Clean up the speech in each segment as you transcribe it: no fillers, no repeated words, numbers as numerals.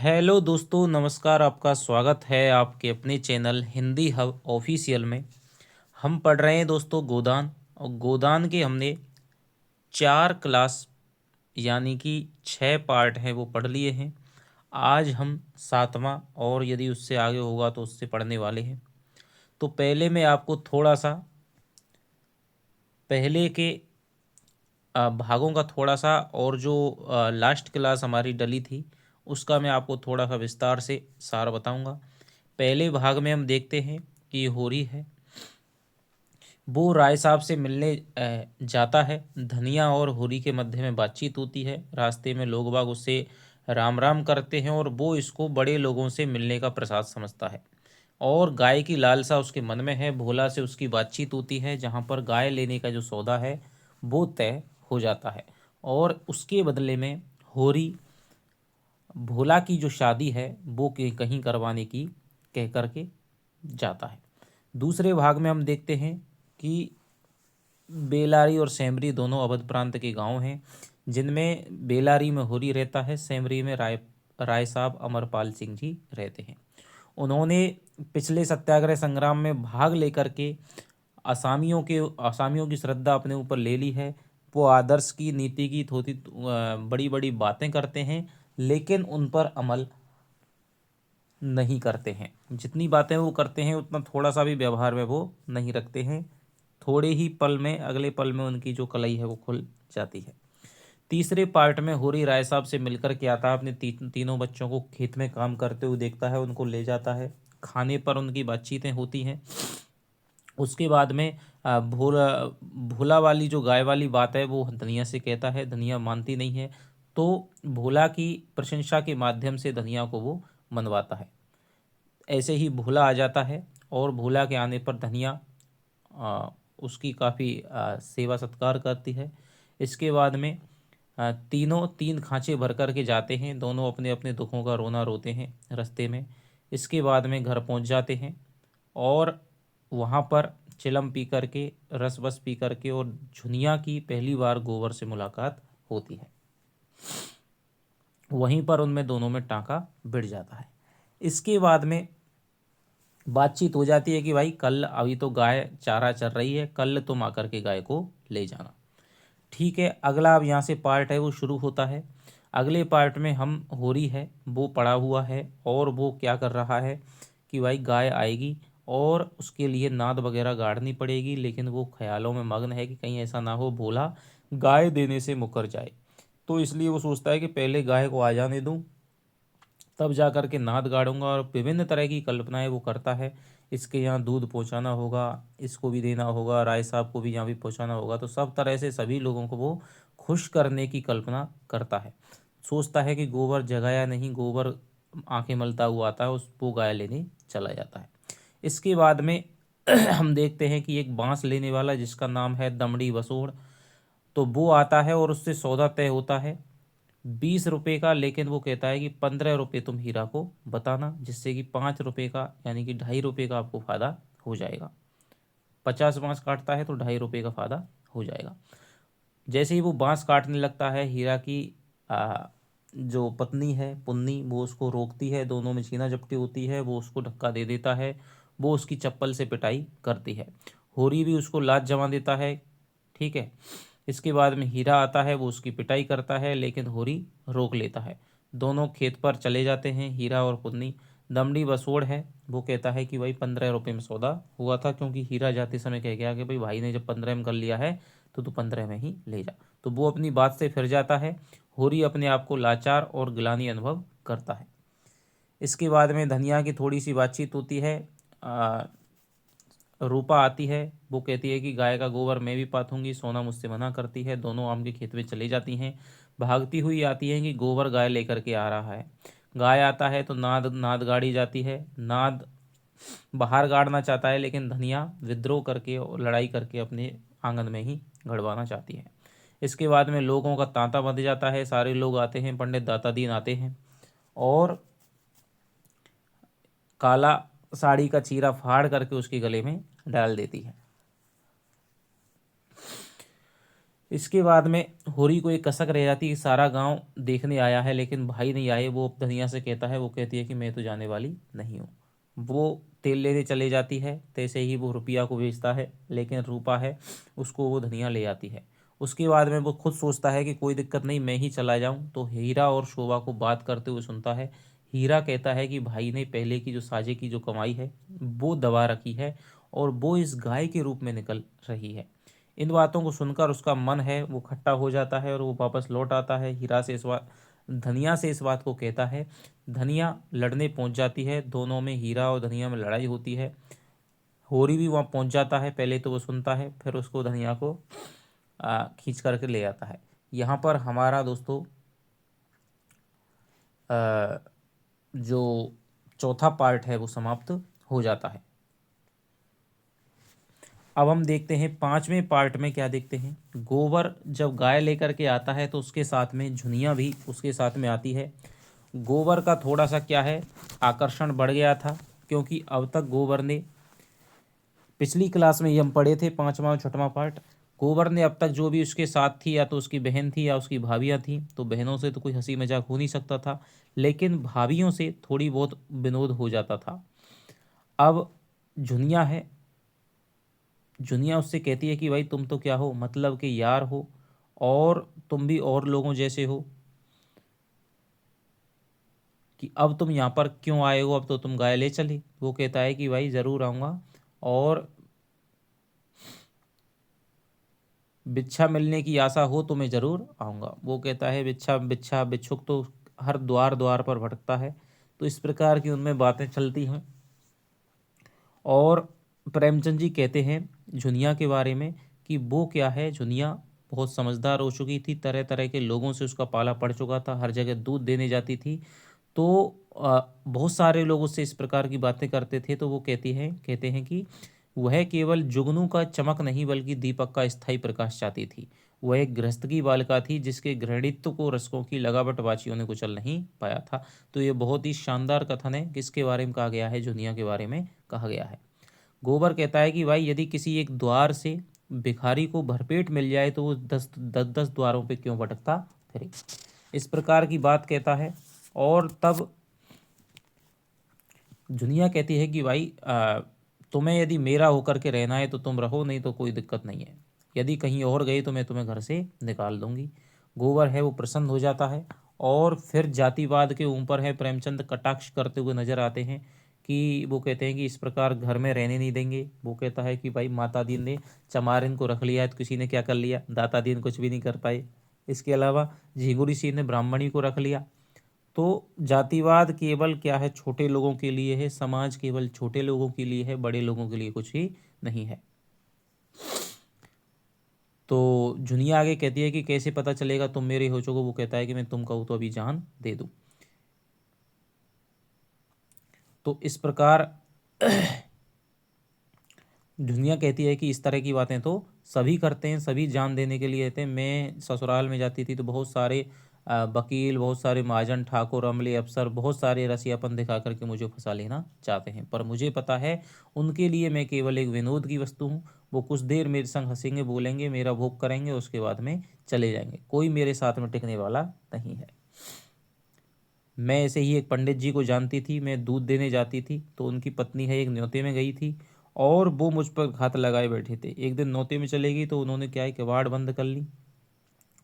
Hello दोस्तों, नमस्कार। आपका स्वागत है आपके अपने चैनल हिंदी हब ऑफिशियल में। हम पढ़ रहे हैं दोस्तों गोदान, और गोदान के हमने 4 क्लास यानी कि 6 पार्ट हैं वो पढ़ लिए हैं। आज हम 7वां, और यदि उससे आगे होगा तो उससे पढ़ने वाले हैं। तो पहले मैं आपको थोड़ा सा पहले के भागों का थोड़ा सा, और जो लास्ट क्लास हमारी डली थी उसका मैं आपको थोड़ा सा विस्तार से सार बताऊंगा। पहले भाग में हम देखते हैं कि होरी है, वो राय साहब से मिलने जाता है। धनिया और होरी के मध्य में बातचीत होती है। रास्ते में लोग बाग उससे राम राम करते हैं और वो इसको बड़े लोगों से मिलने का प्रसाद समझता है। और गाय की लालसा उसके मन में है। भोला से उसकी बातचीत होती है, जहाँ पर गाय लेने का जो सौदा है वो तय हो जाता है। और उसके बदले में होरी भोला की जो शादी है वो कहीं करवाने की कह करके जाता है। दूसरे भाग में हम देखते हैं कि बेलारी और सेमरी दोनों अवध प्रांत के गांव हैं, जिनमें बेलारी में होरी रहता है, सेमरी में राय राय साहब अमरपाल सिंह जी रहते हैं। उन्होंने पिछले सत्याग्रह संग्राम में भाग लेकर के असामियों की श्रद्धा अपने ऊपर ले ली है। वो आदर्श की, नीति की थोड़ी बड़ी बड़ी बातें करते हैं, लेकिन उन पर अमल नहीं करते हैं। जितनी बातें वो करते हैं उतना थोड़ा सा भी व्यवहार में वो नहीं रखते हैं। थोड़े ही पल में, अगले पल में उनकी जो कलाई है वो खुल जाती है। तीसरे पार्ट में होरी राय साहब से मिलकर के आता है। अपने तीनों बच्चों को खेत में काम करते हुए देखता है, उनको ले जाता है। खाने पर उनकी बातचीतें होती हैं। उसके बाद में भोला भोला वाली जो गाय वाली बात है वो धनिया से कहता है। धनिया मानती नहीं है, तो भोला की प्रशंसा के माध्यम से धनिया को वो मनवाता है। ऐसे ही भोला आ जाता है, और भोला के आने पर धनिया उसकी काफ़ी सेवा सत्कार करती है। इसके बाद में तीनों 3 खांचे भर कर के जाते हैं। दोनों अपने अपने दुखों का रोना रोते हैं रास्ते में। इसके बाद में घर पहुंच जाते हैं, और वहाँ पर चिलम पी करके, रस बस पी करके, और झुनिया की पहली बार गोबर से मुलाकात होती है। वहीं पर उनमें दोनों में टाँका भिड़ जाता है। इसके बाद में बातचीत हो जाती है कि भाई कल, अभी तो गाय चारा चर रही है, कल तुम आकर के गाय को ले जाना। ठीक है, अगला अब यहाँ से पार्ट है वो शुरू होता है। अगले पार्ट में हम होरी है वो पड़ा हुआ है, और वो क्या कर रहा है कि भाई गाय आएगी और उसके लिए नाद वगैरह गाड़नी पड़ेगी, लेकिन वो ख्यालों में मग्न है कि कहीं ऐसा ना हो भोला गाय देने से मुकर जाए। तो इसलिए वो सोचता है कि पहले गाय को आ जाने दूं, तब जा कर के नाद गाड़ूंगा। और विभिन्न तरह की कल्पनाएं वो करता है। इसके यहाँ दूध पहुँचाना होगा, इसको भी देना होगा, राय साहब को भी यहाँ भी पहुँचाना होगा। तो सब तरह से सभी लोगों को वो खुश करने की कल्पना करता है। सोचता है कि गोबर जगाया नहीं, गोबर आंखें मलता हुआ आता है, उस वो गाय लेने चला जाता है। इसके बाद में हम देखते हैं कि एक बांस लेने वाला जिसका नाम है दमड़ी बसोड़, तो वो आता है और उससे सौदा तय होता है 20 रुपये का। लेकिन वो कहता है कि 15 रुपये तुम हीरा को बताना, जिससे कि 5 रुपये का यानी कि 2.5 रुपये का आपको फायदा हो जाएगा। 50 बांस काटता है तो 2.5 रुपये का फायदा हो जाएगा। जैसे ही वो बांस काटने लगता है, हीरा की जो पत्नी है पुन्नी, वो उसको रोकती है। दोनों में छीना झपटी होती है। वो उसको धक्का दे देता है, वो उसकी चप्पल से पिटाई करती है। होरी भी उसको लात जमा देता है। ठीक है, इसके बाद में हीरा आता है, वो उसकी पिटाई करता है, लेकिन होरी रोक लेता है। दोनों खेत पर चले जाते हैं, हीरा और पुन्नी। दमड़ी बसोड़ है, वो कहता है कि भाई 15 रुपये में सौदा हुआ था, क्योंकि हीरा जाते समय कह गया कि भाई ने जब 15 में कर लिया है तो तू 15 में ही ले जा। तो वो अपनी बात से फिर जाता है। होरी अपने आप को लाचार और गिलानी अनुभव करता है। इसके बाद में धनिया की थोड़ी सी बातचीत होती है। रूपा आती है, वो कहती है कि गाय का गोबर मैं भी पाथूंगी। सोना मुझसे मना करती है। दोनों आम के खेत में चली जाती हैं। भागती हुई आती हैं कि गोबर गाय लेकर के आ रहा है। गाय आता है तो नाद नाद गाड़ी जाती है। नाद बाहर गाड़ना चाहता है, लेकिन धनिया विद्रोह करके और लड़ाई करके अपने आंगन में ही गड़वाना चाहती है। इसके बाद में लोगों का तांता बंध जाता है। सारे लोग आते हैं, पंडित दाता दीन आते हैं, और काला साड़ी का चीरा फाड़ करके उसके गले में डाल देती है। इसके बाद में होरी को एक कसक रह जाती है, सारा गांव देखने आया है लेकिन भाई नहीं आए। वो धनिया से कहता है, वो कहती है कि मैं तो जाने वाली नहीं हूँ। वो तेल लेने चले जाती है, तैसे ही वो रुपया को बेचता है, लेकिन रूपा है उसको वो धनिया ले आती है। उसके बाद में वो खुद सोचता है कि कोई दिक्कत नहीं, मैं ही चला जाऊं। तो हीरा और शोभा को बात करते हुए सुनता है। हीरा कहता है कि भाई ने पहले की जो साजे की जो कमाई है वो दबा रखी है, और वो इस गाय के रूप में निकल रही है। इन बातों को सुनकर उसका मन है वो खट्टा हो जाता है और वो वापस लौट आता है। हीरा से इस बात धनिया से इस बात को कहता है। धनिया लड़ने पहुंच जाती है, दोनों में हीरा और धनिया में लड़ाई होती है। होरी भी वहाँ पहुंच जाता है, पहले तो वो सुनता है, फिर उसको धनिया को खींच करके ले आता है। यहाँ पर हमारा दोस्तों आ, जो चौथा पार्ट है वो समाप्त हो जाता है। अब हम देखते हैं पांचवें पार्ट में क्या देखते हैं। गोबर जब गाय लेकर के आता है तो उसके साथ में झुनिया भी उसके साथ में आती है। गोबर का थोड़ा सा क्या है, आकर्षण बढ़ गया था, क्योंकि अब तक गोबर ने, पिछली क्लास में ये हम पढ़े थे पांचवा और छठवां पार्ट, गोबर ने अब तक जो भी उसके साथ थी, या तो उसकी बहन थी या उसकी भाभियाँ थी, तो बहनों से तो कोई हंसी मजाक हो नहीं सकता था, लेकिन भाभियों से थोड़ी बहुत विनोद हो जाता था। अब झुनिया है, जुनिया उससे कहती है कि भाई तुम तो क्या हो, मतलब कि यार हो, और तुम भी और लोगों जैसे हो, कि अब तुम यहाँ पर क्यों आए हो, अब तो तुम गाय ले चली। वो कहता है कि भाई ज़रूर आऊँगा, और बिच्छा मिलने की आशा हो तो मैं ज़रूर आऊँगा। वो कहता है बिच्छा बिच्छा बिच्छुक तो हर द्वार द्वार पर भटकता है। तो इस प्रकार की उनमें बातें चलती हैं। और प्रेमचंद जी कहते हैं झुनिया के बारे में कि वो क्या है, झुनिया बहुत समझदार हो चुकी थी, तरह तरह के लोगों से उसका पाला पड़ चुका था, हर जगह दूध देने जाती थी। तो बहुत सारे लोग उससे इस प्रकार की बातें करते थे, तो वो कहते हैं कि वह केवल जुगनू का चमक नहीं बल्कि दीपक का स्थायी प्रकाश चाहती थी। वह एक गृहस्थ की बालिका थी जिसके घृणित्व को रसकों की लगावट बाचियों ने कुचल नहीं पाया था। तो ये बहुत ही शानदार कथन है, किसके बारे में कहा गया है, दुनिया के बारे में कहा गया है। गोबर कहता है कि भाई यदि किसी एक द्वार से भिखारी को भरपेट मिल जाए तो वो दस दस दस द्वारों पे क्यों भटकता फिरे, इस प्रकार की बात कहता है। और तब दुनिया कहती है कि भाई तुम्हें यदि मेरा होकर के रहना है तो तुम रहो, नहीं तो कोई दिक्कत नहीं है, यदि कहीं और गए तो मैं तुम्हें घर से निकाल दूंगी। गोबर है वो प्रसन्न हो जाता है। और फिर जातिवाद के ऊपर है प्रेमचंद कटाक्ष करते हुए नजर आते हैं, कि वो कहते हैं कि इस प्रकार घर में रहने नहीं देंगे। वो कहता है कि भाई माता दीन ने चमारिन को रख लिया है तो किसी ने क्या कर लिया, दाता दीन कुछ भी नहीं कर पाए। इसके अलावा झिंगुरी सिंह ने ब्राह्मणी को रख लिया। तो जातिवाद केवल क्या है, छोटे लोगों के लिए है, समाज केवल छोटे लोगों के लिए है, बड़े लोगों के लिए कुछ ही नहीं है। तो जुनिया आगे कहती है कि कैसे पता चलेगा तुम मेरे हो चुको। वो कहता है कि मैं तुम कहूँ तो अभी जान दे दूं। तो इस प्रकार दुनिया कहती है कि इस तरह की बातें तो सभी करते हैं, सभी जान देने के लिए रहते हैं। मैं ससुराल में जाती थी तो बहुत सारे वकील, बहुत सारे महाजन, ठाकुर, अमले, अफसर, बहुत सारे रसियापन दिखा करके मुझे फंसा लेना चाहते हैं, पर मुझे पता है उनके लिए मैं केवल एक विनोद की वस्तु हूँ। वो कुछ देर मेरे संग हंसेंगे, बोलेंगे, मेरा भोग करेंगे, उसके बाद में चले जाएंगे, कोई मेरे साथ में टिकने वाला नहीं है। मैं ऐसे ही एक पंडित जी को जानती थी, मैं दूध देने जाती थी तो उनकी पत्नी है एक न्योते में गई थी, और वो मुझ पर हाथ लगाए बैठे थे। एक दिन न्योते में चले गई तो उन्होंने क्या है किवाड़ बंद कर ली,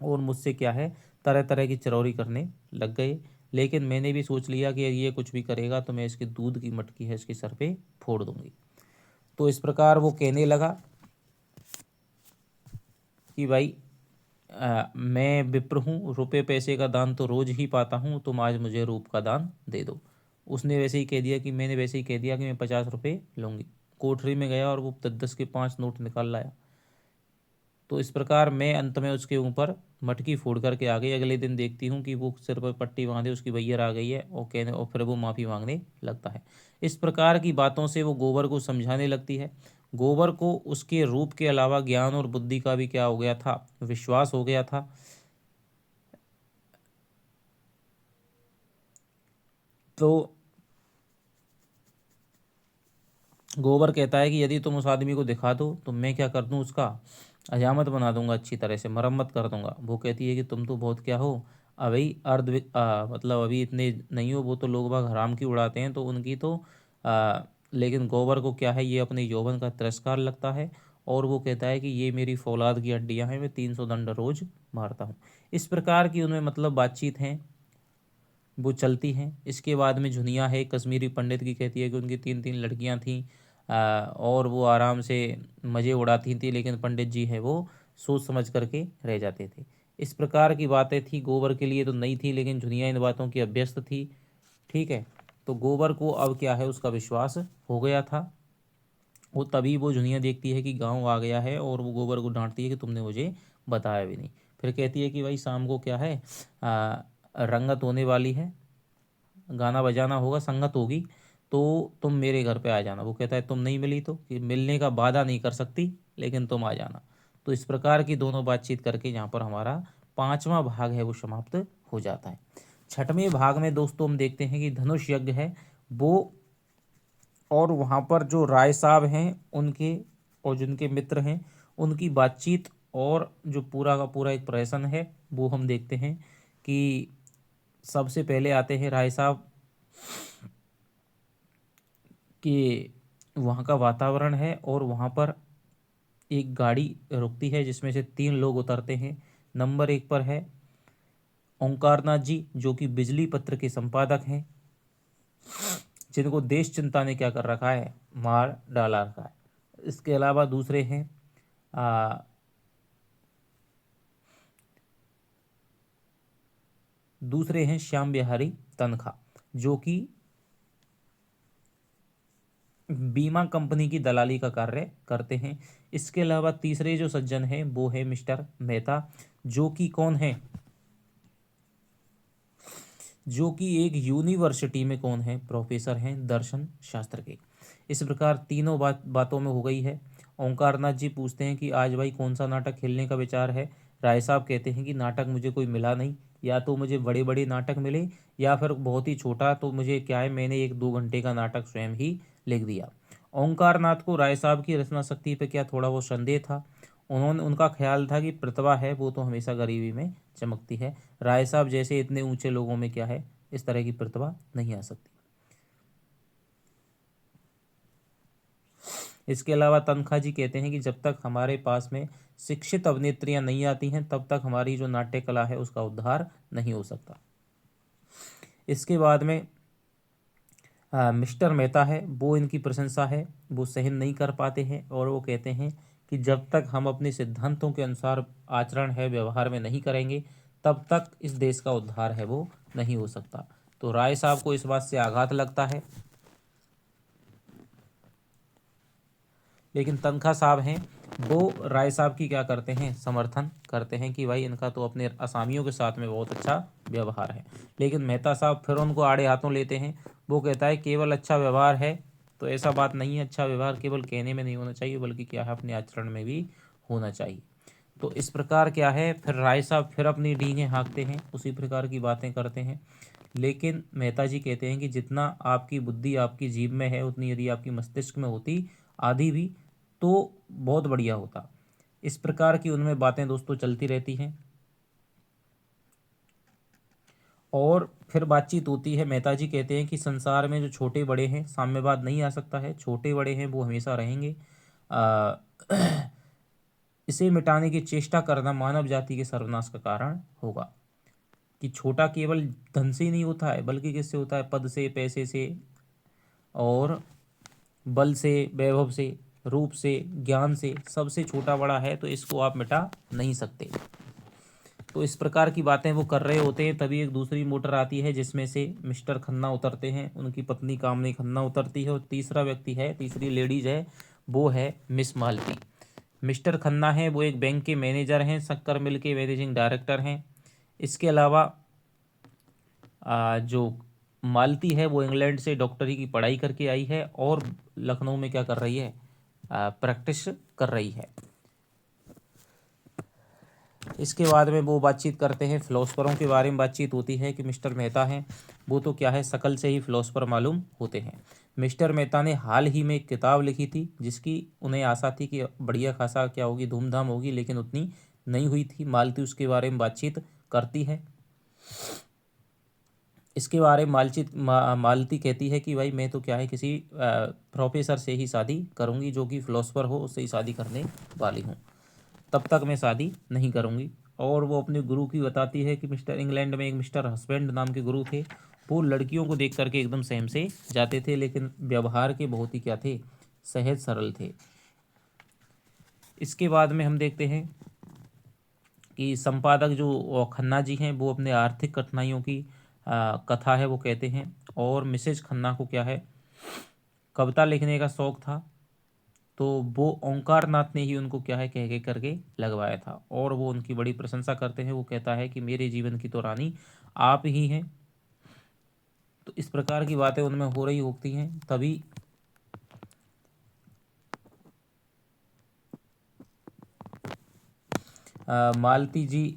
और मुझसे क्या है तरह तरह की चरौरी करने लग गए। लेकिन मैंने भी सोच लिया कि ये कुछ भी करेगा तो मैं इसके दूध की मटकी है इसके सर पे फोड़ दूंगी। तो इस प्रकार वो कहने लगा कि भाई मैं विप्र हूँ, रुपये पैसे का दान तो रोज ही पाता हूँ, तुम आज मुझे रूप का दान दे दो। उसने वैसे ही कह दिया कि मैंने वैसे ही कह दिया कि मैं 50 रुपये लूँगी। कोठरी में गया और वो 10-10 के 5 नोट निकाल लाया। तो इस प्रकार मैं अंत में उसके ऊपर मटकी फोड़ करके आ गई। अगले दिन देखती हूँ कि वो सिर पर पट्टी बांधे उसकी भैया आ गई है, और कहने, और फिर वो माफ़ी मांगने लगता है। इस प्रकार की बातों से वो गोबर को समझाने लगती है। गोबर को उसके रूप के अलावा ज्ञान और बुद्धि का भी क्या हो गया था, विश्वास हो गया था। तो गोबर कहता है कि यदि तुम उस आदमी को दिखा दो तो मैं क्या कर दूं उसका, हजामत बना दूंगा, अच्छी तरह से मरम्मत कर दूंगा। वो कहती है कि तुम तो बहुत क्या हो, अभी मतलब अभी इतने नहीं हो, वो तो लोग बाग हराम की उड़ाते हैं तो उनकी तो लेकिन गोबर को क्या है, ये अपने यौवन का तिरस्कार लगता है। और वो कहता है कि ये मेरी फौलाद की हड्डियां हैं, मैं 300 दंड रोज मारता हूँ। इस प्रकार की उनमें मतलब बातचीत है, वो चलती हैं। इसके बाद में झुनिया है कश्मीरी पंडित की, कहती है कि उनकी 3 3 लड़कियां थीं, और वो आराम से मज़े उड़ाती थी, लेकिन पंडित जी है वो सोच समझ करके रह जाते थे। इस प्रकार की बातें थी, गोबर के लिए तो नहीं थी, लेकिन झुनिया इन बातों की अभ्यस्त थी। ठीक है, तो गोबर को अब क्या है, उसका विश्वास हो गया था। वो तभी वो झुनिया देखती है कि गांव आ गया है, और वो गोबर को डांटती है कि तुमने मुझे बताया भी नहीं। फिर कहती है कि भाई शाम को क्या है, रंगत होने वाली है, गाना बजाना होगा, संगत होगी, तो तुम मेरे घर पे आ जाना। वो कहता है तुम नहीं मिली तो, कि मिलने का वादा नहीं कर सकती, लेकिन तुम आ जाना। तो इस प्रकार की दोनों बातचीत करके यहाँ पर हमारा 5वां भाग है वो समाप्त हो जाता है। 6वें भाग में दोस्तों हम देखते हैं कि धनुष यज्ञ है वो, और वहाँ पर जो राय साहब हैं उनके और जिनके मित्र हैं उनकी बातचीत, और जो पूरा का पूरा एक प्रहसन है वो हम देखते हैं। कि सबसे पहले आते हैं राय साहब कि वहाँ का वातावरण है, और वहाँ पर एक गाड़ी रुकती है जिसमें से 3 लोग उतरते हैं। नंबर 1 पर है ओंकारनाथ जी, जो कि बिजली पत्र के संपादक हैं, जिनको देश चिंता ने क्या कर रखा है, मार डाला रखा है। इसके अलावा आ, दूसरे हैं श्याम बिहारी तनखा, जो कि बीमा कंपनी की दलाली का कार्य करते हैं। इसके अलावा तीसरे जो सज्जन हैं वो है मिस्टर मेहता, जो कि कौन है, जो कि एक यूनिवर्सिटी में कौन है, प्रोफेसर हैं दर्शन शास्त्र के। इस प्रकार तीनों बातों में हो गई है। ओंकारनाथ जी पूछते हैं कि आज भाई कौन सा नाटक खेलने का विचार है। राय साहब कहते हैं कि नाटक मुझे कोई मिला नहीं, या तो मुझे बड़े बड़े नाटक मिले, या फिर बहुत ही छोटा, तो मुझे क्या है, मैंने 1 2 घंटे का नाटक स्वयं ही लिख दिया। ओंकारनाथ को राय साहब की रचना शक्ति पे क्या थोड़ा वो संदेह था। उनका ख्याल था कि प्रतिभा है वो तो हमेशा गरीबी में चमकती है, राय साहब जैसे इतने ऊंचे लोगों में क्या है, इस तरह की प्रतिभा नहीं आ सकती। इसके अलावा तनखा जी कहते हैं कि जब तक हमारे पास में शिक्षित अभिनेत्रियां नहीं आती हैं, तब तक हमारी जो नाट्य कला है उसका उद्धार नहीं हो सकता। इसके बाद में मिस्टर मेहता है वो, इनकी प्रशंसा है वो सहन नहीं कर पाते हैं, और वो कहते हैं कि जब तक हम अपने सिद्धांतों के अनुसार आचरण है व्यवहार में नहीं करेंगे, तब तक इस देश का उद्धार है वो नहीं हो सकता। तो राय साहब को इस बात से आघात लगता है, लेकिन तनखा साहब हैं वो राय साहब की क्या करते हैं, समर्थन करते हैं कि भाई इनका तो अपने असामियों के साथ में बहुत अच्छा व्यवहार है। लेकिन मेहता साहब फिर उनको आड़े हाथों लेते हैं। वो कहता है केवल अच्छा व्यवहार है तो ऐसा बात नहीं है, अच्छा व्यवहार केवल कहने में नहीं होना चाहिए, बल्कि क्या है, अपने आचरण में भी होना चाहिए। तो इस प्रकार क्या है, फिर राय साहब फिर अपनी डींगें हाँकते हैं, उसी प्रकार की बातें करते हैं। लेकिन मेहता जी कहते हैं कि जितना आपकी बुद्धि आपकी जीभ में है, उतनी यदि आपकी मस्तिष्क में होती आधी भी, तो बहुत बढ़िया होता। इस प्रकार की उनमें बातें दोस्तों चलती रहती हैं, और फिर बातचीत होती है। मेहता जी कहते हैं कि संसार में जो छोटे बड़े हैं, साम्यवाद नहीं आ सकता है, छोटे बड़े हैं वो हमेशा रहेंगे। आ, इसे मिटाने की चेष्टा करना मानव जाति के सर्वनाश का कारण होगा। कि छोटा केवल धन से ही नहीं होता है, बल्कि किससे होता है, पद से, पैसे से, और बल से, वैभव से, रूप से, ज्ञान से, सबसे छोटा बड़ा है, तो इसको आप मिटा नहीं सकते। तो इस प्रकार की बातें वो कर रहे होते हैं, तभी एक दूसरी मोटर आती है जिसमें से मिस्टर खन्ना उतरते हैं, उनकी पत्नी कामनी खन्ना उतरती है, और तीसरा व्यक्ति है, तीसरी लेडीज है, वो है मिस मालती। मिस्टर खन्ना है वो एक बैंक के मैनेजर हैं, शक्कर मिल के मैनेजिंग डायरेक्टर हैं। इसके अलावा जो मालती है वो इंग्लैंड से डॉक्टरी की पढ़ाई करके आई है, और लखनऊ में क्या कर रही है, प्रैक्टिस कर रही है। इसके बाद में वो बातचीत करते हैं, फिलोसफरों के बारे में बातचीत होती है कि मिस्टर मेहता हैं वो तो क्या है, शकल से ही फिलोसफर मालूम होते हैं। मिस्टर मेहता ने हाल ही में एक किताब लिखी थी जिसकी उन्हें आशा थी कि बढ़िया खासा क्या होगी, धूमधाम होगी, लेकिन उतनी नहीं हुई थी। मालती उसके बारे में बातचीत करती है। इसके बारे में मालती कहती है कि भाई मैं तो क्या है किसी प्रोफेसर से ही शादी करूंगी, जो कि फिलोसफर हो, उससे ही शादी करने वाली हूँ, तब तक मैं शादी नहीं करूंगी। और वो अपने गुरु की बताती है कि मिस्टर इंग्लैंड में एक मिस्टर हस्बैंड नाम के गुरु थे। वो लड़कियों को देख करके एकदम सहम से जाते थे, लेकिन व्यवहार के बहुत ही क्या थे, सहज सरल थे। इसके बाद में हम देखते हैं कि संपादक जो खन्ना जी हैं वो अपने आर्थिक कठिनाइयों की कथा है वो कहते हैं। और मिसेज खन्ना को क्या है, कविता लिखने का शौक था, तो वो ओंकार नाथ ने ही उनको क्या है कह के करके लगवाया था। और वो उनकी बड़ी प्रशंसा करते हैं। वो कहता है कि मेरे जीवन की तो रानी आप ही हैं। तो इस प्रकार की बातें उनमें हो रही होती हैं। तभी मालती जी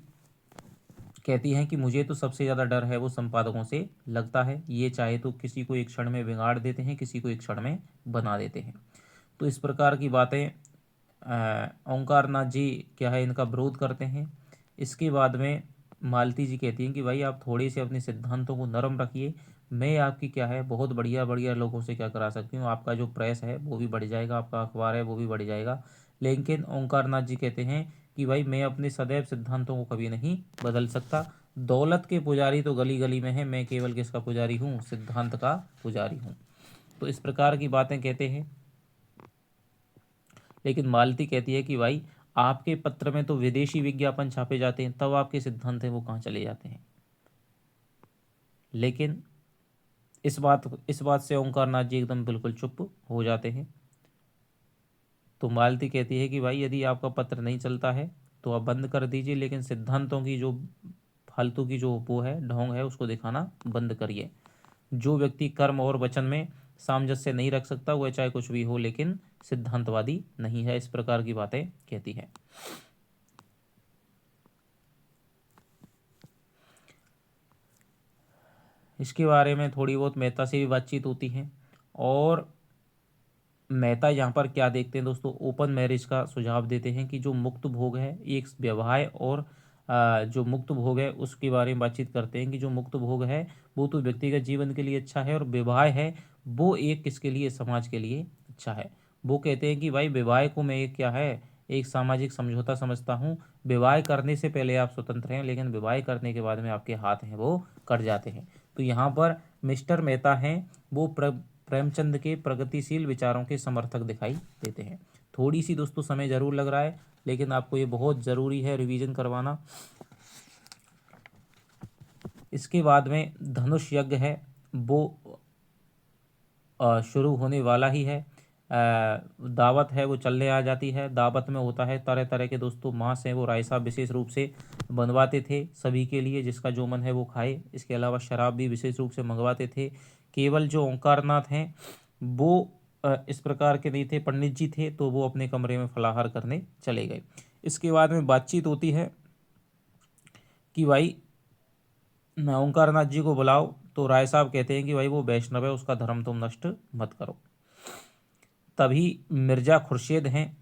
कहती हैं कि मुझे तो सबसे ज़्यादा डर है वो संपादकों से लगता है। ये चाहे तो किसी को एक क्षण में बिगाड़ देते हैं, किसी को एक क्षण में बना देते हैं। तो इस प्रकार की बातें ओंकार नाथ जी क्या है इनका विरोध करते हैं। इसके बाद में मालती जी कहती हैं कि भाई आप थोड़े से अपने सिद्धांतों को नरम रखिए, मैं आपकी क्या है बहुत बढ़िया बढ़िया लोगों से क्या करा सकती हूँ, आपका जो प्रेस है वो भी बढ़ जाएगा, आपका अखबार है वो भी बढ़ जाएगा। लेकिन ओंकार नाथ जी कहते हैं कि भाई मैं अपने सदैव सिद्धांतों को कभी नहीं बदल सकता। दौलत के पुजारी तो गली गली में है, मैं केवल किसका पुजारी हूँ, सिद्धांत का पुजारी हूँ। तो इस प्रकार की बातें कहते हैं। लेकिन मालती कहती है कि भाई आपके पत्र में तो विदेशी विज्ञापन छापे जाते हैं, तब आपके सिद्धांत हैं वो कहाँ चले जाते हैं। लेकिन इस बात से ओंकार नाथ जी एकदम बिल्कुल चुप हो जाते हैं। तो मालती कहती है कि भाई यदि आपका पत्र नहीं चलता है तो आप बंद कर दीजिए, लेकिन सिद्धांतों की जो फालतू की जो वो है ढोंग है उसको दिखाना बंद करिए। जो व्यक्ति कर्म और वचन में सामंजस्य नहीं रख सकता वह चाहे कुछ भी हो लेकिन सिद्धांतवादी नहीं है। इस प्रकार की बातें कहती है। इसके बारे में थोड़ी बहुत मेहता से भी बातचीत होती है। और मेहता यहाँ पर क्या देखते हैं दोस्तों, ओपन मैरिज का सुझाव देते हैं कि जो मुक्त भोग है एक विवाह और जो मुक्त भोग है उसके बारे में बातचीत करते हैं कि जो मुक्त भोग है वो तो व्यक्तिगत जीवन के लिए अच्छा है, और विवाह है वो एक किसके लिए, समाज के लिए अच्छा है। वो कहते हैं कि भाई विवाह को मैं एक क्या है, एक सामाजिक समझौता समझता हूँ। विवाह करने से पहले आप स्वतंत्र हैं, लेकिन विवाह करने के बाद में आपके हाथ हैं वो कट जाते हैं। तो यहाँ पर मिस्टर मेहता हैं वो प्रेमचंद के प्रगतिशील विचारों के समर्थक दिखाई देते हैं। थोड़ी सी दोस्तों समय जरूर लग रहा है, लेकिन आपको ये बहुत ज़रूरी है रिवीजन करवाना। इसके बाद में धनुष यज्ञ है वो शुरू होने वाला ही है। दावत है वो चलने आ जाती है। दावत में होता है तरह तरह के दोस्तों मांस हैं वो राय साहब विशेष रूप से बनवाते थे सभी के लिए, जिसका जो मन है वो खाए। इसके अलावा शराब भी विशेष रूप से मंगवाते थे। केवल जो ओंकारनाथ हैं वो इस प्रकार के नहीं थे, पंडित जी थे, तो वो अपने कमरे में फलाहार करने चले गए। इसके बाद में बातचीत होती है कि भाई ओंकारनाथ जी को बुलाओ। तो राय साहब कहते हैं कि भाई वो वैष्णव है, उसका धर्म तुम नष्ट मत करो। तभी मिर्जा खुर्शीद हैं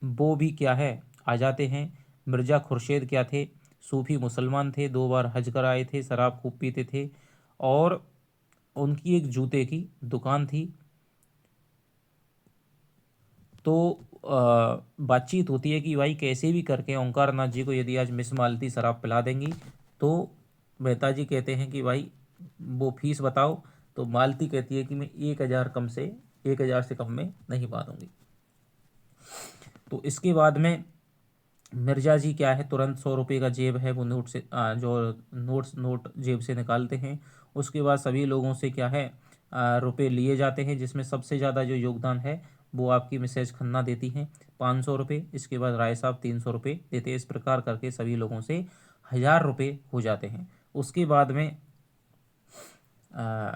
वो भी क्या है आ जाते हैं। मिर्जा खुर्शीद क्या थे, सूफी मुसलमान थे, 2 बार हज कर आए थे, शराब खूब पीते थे। और उनकी एक जूते की दुकान थी। तो बातचीत होती है कि भाई कैसे भी करके ओंकार नाथ जी को यदि आज मिस मालती शराब पिला देंगी तो मेहता जी कहते हैं कि भाई वो फीस बताओ। तो मालती कहती है कि मैं 1,000 से कम में नहीं बांधूंगी। तो इसके बाद में मिर्जा जी क्या है तुरंत 100 रुपये का जेब है वो नोट से जो नोट जेब से निकालते हैं। उसके बाद सभी लोगों से क्या है रुपए लिए जाते हैं, जिसमें सबसे ज़्यादा जो योगदान है वो आपकी मिसेज खन्ना देती हैं 500 रुपये। इसके बाद राय साहब 300 रुपये देते हैं। इस प्रकार करके सभी लोगों से 1,000 रुपये हो जाते हैं। उसके बाद में आ,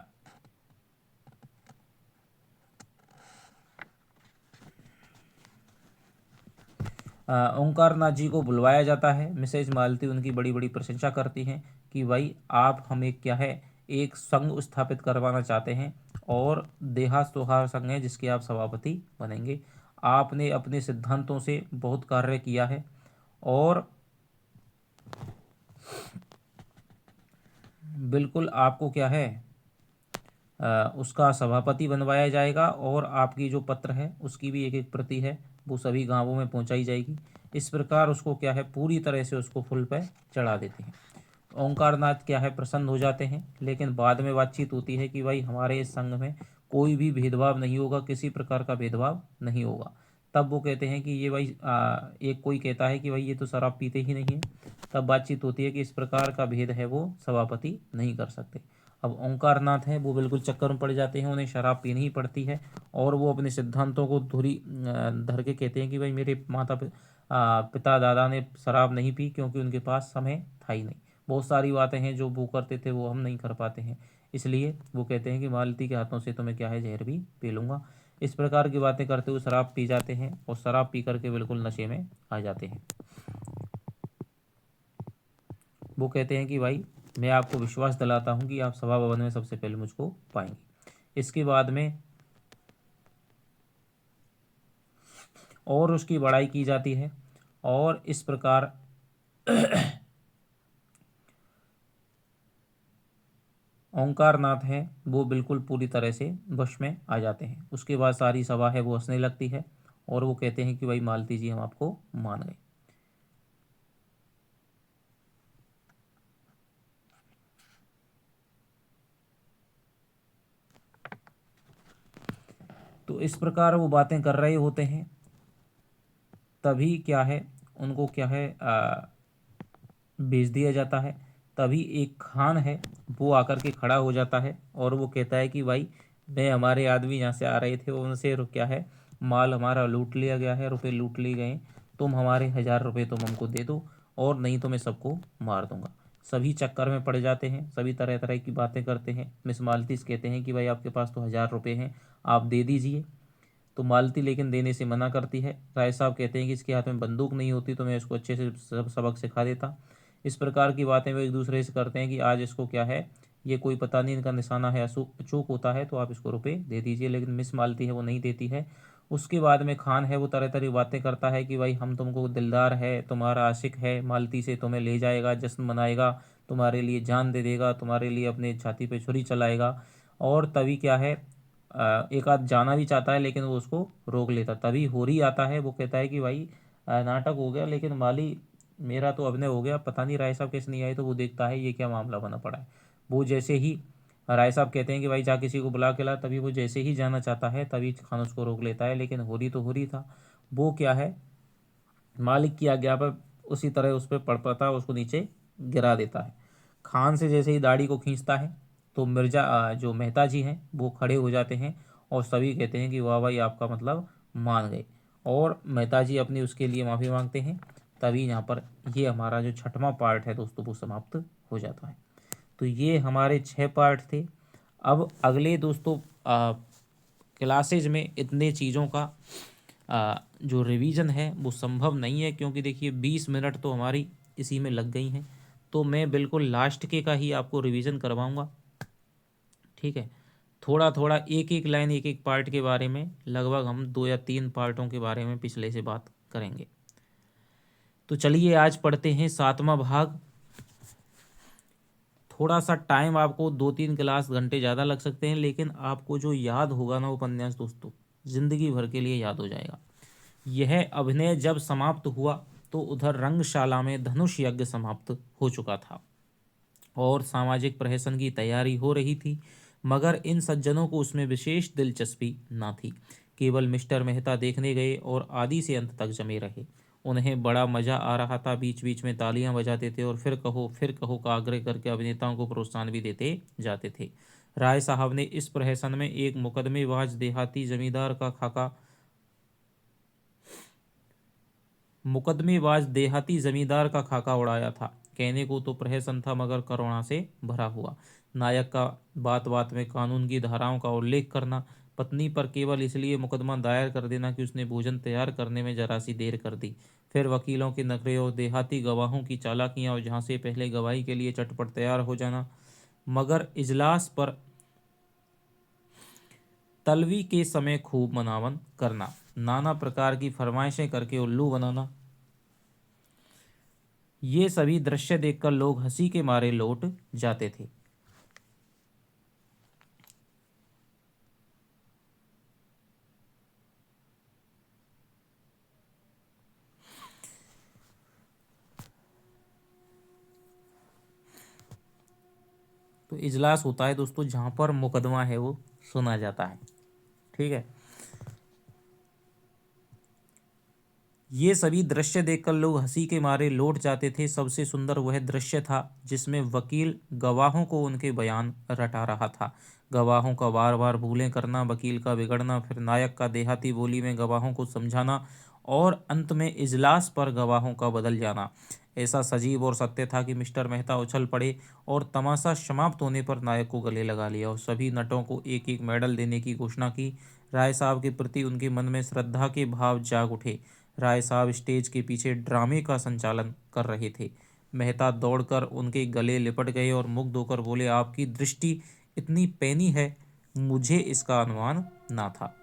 ओंकारनाथ जी को बुलवाया जाता है। मिसेज मालती उनकी बड़ी बड़ी प्रशंसा करती हैं कि भाई आप हमें क्या है एक संघ स्थापित करवाना चाहते हैं और देहा सुहार संघ है जिसके आप सभापति बनेंगे। आपने अपने सिद्धांतों से बहुत कार्य किया है और बिल्कुल आपको क्या है उसका सभापति बनवाया जाएगा और आपकी जो पत्र है उसकी भी एक एक प्रति है वो सभी गांवों में पहुंचाई जाएगी। इस प्रकार उसको क्या है पूरी तरह से उसको फुल पे चढ़ा देते हैं। ओंकारनाथ क्या है प्रसन्न हो जाते हैं, लेकिन बाद में बातचीत होती है कि भाई हमारे इस संघ में कोई भी भेदभाव नहीं होगा, किसी प्रकार का भेदभाव नहीं होगा। तब वो कहते हैं कि ये भाई एक कोई कहता है कि भाई ये तो शराब पीते ही नहीं है। तब बातचीत होती है कि इस प्रकार का भेद है वो सभापति नहीं कर सकते। अब ओंकारनाथ हैं वो बिल्कुल चक्कर में पड़ जाते हैं, उन्हें शराब पीनी ही पड़ती है और वो अपने सिद्धांतों को धुरी धर के कहते हैं कि भाई मेरे पिता दादा ने शराब नहीं पी क्योंकि उनके पास समय था ही नहीं। बहुत सारी बातें हैं जो वो करते थे वो हम नहीं कर पाते हैं, इसलिए वो कहते हैं कि मालती के हाथों से तुम्हें क्या है जहर भी पी लूँगा। इस प्रकार की बातें करते हुए शराब पी जाते हैं और शराब पी करके बिल्कुल नशे में आ जाते हैं। वो कहते हैं कि भाई मैं आपको विश्वास दिलाता हूँ कि आप सभा भवन में सबसे पहले मुझको पाएंगे। इसके बाद में और उसकी बड़ाई की जाती है और इस प्रकार ओंकारनाथ हैं वो बिल्कुल पूरी तरह से वश में आ जाते हैं। उसके बाद सारी सभा है वो हंसने लगती है और वो कहते हैं कि भाई मालती जी हम आपको मान गए। तो इस प्रकार वो बातें कर रहे होते हैं, तभी क्या है उनको क्या है भेज दिया जाता है। तभी एक खान है वो आकर के खड़ा हो जाता है और वो कहता है कि भाई मैं हमारे आदमी यहाँ से आ रहे थे उनसे क्या है माल हमारा लूट लिया गया है, रुपए लूट लिए गए, तुम हमारे 1000 रुपये तुम हमको दे दो और नहीं तो मैं सबको मार दूंगा। सभी चक्कर में पड़ जाते हैं, सभी तरह तरह की बातें करते हैं। मिस मालतीस कहते हैं कि भाई आपके पास तो 1000 रुपये हैं, आप दे दीजिए। तो मालती लेकिन देने से मना करती है। राय साहब कहते हैं कि इसके हाथ में बंदूक नहीं होती तो मैं इसको अच्छे से सबक सिखा देता। इस प्रकार की बातें वो एक दूसरे से करते हैं कि आज इसको क्या है ये कोई पता नहीं इनका निशाना है अचूक होता है तो आप इसको रुपए दे दीजिए, लेकिन मिस मालती है वो नहीं देती है। उसके बाद में खान है वो तरह तरह की बातें करता है कि भाई हम तुमको दिलदार है, तुम्हारा आशिक है, मालती से तुम्हें ले जाएगा, जश्न मनाएगा, तुम्हारे लिए जान दे देगा, तुम्हारे लिए अपने छाती पे छुरी चलाएगा। और तभी क्या है एक आध जाना भी चाहता है लेकिन वो उसको रोक लेता। तभी होरी आता है वो कहता है कि भाई नाटक हो गया लेकिन माली मेरा तो अभिनय हो गया, पता नहीं राय साहब कैसे नहीं आए। तो वो देखता है ये क्या मामला बना पड़ा है। वो जैसे ही राय साहब कहते हैं कि भाई जा किसी को बुला के ला, तभी वो जैसे ही जाना चाहता है तभी खान उसको रोक लेता है। लेकिन होरी तो होरी था, वो क्या है मालिक की आज्ञा पर उसी तरह उस पर पड़ पड़ता उसको नीचे गिरा देता है। खान से जैसे ही दाढ़ी को खींचता है तो मिर्जा जो मेहता जी हैं वो खड़े हो जाते हैं और सभी कहते हैं कि वाह भाई आपका मतलब मान गए। और मेहता जी अपनी उसके लिए माफ़ी मांगते हैं। तभी यहाँ पर ये हमारा जो छठवां पार्ट है दोस्तों वो समाप्त हो जाता है। तो ये हमारे 6 पार्ट थे। अब अगले दोस्तों क्लासेज में इतने चीज़ों का जो रिवीजन है वो संभव नहीं है, क्योंकि देखिए 20 मिनट तो हमारी इसी में लग गई हैं। तो मैं बिल्कुल लास्ट के का ही आपको रिवीजन करवाऊँगा, ठीक है। थोड़ा थोड़ा एक एक लाइन एक एक पार्ट के बारे में लगभग हम 2 या 3 पार्टों के बारे में पिछले से बात करेंगे। तो चलिए आज पढ़ते हैं 7वां भाग। थोड़ा सा टाइम आपको 2-3 क्लास घंटे ज़्यादा लग सकते हैं, लेकिन आपको जो याद होगा ना उपन्यास दोस्तों जिंदगी भर के लिए याद हो जाएगा। यह अभिनय जब समाप्त हुआ तो उधर रंगशाला में धनुष यज्ञ समाप्त हो चुका था और सामाजिक प्रहसन की तैयारी हो रही थी, मगर इन सज्जनों को उसमें विशेष दिलचस्पी न थी। केवल मिस्टर मेहता देखने गए और आदि से अंत तक जमे रहे। उन्हें बड़ा मजा आ रहा था, बीच बीच में तालियां बजाते थे और फिर कहो का आग्रह करके अभिनेताओं को प्रोत्साहन भी देते जाते थे। राय साहब ने इस प्रहसन में एक मुकदमेबाज देहाती जमींदार का खाका मुकदमेबाज देहाती जमींदार का खाका उड़ाया था। कहने को तो प्रहसन था मगर करुणा से भरा हुआ। नायक का बात बात में कानून की धाराओं का उल्लेख करना, पत्नी पर केवल इसलिए मुकदमा दायर कर देना कि उसने भोजन तैयार करने में जरा सी देर कर दी, फिर वकीलों के नखरे और देहाती गवाहों की चालाकियां और जहाँ से पहले गवाही के लिए चटपट तैयार हो जाना। मगर इजलास पर तलवी के समय खूब मनावन करना, नाना प्रकार की फरमाइशें करके उल्लू बनाना, ये सभी दृश्य देखकर लोग हंसी के मारे लौट जाते थे। तो इजलास होता है दोस्तों जहाँ पर मुकदमा है वो सुना जाता है। ठीक है। ये सभी दृश्य देखकर लोग हंसी के मारे लौट जाते थे। सबसे सुंदर वह दृश्य था जिसमें वकील गवाहों को उनके बयान रटा रहा था। गवाहों का बार बार भूलें करना, वकील का बिगड़ना, फिर नायक का देहाती बोली में गवाहों को समझाना और अंत में इजलास पर गवाहों का बदल जाना ऐसा सजीव और सत्य था कि मिस्टर मेहता उछल पड़े और तमाशा समाप्त होने पर नायक को गले लगा लिया और सभी नटों को एक एक मेडल देने की घोषणा की। राय साहब के प्रति उनके मन में श्रद्धा के भाव जाग उठे। राय साहब स्टेज के पीछे ड्रामे का संचालन कर रहे थे। मेहता दौड़कर उनके गले लिपट गए और मुग्ध होकर बोले, आपकी दृष्टि इतनी पैनी है, मुझे इसका अनुमान ना था।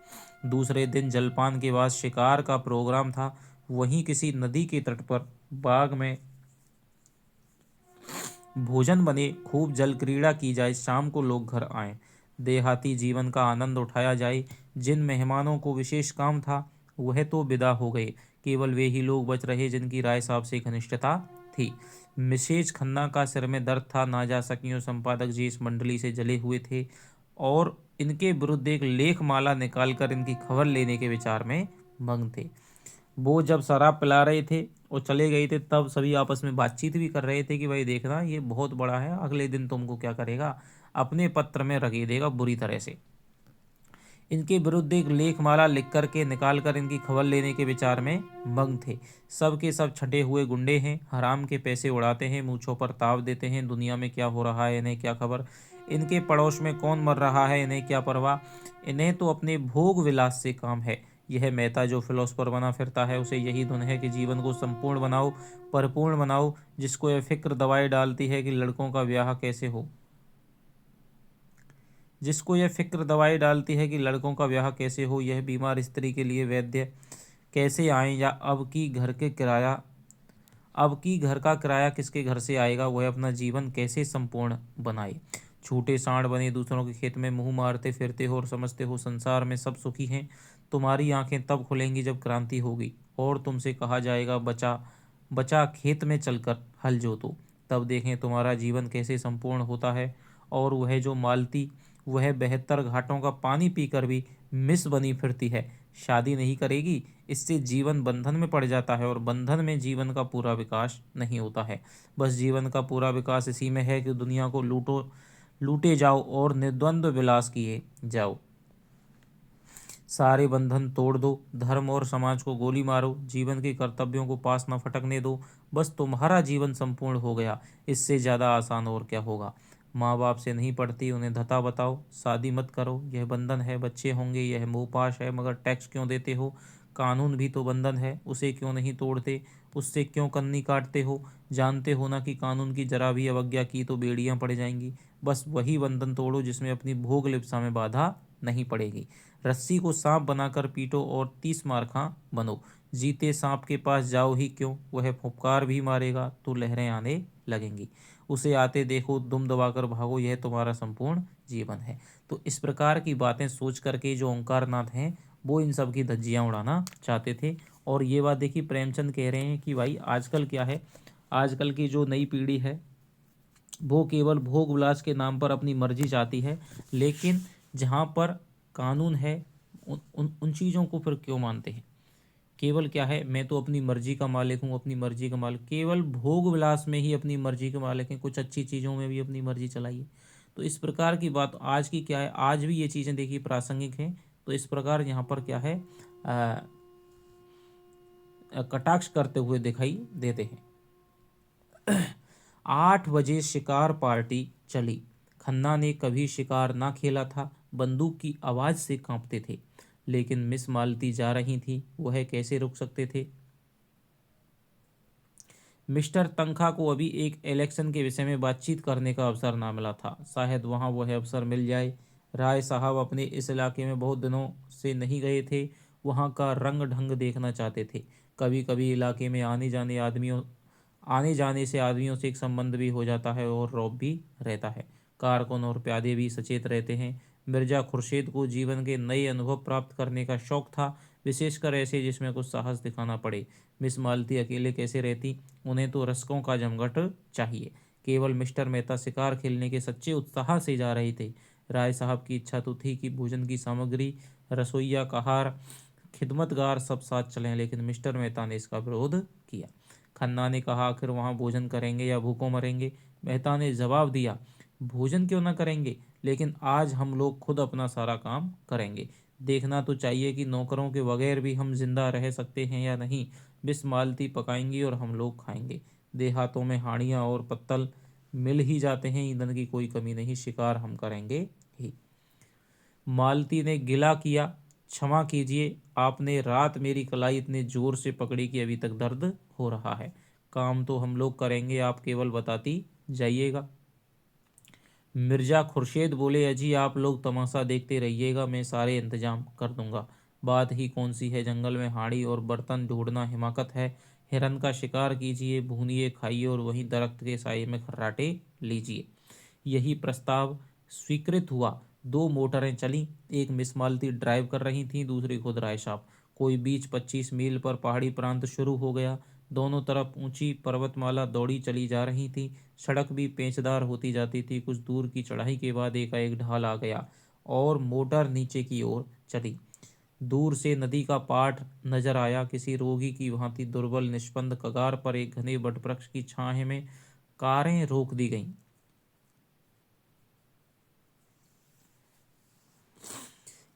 दूसरे दिन जलपान के बाद शिकार का प्रोग्राम था। वहीं किसी नदी के तट पर बाग में भोजन बने, खूब जल क्रीड़ा की जाए, शाम को लोग घर आए, देहाती जीवन का आनंद उठाया जाए। जिन मेहमानों को विशेष काम था वह तो विदा हो गए, केवल वे ही लोग बच रहे जिनकी राय साहब से घनिष्ठता थी। मिसेज खन्ना का सिर में दर्द था। ना जा सकियों संपादक जी इस मंडली से जले हुए थे और इनके विरुद्ध एक लेख माला निकालकर इनकी खबर लेने के विचार में मग्न थे। वो जब शराब पिला रहे थे और चले गए थे तब सभी आपस में बातचीत भी कर रहे थे कि भाई देखना ये बहुत बड़ा है, अगले दिन तुमको क्या करेगा, अपने पत्र में रखे देगा बुरी तरह से। इनके विरुद्ध एक लेखमाला लिख कर के निकाल कर इनकी खबर लेने के विचार में मग्न थे। सब के सब छटे हुए गुंडे हैं, हराम के पैसे उड़ाते हैं, मूछों पर ताव देते हैं, दुनिया में क्या हो रहा है इन्हें क्या खबर, इनके पड़ोस में कौन मर रहा है इन्हें क्या परवाह, इन्हें तो अपने भोग विलास से काम है। यह मेहता जो फिलोसफर बना फिरता है उसे यही धुन है कि जीवन को संपूर्ण बनाओ, परिपूर्ण बनाओ। जिसको यह फिक्र दवाई डालती है कि लड़कों का ब्याह कैसे हो, जिसको यह फिक्र दवाई डालती है कि लड़कों का ब्याह कैसे हो, यह बीमार स्त्री के लिए वैद्य कैसे आए, या अब की घर का किराया किसके घर से आएगा, वह अपना जीवन कैसे संपूर्ण बनाए। छूटे सांड बने दूसरों के खेत में मुंह मारते फिरते हो और समझते हो संसार में सब सुखी हैं। तुम्हारी आंखें तब खुलेंगी जब क्रांति होगी और तुमसे कहा जाएगा बचा बचा खेत में चलकर हल जोतो। तब देखें तुम्हारा जीवन कैसे संपूर्ण होता है। और वह जो मालती, वह 72 घाटों का पानी पीकर भी मिस बनी फिरती है, शादी नहीं करेगी, इससे जीवन बंधन में पड़ जाता है और बंधन में जीवन का पूरा विकास नहीं होता है। बस जीवन का पूरा विकास इसी में है कि दुनिया को लूटे जाओ और निर्द्वंद्व विलास किए जाओ। सारे बंधन तोड़ दो, धर्म और समाज को गोली मारो, जीवन के कर्तव्यों को पास न फटकने दो, बस तुम्हारा जीवन संपूर्ण हो गया। इससे ज़्यादा आसान और क्या होगा। माँ बाप से नहीं पढ़ती, उन्हें धता बताओ, शादी मत करो, यह बंधन है, बच्चे होंगे, यह मोहपाश है, मगर टैक्स क्यों देते हो, कानून भी तो बंधन है, उसे क्यों नहीं तोड़ते, उससे क्यों कन्नी काटते हो, जानते हो ना कि कानून की जरा भी अवज्ञा की तो बेड़ियां पड़ जाएंगी। बस वही बंधन तोड़ो जिसमें अपनी भोग लिप्सा में बाधा नहीं पड़ेगी। रस्सी को सांप बनाकर पीटो और 30 मार खा बनो। जीते सांप के पास जाओ ही क्यों, वह फुफकार भी मारेगा तो लहरें आने लगेंगी। उसे आते देखो, दुम दबाकर भागो, यह तुम्हारा संपूर्ण जीवन है। तो इस प्रकार की बातें सोच करके जो ओंकारनाथ हैं वो इन सब की धज्जियां उड़ाना चाहते थे। और ये बात देखिए प्रेमचंद कह रहे हैं कि भाई आजकल क्या है, आजकल की जो नई पीढ़ी है वो केवल भोग विलास के नाम पर अपनी मर्जी चाहती है, लेकिन जहाँ पर कानून है उन चीज़ों को फिर क्यों मानते हैं। केवल क्या है, मैं तो अपनी मर्जी का मालिक हूँ, अपनी मर्जी का मालिक, केवल भोग विलास में ही अपनी मर्जी के मालिक हैं, कुछ अच्छी चीज़ों में भी अपनी मर्जी चलाइए। तो इस प्रकार की बात आज की क्या है, आज भी ये चीज़ें देखिए प्रासंगिक हैं। तो इस प्रकार यहाँ पर क्या है, कटाक्ष करते हुए दिखाई देते हैं। 8 बजे शिकार पार्टी चली। खन्ना ने कभी शिकार ना खेला था, बंदूक की आवाज़ से कांपते थे, लेकिन मिस मालती जा रही थी, वह कैसे रुक सकते थे। मिस्टर तनखा को अभी एक इलेक्शन के विषय में बातचीत करने का अवसर ना मिला था, शायद वहाँ वह अवसर मिल जाए। राय साहब अपने इस इलाके में बहुत दिनों से नहीं गए थे, वहाँ का रंग ढंग देखना चाहते थे। कभी कभी इलाके में आने जाने से आदमियों से एक संबंध भी हो जाता है और रौब भी रहता है। कारकुन और प्यादे भी सचेत रहते हैं। मिर्जा खुर्शीद को जीवन के नए अनुभव प्राप्त करने का शौक था, विशेषकर ऐसे जिसमें कुछ साहस दिखाना पड़े। मिस मालती अकेले कैसे रहती, उन्हें तो रसिकों का जमघट चाहिए। केवल मिस्टर मेहता शिकार खेलने के सच्चे उत्साह से जा रहे थे। राय साहब की इच्छा तो थी कि भोजन की सामग्री, रसोईया, कहार, खिदमतगार सब साथ चलें, लेकिन मिस्टर मेहता ने इसका विरोध किया। खन्ना ने कहा, आखिर वहाँ भोजन करेंगे या भूखों मरेंगे। मेहता ने जवाब दिया, भोजन क्यों ना करेंगे, लेकिन आज हम लोग खुद अपना सारा काम करेंगे। देखना तो चाहिए कि नौकरों के बगैर भी हम जिंदा रह सकते हैं या नहीं। मिस मालती पकाएंगी और हम लोग खाएंगे। देहातों में हाड़ियाँ और पत्तल मिल ही जाते हैं, ईंधन की कोई कमी नहीं, शिकार हम करेंगे ही। मालती ने गिला किया, क्षमा कीजिए, आपने रात मेरी कलाई इतने जोर से पकड़ी कि अभी तक दर्द हो रहा है। काम तो हम लोग करेंगे, आप केवल बताती जाइएगा। मिर्जा खुर्शीद बोले, अजी आप लोग तमाशा देखते रहिएगा, मैं सारे इंतजाम कर दूंगा। बात ही कौन सी है, जंगल में हाड़ी और बर्तन ढूंढना हिमाकत है। हिरन का शिकार कीजिए, भूनिए खाइए और वहीं दरख्त के साए में खर्राटे लीजिए। यही प्रस्ताव स्वीकृत हुआ। दो मोटरें चलीं, एक मिस मालती ड्राइव कर रही थीं, दूसरी खुद राय साहब। कोई 20-25 मील पर पहाड़ी प्रांत शुरू हो गया। दोनों तरफ ऊंची पर्वतमाला दौड़ी चली जा रही थी। सड़क भी पेचदार होती जाती थी। कुछ दूर की चढ़ाई के बाद एकाएक ढाल आ गया और मोटर नीचे की ओर चली। दूर से नदी का पाट नजर आया, किसी रोगी की भांति दुर्बल निष्पंद कगार पर एक घने वटवृक्ष की छाया में कारें रोक दी गईं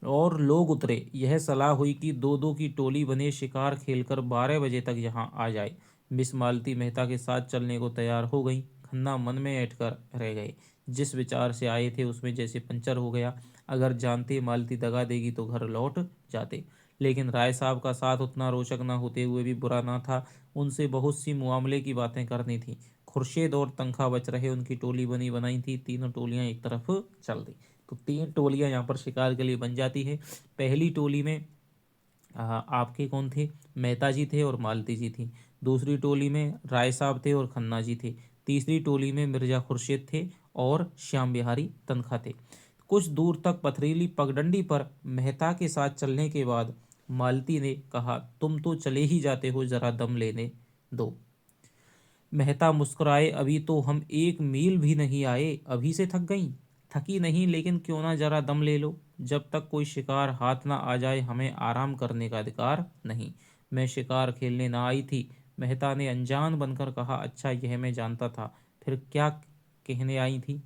और लोग उतरे। यह सलाह हुई कि दो दो की टोली बने शिकार खेलकर 12 बजे तक यहाँ आ जाए। मिस मालती मेहता के साथ चलने को तैयार हो गई। खन्ना मन में ऐंठकर रह गए। जिस विचार से आए थे उसमें जैसे पंचर हो गया। अगर जानते मालती दगा देगी तो घर लौट जाते, लेकिन राय साहब का साथ उतना रोचक न होते हुए भी बुरा ना था। उनसे बहुत सी मुआमले की बातें करनी थी। खुर्शीद और तनखा बच रहे, उनकी टोली बनी बनाई थी। तीनों टोलियां एक तरफ चल दी, तो 3 टोलियां यहाँ पर शिकार के लिए बन जाती है। पहली टोली में आपके कौन थे, मेहता जी थे और मालती जी थी। दूसरी टोली में राय साहब थे और खन्ना जी थे। तीसरी टोली में मिर्जा खुर्शीद थे और श्याम बिहारी तनखा थे। कुछ दूर तक पथरीली पगडंडी पर मेहता के साथ चलने के बाद मालती ने कहा, तुम तो चले ही जाते हो, जरा दम लेने दो। मेहता मुस्कुराए, अभी तो हम 1 मील भी नहीं आए, अभी से थक गई। थकी नहीं, लेकिन क्यों ना जरा दम ले लो। जब तक कोई शिकार हाथ ना आ जाए हमें आराम करने का अधिकार नहीं। मैं शिकार खेलने ना आई थी, मेहता ने अनजान बनकर कहा। अच्छा, यह मैं जानता था, फिर क्या कहने आई थी?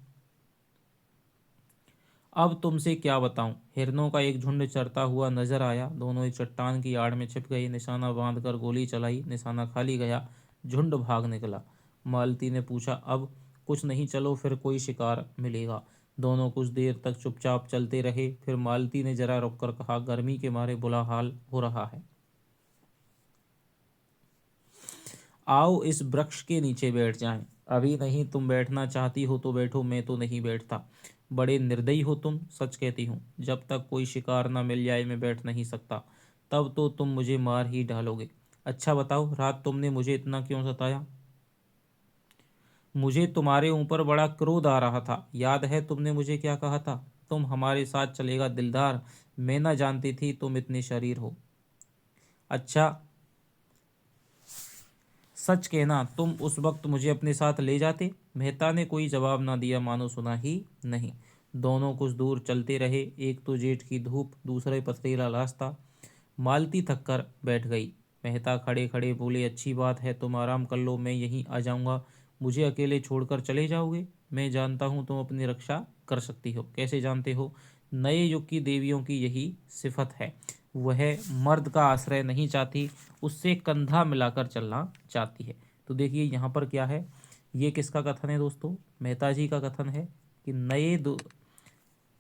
अब तुमसे क्या बताऊं। हिरनों का एक झुंड चरता हुआ नजर आया। दोनों एक चट्टान की आड़ में छिप गए। निशाना बांधकर गोली चलाई, निशाना खाली गया, झुंड भाग निकला। मालती ने पूछा, अब कुछ नहीं, चलो फिर कोई शिकार मिलेगा। दोनों कुछ देर तक चुपचाप चलते रहे। फिर मालती ने जरा रुककर कहा, गर्मी के मारे बुरा हाल हो रहा है, आओ इस वृक्ष के नीचे बैठ जाएं। अभी नहीं, तुम बैठना चाहती हो तो बैठो, मैं तो नहीं बैठता। बड़े निर्दयी हो तुम, सच कहती हूँ। जब तक कोई शिकार न मिल जाए मैं बैठ नहीं सकता। तब तो तुम मुझे मार ही डालोगे। अच्छा बताओ, रात तुमने मुझे इतना क्यों सताया? मुझे तुम्हारे ऊपर बड़ा क्रोध आ रहा था। याद है तुमने मुझे क्या कहा था? तुम हमारे साथ चलेगा दिलदार। मैं न जानती थी तुम इतने शरीर हो। अच्छा, सच कहना, तुम उस वक्त मुझे अपने साथ ले जाते? मेहता ने कोई जवाब ना दिया, मानो सुना ही नहीं। दोनों कुछ दूर चलते रहे। एक तो जेठ की धूप, दूसरा पथरीला रास्ता। मालती थक कर बैठ गई। मेहता खड़े खड़े बोले, अच्छी बात है, तुम आराम कर लो, मैं यहीं आ जाऊंगा। मुझे अकेले छोड़कर चले जाओगे? मैं जानता हूँ तुम अपनी रक्षा कर सकती हो। कैसे जानते हो? नए युग की देवियों की यही सिफत है, वह मर्द का आश्रय नहीं चाहती, उससे कंधा मिलाकर चलना चाहती है। तो देखिए यहाँ पर क्या है, ये किसका कथन है दोस्तों? मेहता जी का कथन है कि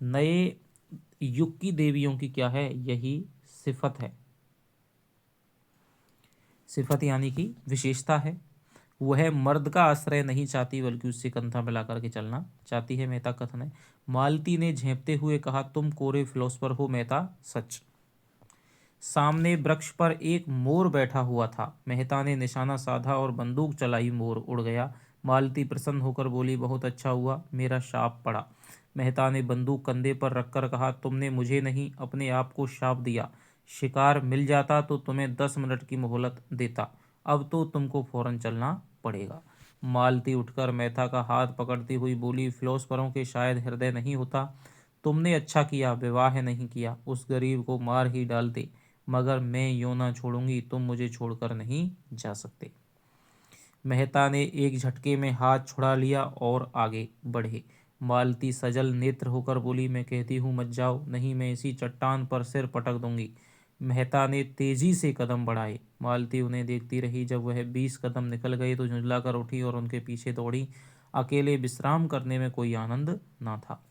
नए युग की देवियों की क्या है, यही सिफत है। सिफत यानी कि विशेषता है। वह मर्द का आश्रय नहीं चाहती बल्कि उससे कंधा मिला करके चलना चाहती है, मेहता कथन है। मालती ने झेंपते हुए कहा, तुम कोरे फिलोसफर हो मेहता, सच। सामने वृक्ष पर एक मोर बैठा हुआ था। मेहता ने निशाना साधा और बंदूक चलाई, मोर उड़ गया। मालती प्रसन्न होकर बोली, बहुत अच्छा हुआ, मेरा शाप पड़ा। मेहता ने बंदूक कंधे पर रखकर कहा, तुमने मुझे नहीं अपने आप को शाप दिया। शिकार मिल जाता तो तुम्हें 10 मिनट की मोहलत देता, अब तो तुमको फौरन चलना पड़ेगा। मालती उठकर मेहता का हाथ पकड़ती हुई बोली, फिलोसफरों के शायद हृदय नहीं होता। तुमने अच्छा किया विवाह नहीं किया, उस गरीब को मार ही डालते, मगर मैं यूं ना छोड़ूंगी, तुम मुझे छोड़कर नहीं जा सकते। मेहता ने एक झटके में हाथ छुड़ा लिया और आगे बढ़े। मालती सजल नेत्र होकर बोली, मैं कहती हूँ मत जाओ, नहीं मैं इसी चट्टान पर सिर पटक दूंगी। मेहता ने तेजी से कदम बढ़ाए। मालती उन्हें देखती रही। जब वह 20 कदम निकल गए तो झुंझलाकर उठी और उनके पीछे दौड़ी। अकेले विश्राम करने में कोई आनंद ना था।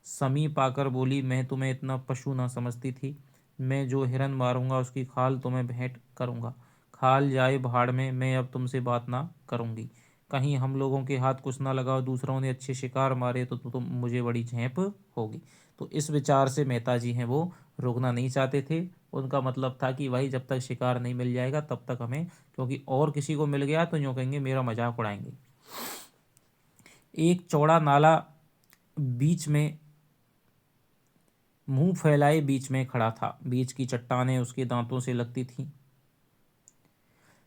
समीप आकर बोली, मैं तुम्हें इतना पशु ना समझती थी। मैं जो हिरन मारूंगा उसकी खाल तुम्हें भेंट करूंगा। खाल जाए भाड़ में, मैं अब तुमसे बात ना करूंगी। कहीं हम लोगों के हाथ कुछ ना लगाओ, दूसरों ने अच्छे शिकार मारे तो तुम मुझे बड़ी झेप होगी। तो इस विचार से मेहता जी हैं वो रुकना नहीं चाहते थे। उनका मतलब था कि भाई जब तक शिकार नहीं मिल जाएगा तब तक हमें, क्योंकि और किसी को मिल गया तो यूँ कहेंगे मेरा मजाक उड़ाएंगे। एक चौड़ा नाला बीच में, मुंह फैलाए बीच में खड़ा था। बीच की चट्टानें उसके दांतों से लगती थीं।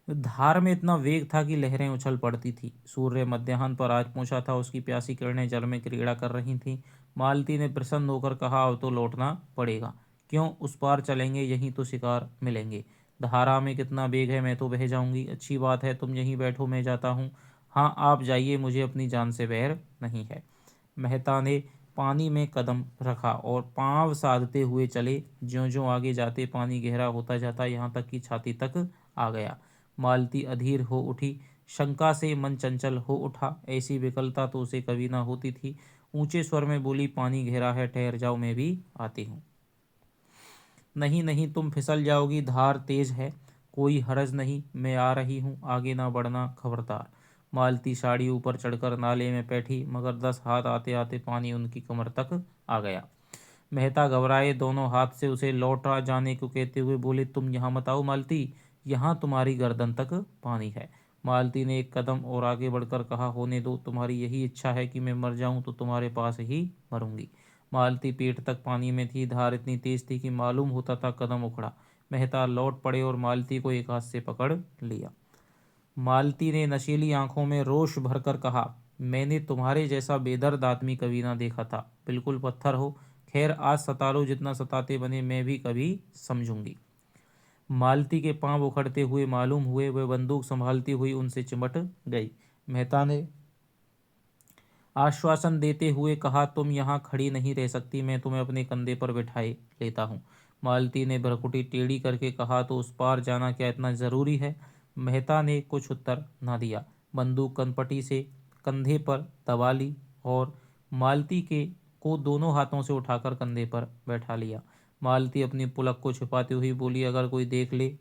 धार में इतना वेग था कि लहरें उछल पड़ती थी। सूर्य मध्याह्न पर आज पहुंचा था, उसकी प्यासी किरणें जल में क्रीड़ा कर रही थीं। मालती ने प्रसन्न होकर कहा, अब तो लौटना पड़ेगा। क्यों, उस पार चलेंगे, यहीं तो शिकार मिलेंगे। धारा में कितना वेग है, मैं तो बह जाऊंगी। अच्छी बात है, तुम यहीं बैठो, मैं जाता हूँ। हाँ आप जाइए, मुझे अपनी जान से बैर नहीं है। मेहता ने पानी में कदम रखा और पांव साधते हुए चले। ज्यों ज्यों आगे जाते पानी गहरा होता जाता, यहाँ तक कि छाती तक आ गया। मालती अधीर हो उठी। शंका से मन चंचल हो उठा। ऐसी विकलता तो उसे कभी ना होती थी। ऊंचे स्वर में बोली, पानी गहरा है, ठहर जाओ, मैं भी आती हूँ। नहीं नहीं, तुम फिसल जाओगी, धार तेज है। कोई हरज नहीं, मैं आ रही हूँ, आगे ना बढ़ना, खबरदार। मालती साड़ी ऊपर चढ़कर नाले में बैठी, मगर 10 हाथ आते आते पानी उनकी कमर तक आ गया। मेहता घबराए, दोनों हाथ से उसे लौटा जाने को कहते हुए बोले, तुम यहाँ मत आओ मालती, यहाँ तुम्हारी गर्दन तक पानी है। मालती ने एक कदम और आगे बढ़कर कहा, होने दो, तुम्हारी यही इच्छा है कि मैं मर जाऊं तो तुम्हारे पास ही मरूंगी। मालती पेट तक पानी में थी। धार इतनी तेज थी कि मालूम होता था कदम उखड़ा। मेहता लौट पड़े और मालती को एक हाथ से पकड़ लिया। मालती ने नशीली आंखों में रोष भरकर कहा, मैंने तुम्हारे जैसा बेदर्द आदमी कभी ना देखा था, बिल्कुल पत्थर हो। खैर आज सता लो, जितना सताते बने, मैं भी कभी समझूंगी। मालती के पांव उखड़ते हुए मालूम हुए। वह बंदूक संभालती हुई उनसे चिमट गई। मेहता ने आश्वासन देते हुए कहा, तुम यहाँ खड़ी नहीं रह सकती, मैं तुम्हें अपने कंधे पर बिठाए लेता हूँ। मालती ने भ्रुकुटी टेढ़ी करके कहा, तो उस पार जाना क्या इतना ज़रूरी है? मेहता ने कुछ उत्तर न दिया। बंदूक कनपटी से कंधे पर दबा ली और मालती के को दोनों हाथों से उठाकर कंधे पर बैठा लिया। मालती अपनी पुलक को छिपाते हुई बोली, अगर कोई देख ले,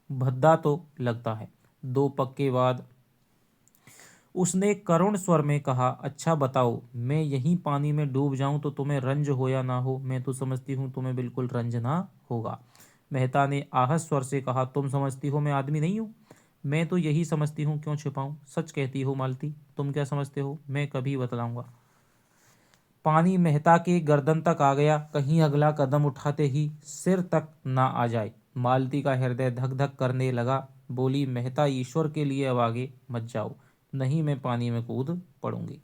भद्दा तो लगता है। दो पक्के बाद उसने करुण स्वर में कहा, अच्छा बताओ, मैं यहीं पानी में डूब जाऊं तो तुम्हें रंज हो या ना हो? मैं तो समझती हूँ तुम्हें बिल्कुल रंज ना होगा। मेहता ने आहत स्वर से कहा, तुम समझती हो मैं आदमी नहीं हूँ? मैं तो यही समझती हूँ, क्यों छिपाऊं? सच कहती हो मालती, तुम क्या समझते हो? मैं कभी बतलाऊंगा। पानी मेहता के गर्दन तक आ गया। कहीं अगला कदम उठाते ही सिर तक ना आ जाए। मालती का हृदय धक धक करने लगा। बोली, मेहता ईश्वर के लिए अब आगे मत जाओ, नहीं मैं पानी में कूद पड़ूंगी।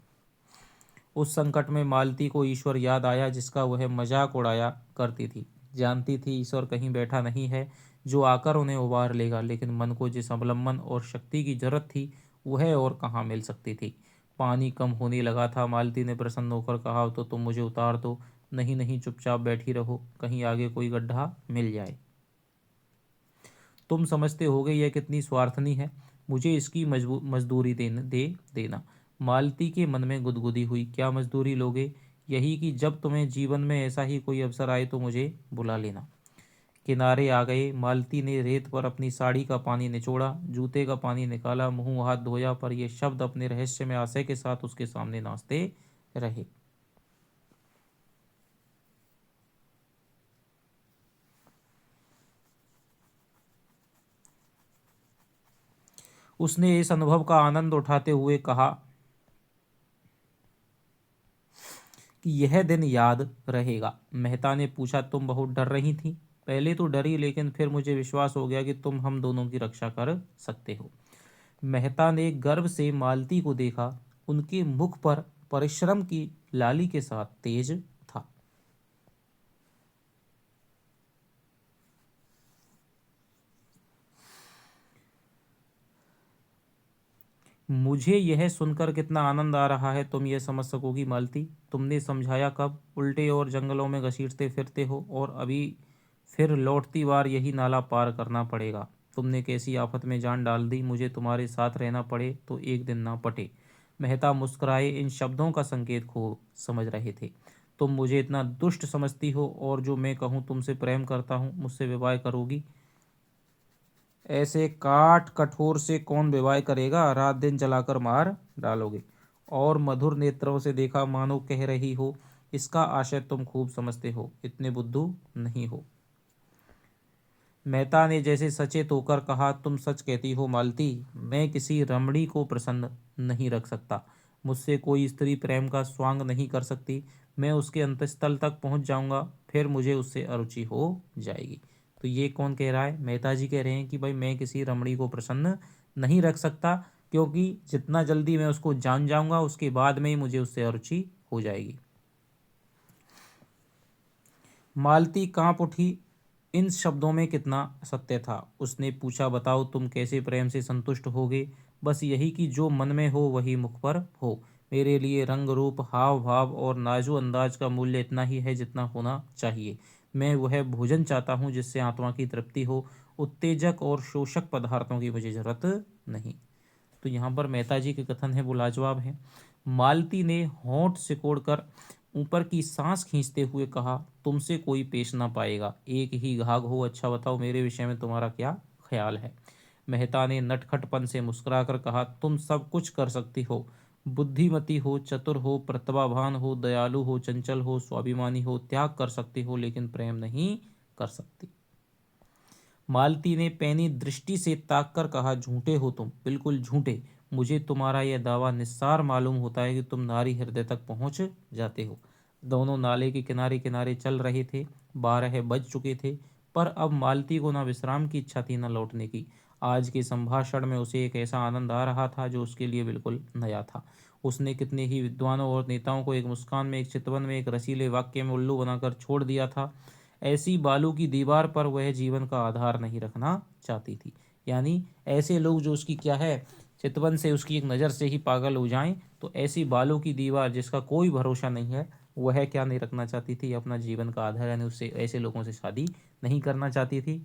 उस संकट में मालती को ईश्वर याद आया, जिसका वह मजाक उड़ाया करती थी। जानती थी ईश्वर कहीं बैठा नहीं है जो आकर उन्हें उबार लेगा, लेकिन मन को जिस अवलंबन और शक्ति की जरूरत थी वह और कहाँ मिल सकती थी। पानी कम होने लगा था। मालती ने प्रसन्न होकर कहा, तो तुम मुझे उतार दो। नहीं नहीं, चुपचाप बैठी रहो, कहीं आगे कोई गड्ढा मिल जाए। तुम समझते होगे यह कितनी स्वार्थनी है, मुझे इसकी मजदूरी दे देना। मालती के मन में गुदगुदी हुई, क्या मजदूरी लोगे? यही कि जब तुम्हें जीवन में ऐसा ही कोई अवसर आए तो मुझे बुला लेना। किनारे आ गए। मालती ने रेत पर अपनी साड़ी का पानी निचोड़ा, जूते का पानी निकाला, मुंह हाथ धोया, पर ये शब्द अपने रहस्य में आशय के साथ उसके सामने नाचते रहे। उसने इस अनुभव का आनंद उठाते हुए कहा कि यह दिन याद रहेगा। मेहता ने पूछा, तुम बहुत डर रही थी? पहले तो डरी, लेकिन फिर मुझे विश्वास हो गया कि तुम हम दोनों की रक्षा कर सकते हो। मेहता ने गर्व से मालती को देखा। उनके मुख पर परिश्रम की लाली के साथ तेज था। मुझे यह सुनकर कितना आनंद आ रहा है तुम यह समझ सकोगी मालती। तुमने समझाया कब? उल्टे और जंगलों में घसीटते फिरते हो, और अभी फिर लौटती बार यही नाला पार करना पड़ेगा। तुमने कैसी आफत में जान डाल दी। मुझे तुम्हारे साथ रहना पड़े तो एक दिन ना पटे। मेहता मुस्कुराए। इन शब्दों का संकेत खो समझ रहे थे। तुम मुझे इतना दुष्ट समझती हो, और जो मैं कहूँ तुमसे प्रेम करता हूँ, मुझसे विवाह करोगी? ऐसे काट कठोर से कौन विवाह करेगा? रात दिन जलाकर मार डालोगे। और मधुर नेत्रों से देखा, मानो कह रही हो, इसका आशय तुम खूब समझते हो, इतने बुद्धू नहीं हो। मेहता ने जैसे सचेत होकर कहा, तुम सच कहती हो मालती। मैं किसी रमणी को प्रसन्न नहीं रख सकता। मुझसे कोई स्त्री प्रेम का स्वांग नहीं कर सकती। मैं उसके अंतस्थल तक पहुंच जाऊंगा, फिर मुझे उससे अरुचि हो जाएगी। तो ये कौन कह रहा है? मेहता जी कह रहे हैं कि भाई मैं किसी रमणी को प्रसन्न नहीं रख सकता, क्योंकि जितना जल्दी मैं उसको जान जाऊंगा, उसके बाद में ही मुझे उससे अरुचि हो जाएगी। मालती कांप उठी। इन शब्दों में कितना सत्य था। उसने पूछा, बताओ तुम कैसे प्रेम से संतुष्ट होगे? बस यही कि जो मन में हो वही मुख पर हो। मेरे लिए रंग रूप, हाव भाव और नाजो अंदाज का मूल्य इतना ही है जितना होना चाहिए। मैं वह भोजन चाहता हूँ जिससे आत्मा की तृप्ति हो। उत्तेजक और शोषक पदार्थों की मुझे जरूरत नहीं। तो यहाँ पर मेहता जी के कथन है वो लाजवाब है। मालती ने होंठ सिकोड़कर ऊपर की सांस खींचते हुए कहा, तुमसे कोई पेश ना पाएगा। एक ही घाघ हो। अच्छा बताओ, मेरे विषय में तुम्हारा क्या ख्याल है? मेहता ने नटखटपन से मुस्कुराकर कहा, तुम सब कुछ कर सकती हो। बुद्धिमती हो, चतुर हो, प्रतिभावान हो, दयालु हो, चंचल हो, स्वाभिमानी हो, त्याग कर सकती हो, लेकिन प्रेम नहीं कर सकती। मालती ने पैनी दृष्टि से ताक कर कहा, झूठे हो तुम, बिल्कुल झूठे। मुझे तुम्हारा यह दावा निस्सार मालूम होता है कि तुम नारी हृदय तक पहुंच जाते हो। दोनों नाले के किनारे किनारे चल रहे थे। 12 बज चुके थे, पर अब मालती को न विश्राम की इच्छा थी न लौटने की। आज के संभाषण में उसे एक ऐसा आनंद आ रहा था जो उसके लिए बिल्कुल नया था। उसने कितने ही विद्वानों और नेताओं को एक मुस्कान में, एक चितवन में, एक रसीले वाक्य में उल्लू बनाकर छोड़ दिया था। ऐसी बालू की दीवार पर वह जीवन का आधार नहीं रखना चाहती थी। यानी ऐसे लोग जो उसकी क्या है, चितवन से उसकी एक नज़र से ही पागल हो जाएं, तो ऐसी बालू की दीवार जिसका कोई भरोसा नहीं है, वह क्या नहीं रखना चाहती थी? अपना जीवन का आधार। यानी उससे, ऐसे लोगों से शादी नहीं करना चाहती थी।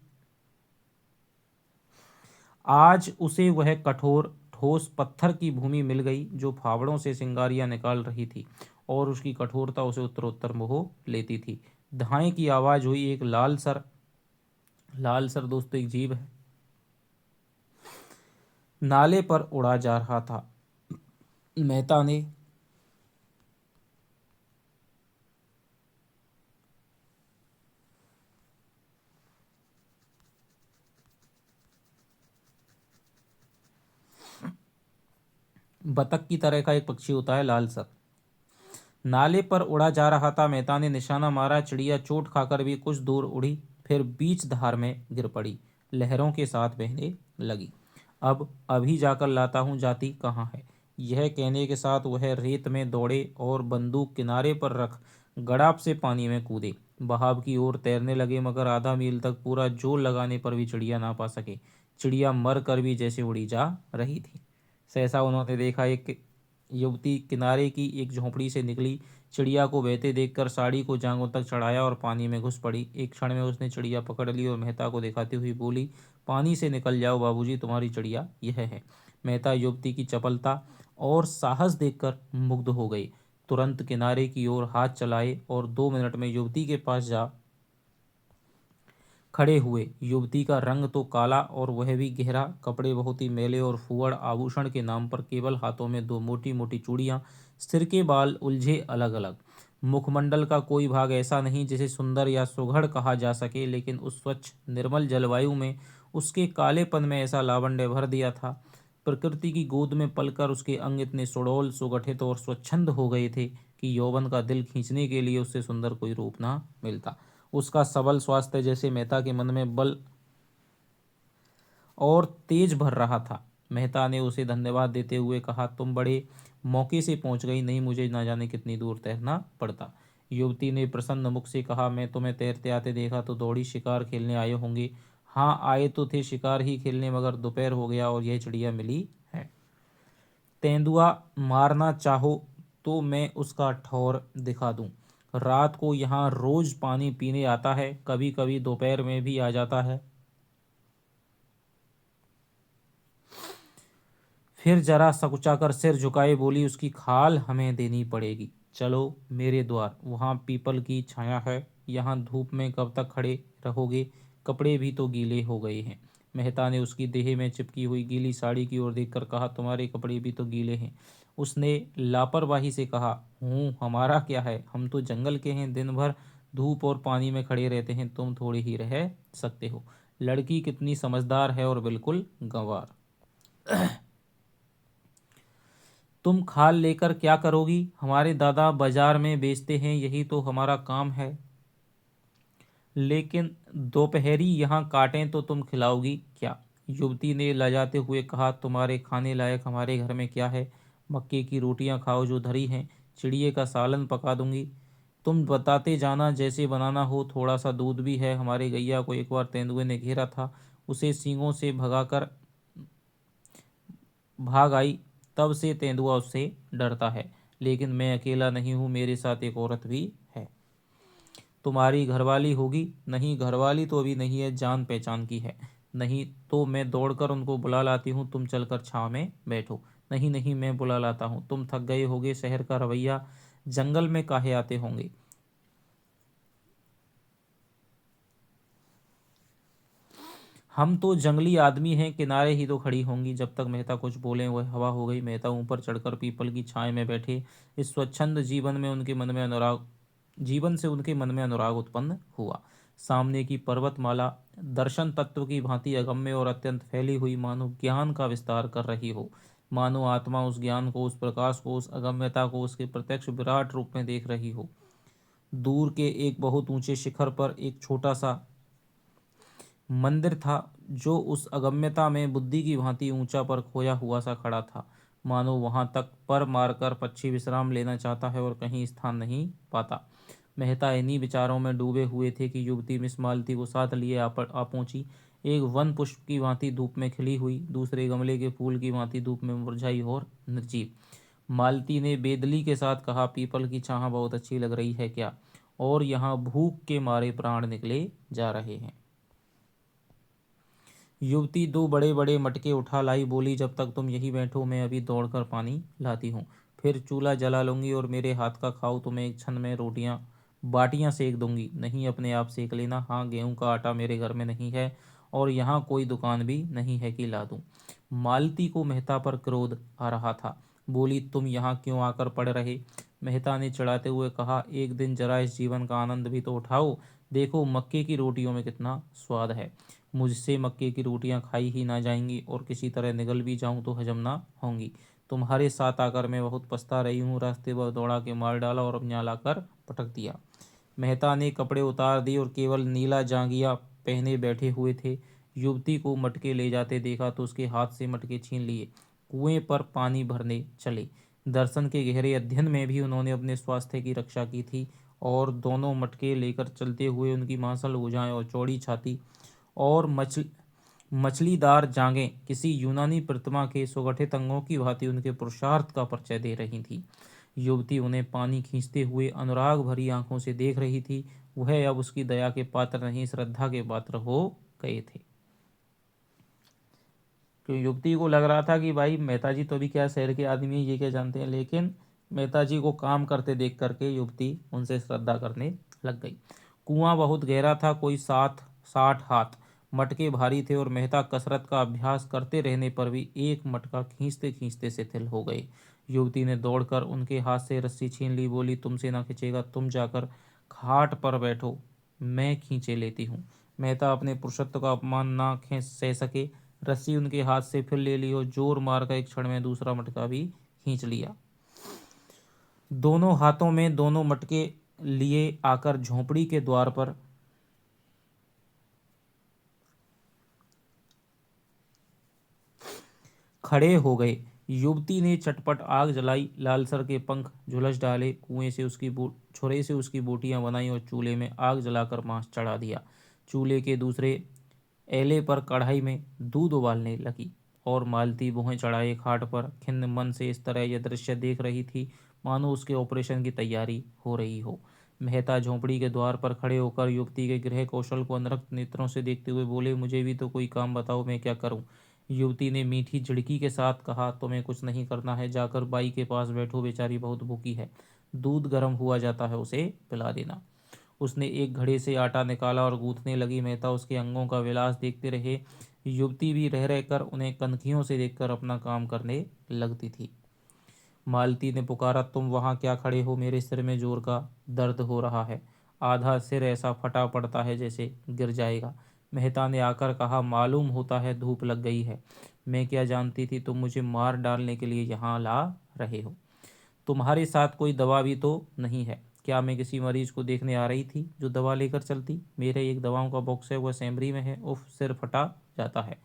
आज उसे वह कठोर ठोस पत्थर की भूमि मिल गई जो फावड़ों से सिंगारियां निकाल रही थी, और उसकी कठोरता उसे उत्तरोत्तर मोह लेती थी। धाए की आवाज हुई। एक लाल सर दोस्तों एक जीव है, नाले पर उड़ा जा रहा था। मेहता ने बतख की तरह का एक पक्षी होता है लाल सर, नाले पर उड़ा जा रहा था। मेहता ने निशाना मारा। चिड़िया चोट खाकर भी कुछ दूर उड़ी, फिर बीच धार में गिर पड़ी, लहरों के साथ बहने लगी। अब अभी जाकर लाता हूँ, जाती कहाँ है? यह कहने के साथ वह रेत में दौड़े और बंदूक किनारे पर रख गड़ाप से पानी में कूदे। बहाव की ओर तैरने लगे, मगर आधा मील तक पूरा जोर लगाने पर भी चिड़िया ना पा सके। चिड़िया मर कर भी जैसे उड़ी जा रही थी। सहसा उन्होंने देखा, एक युवती किनारे की एक झोंपड़ी से निकली। चिड़िया को बहते देखकर साड़ी को जांघों तक चढ़ाया और पानी में घुस पड़ी। एक क्षण में उसने चिड़िया पकड़ ली और मेहता को दिखाती हुई बोली, पानी से निकल जाओ बाबूजी, तुम्हारी चिड़िया यह है। मेहता युवती की चपलता और साहस देखकर मुग्ध हो गई। तुरंत किनारे की ओर हाथ चलाए और 2 मिनट में युवती के पास जा खड़े हुए। युवती का रंग तो काला और वह भी गहरा, कपड़े बहुत ही मैले और फूहड़, आभूषण के नाम पर केवल हाथों में दो मोटी मोटी चूड़ियां, सिर के बाल उलझे अलग अलग। मुखमंडल का कोई भाग ऐसा नहीं जिसे सुंदर या सुघड़ कहा जा सके, लेकिन उस स्वच्छ निर्मल जलवायु में उसके कालेपन में ऐसा लावण्य भर दिया था। प्रकृति की गोद में पलकर उसके अंग इतने सुडौल, सुगठित और स्वच्छंद हो गए थे कि यौवन का दिल खींचने के लिए उससे सुंदर कोई रूप ना मिलता। उसका सबल स्वास्थ्य जैसे मेहता के मन में बल और तेज भर रहा था। मेहता ने उसे धन्यवाद देते हुए कहा, तुम बड़े मौके से पहुंच गई, नहीं मुझे ना जाने कितनी दूर तैरना पड़ता। युवती ने प्रसन्न मुख से कहा, मैं तुम्हें तैरते आते देखा तो दौड़ी शिकार खेलने आए होंगे। हाँ, आए तो थे शिकार ही खेलने, मगर दोपहर हो गया और यह चिड़िया मिली है। तेंदुआ मारना चाहो तो मैं उसका ठौर दिखा दूं। रात को यहाँ रोज पानी पीने आता है, कभी कभी दोपहर में भी आ जाता है। फिर जरा सकुचाकर सिर झुकाए बोली, उसकी खाल हमें देनी पड़ेगी। चलो मेरे द्वार, वहाँ पीपल की छाया है, यहाँ धूप में कब तक खड़े रहोगे, कपड़े भी तो गीले हो गए हैं। मेहता ने उसकी देह में चिपकी हुई गीली साड़ी की ओर देखकर कहा, तुम्हारे कपड़े भी तो गीले हैं। उसने लापरवाही से कहा, हूँ, हमारा क्या है, हम तो जंगल के हैं, दिन भर धूप और पानी में खड़े रहते हैं, तुम थोड़े ही रह सकते हो। लड़की कितनी समझदार है और बिल्कुल गंवार। तुम खाल लेकर क्या करोगी, हमारे दादा बाजार में बेचते हैं, यही तो हमारा काम है। लेकिन दोपहरी यहाँ काटें तो तुम खिलाओगी क्या। युवती ने लजाते हुए कहा, तुम्हारे खाने लायक हमारे घर में क्या है, मक्के की रोटियां खाओ जो धरी हैं, चिड़िए का सालन पका दूंगी, तुम बताते जाना जैसे बनाना हो। थोड़ा सा दूध भी है, हमारे गैया को एक बार तेंदुए ने घेरा था, उसे सींगों से भगाकर भाग आई, तब से तेंदुआ उससे डरता है। लेकिन मैं अकेला नहीं हूँ, मेरे साथ एक औरत भी है। तुम्हारी घरवाली होगी। नहीं, घरवाली तो अभी नहीं है, जान पहचान की है। नहीं तो मैं दौड़कर उनको बुला लाती हूँ, तुम चलकर छाँव में बैठो। नहीं नहीं, मैं बुला लाता हूँ, तुम थक गए होगे, शहर का रवैया, जंगल में काहे आते होंगे। हम तो जंगली आदमी हैं, किनारे ही तो खड़ी होंगी। जब तक मेहता कुछ बोले वह हवा हो गई। मेहता ऊपर चढ़कर पीपल की छाया में बैठे। इस स्वच्छंद जीवन से उनके मन में अनुराग उत्पन्न हुआ। सामने की पर्वतमाला दर्शन तत्व की भांति अगम्य और अत्यंत फैली हुई, मानो ज्ञान का विस्तार कर रही हो। मानो आत्मा उस ज्ञान को, उस प्रकाश को, उस अगम्यता को उसके प्रत्यक्ष विराट रूप में देख रही हो। दूर के एक बहुत ऊंचे शिखर पर एक छोटा सा मंदिर था, जो उस अगम्यता में बुद्धि की भांति ऊंचा पर खोया हुआ सा खड़ा था। मानो वहां तक पर मारकर पक्षी विश्राम लेना चाहता है और कहीं स्थान नहीं पाता। मेहता इन्हीं विचारों में डूबे हुए थे कि युवती मिस मालती को साथ लिए आ पहुंची। एक वन पुष्प की भांति धूप में खिली हुई, दूसरे गमले के फूल की भांति धूप में मुरझाई और निर्जीव। मालती ने बेदली के साथ कहा, पीपल की छाह बहुत अच्छी लग रही है क्या, और यहाँ भूख के मारे प्राण निकले जा रहे हैं। युवती दो बड़े बड़े मटके उठा लाई, बोली, जब तक तुम यहीं बैठो मैं अभी दौड़कर पानी लाती हूँ, फिर चूल्हा जला लूंगी और मेरे हाथ का खाओ तो मैं एक क्षण में रोटियां बाटियां सेक दूंगी। नहीं, अपने आप सेक लेना। हाँ, गेहूं का आटा मेरे घर में नहीं है और यहाँ कोई दुकान भी नहीं है कि ला दूं। मालती को मेहता पर क्रोध आ रहा था। बोली, तुम यहाँ क्यों आकर पड़ रहे। मेहता ने चिढ़ाते हुए कहा, एक दिन जरा इस जीवन का आनंद भी तो उठाओ, देखो मक्के की रोटियों में कितना स्वाद है। मुझसे मक्के की रोटियां खाई ही ना जाएंगी और किसी तरह निगल भी जाऊं तो हजम ना होंगी। तुम्हारे साथ आकर मैं बहुत पछता रही हूँ। रास्ते पर दौड़ा के मार डाला और अब यहाँ लाकर पटक दिया। मेहता ने कपड़े उतार दिए और केवल नीला जांघिया पहने बैठे हुए थे। युवती को मटके ले जाते देखा तो उसके हाथ से मटके छीन लिए, कुएं पर पानी भरने चले। दर्शन के गहरे अध्ययन में भी उन्होंने अपने स्वास्थ्य की रक्षा की थी और दोनों मटके लेकर चलते हुए उनकी मांसल भुजाएं और चौड़ी छाती और मछलीदार जांघें किसी यूनानी प्रतिमा के सुगठित अंगों की भांति उनके पुरुषार्थ का परिचय दे रही थी। युवती उन्हें पानी खींचते हुए अनुराग भरी आंखों से देख रही थी। वह अब उसकी दया के पात्र नहीं, श्रद्धा के पात्र हो गए थे। क्यों, युवती को लग रहा था कि भाई मेहता जी तो अभी क्या शहर के आदमी हैं, ये क्या जानते हैं, लेकिन मेहता जी को काम करते देख करके युवती उनसे श्रद्धा करने लग गई। कुआं बहुत गहरा था, कोई 60 हाथ मटके भारी थे और मेहता कसरत का अभ्यास करते रहने पर भी एक मटका खींचते खींचते शिथिल हो गए। युवती ने दौड़कर उनके हाथ से रस्सी छीन ली, बोली, तुमसे ना खींचेगा, तुम जाकर खाट पर बैठो, मैं खींचे लेती हूँ। मेहता अपने पुरुषत्व का अपमान ना खींच सह सके, रस्सी उनके हाथ से फिर ले ली और जोर मारकर एक क्षण में दूसरा मटका भी खींच लिया। दोनों हाथों में दोनों मटके लिए आकर झोंपड़ी के द्वार पर खड़े हो गए। युवती ने चटपट आग जलाई, लालसर के पंख झुलस डाले, कुएं से उसकी छुरे से उसकी बोटियां बनाई और चूल्हे में आग जलाकर मांस चढ़ा दिया। चूल्हे के दूसरे एले पर कढ़ाई में दूध उबालने लगी और मालती भुएं चढ़ाए खाट पर खिन्न मन से इस तरह यह दृश्य देख रही थी मानो उसके ऑपरेशन की तैयारी हो रही हो। मेहता झोंपड़ी के द्वार पर खड़े होकर युवती के गृह कौशल को अनरक्त नेत्रों से देखते हुए बोले, मुझे भी तो कोई काम बताओ, मैं क्या करूं। युवती ने मीठी झिड़की के साथ कहा, तुम्हें कुछ नहीं करना है, जाकर बाई के पास बैठो, बेचारी बहुत भूखी है, दूध गर्म हुआ जाता है, उसे पिला देना। उसने एक घड़े से आटा निकाला और गूंथने लगी। मेहता उसके अंगों का विलास देखते रहे। युवती भी रह रहकर उन्हें कनखियों से देखकर अपना काम करने लगती थी। मालती ने पुकारा, तुम वहाँ क्या खड़े हो, मेरे सिर में जोर का दर्द हो रहा है, आधा सिर ऐसा फटा पड़ता है जैसे गिर जाएगा। मेहता ने आकर कहा, मालूम होता है धूप लग गई है, मैं क्या जानती थी तुम मुझे मार डालने के लिए यहाँ ला रहे हो। तुम्हारे साथ कोई दवा भी तो नहीं है, क्या मैं किसी मरीज को देखने आ रही थी जो दवा लेकर चलती। मेरे एक दवाओं का बॉक्स है, वह सैमरी में है, उफ, सिर फटा जाता है।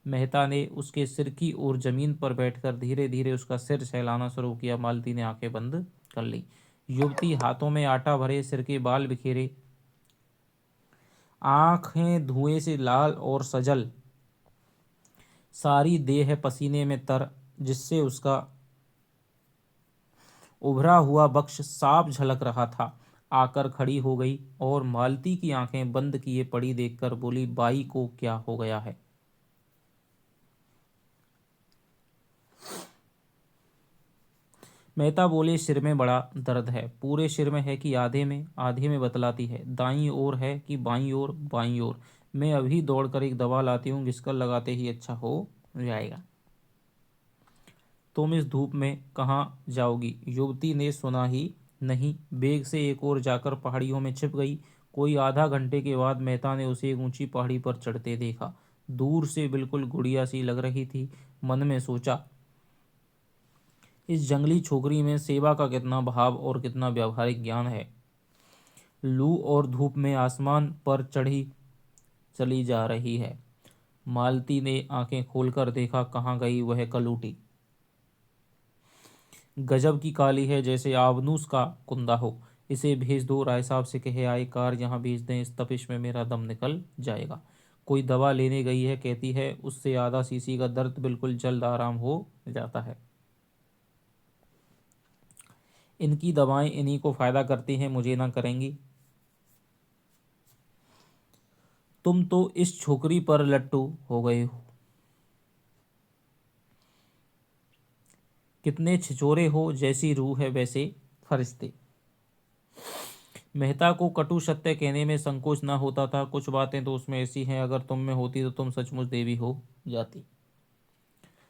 मेहता ने उसके सिर की ओर जमीन पर बैठकर धीरे धीरे उसका सिर सहलाना शुरू किया। मालती ने आंखें बंद कर ली। युवती हाथों में आटा भरे, सिर के बाल बिखेरे, आंखें धुएं से लाल और सजल, सारी देह पसीने में तर, जिससे उसका उभरा हुआ बक्श साफ झलक रहा था, आकर खड़ी हो गई और मालती की आंखें बंद किए पड़ी देखकर बोली, बाई को क्या हो गया है। मेहता बोले, सिर में बड़ा दर्द है। पूरे सिर में है कि आधे में। आधे में बतलाती है, दाईं ओर है कि बाईं ओर। बाईं ओर। मैं अभी दौड़कर एक दवा लाती हूँ, घिसकर लगाते ही अच्छा हो जाएगा। तुम इस धूप में कहाँ जाओगी। युवती ने सुना ही नहीं, बेग से एक ओर जाकर पहाड़ियों में छिप गई। कोई आधा घंटे के बाद मेहता ने उसे एक ऊंची पहाड़ी पर चढ़ते देखा। दूर से बिल्कुल गुड़िया सी लग रही थी। मन में सोचा, इस जंगली छोकरी में सेवा का कितना भाव और कितना व्यावहारिक ज्ञान है। लू और धूप में आसमान पर चढ़ी चली जा रही है। मालती ने आंखें खोलकर देखा, कहाँ गई वह कलूटी। गजब की काली है, जैसे आबनूस का कुंदा हो। इसे भेज दो, राय साहब से कहे आए कार यहाँ भेज दें, इस तपिश में मेरा दम निकल जाएगा। कोई दवा लेने गई है, कहती है उससे आधा सीसी का दर्द बिल्कुल जल्द आराम हो जाता है। इनकी दवाएं इन्हीं को फायदा करती हैं, मुझे ना करेंगी। तुम तो इस छोकरी पर लट्टू हो गए हो। कितने छिछोरे हो, जैसी रूह है वैसे फरिश्ते। मेहता को कटु सत्य कहने में संकोच न होता था। कुछ बातें तो उसमें ऐसी हैं, अगर तुम में होती तो तुम सचमुच देवी हो जाती।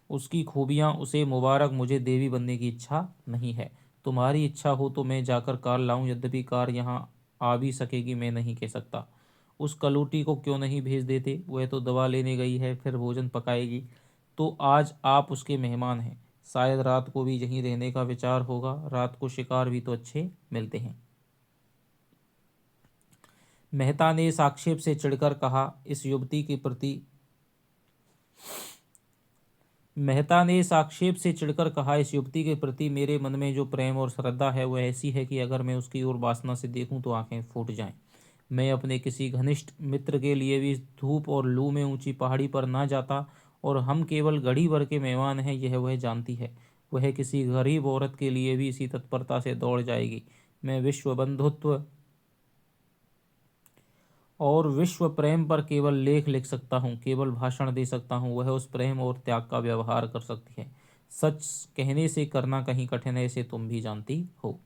उसकी खूबियाँ उसे मुबारक, मुझे देवी बनने की इच्छा नहीं है। तुम्हारी इच्छा हो तो मैं जाकर कार लाऊं, यद्यपि कार यहाँ आ भी सकेगी मैं नहीं कह सकता। उस कलूटी को क्यों नहीं भेज देते, वह तो दवा लेने गई है, फिर भोजन पकाएगी। तो आज आप उसके मेहमान हैं, शायद रात को भी यहीं रहने का विचार होगा, रात को शिकार भी तो अच्छे मिलते हैं। मेहता ने इस आक्षेप से चिढ़कर कहा, इस युवती के प्रति मेहता ने इस आक्षेप से चिढ़कर कहा, इस युवती के प्रति मेरे मन में जो प्रेम और श्रद्धा है वह ऐसी है कि अगर मैं उसकी ओर वासना से देखूं तो आंखें फूट जाएं। मैं अपने किसी घनिष्ठ मित्र के लिए भी इस धूप और लू में ऊंची पहाड़ी पर ना जाता, और हम केवल घड़ी भर के मेहमान हैं, यह वह जानती है। वह किसी गरीब औरत के लिए भी इसी तत्परता से दौड़ जाएगी। मैं विश्व बंधुत्व और विश्व प्रेम पर केवल लेख लिख सकता हूँ, केवल भाषण दे सकता हूँ, वह उस प्रेम और त्याग का व्यवहार कर सकती है। सच कहने से करना कहीं कठिन है, इसे तुम भी जानती हो।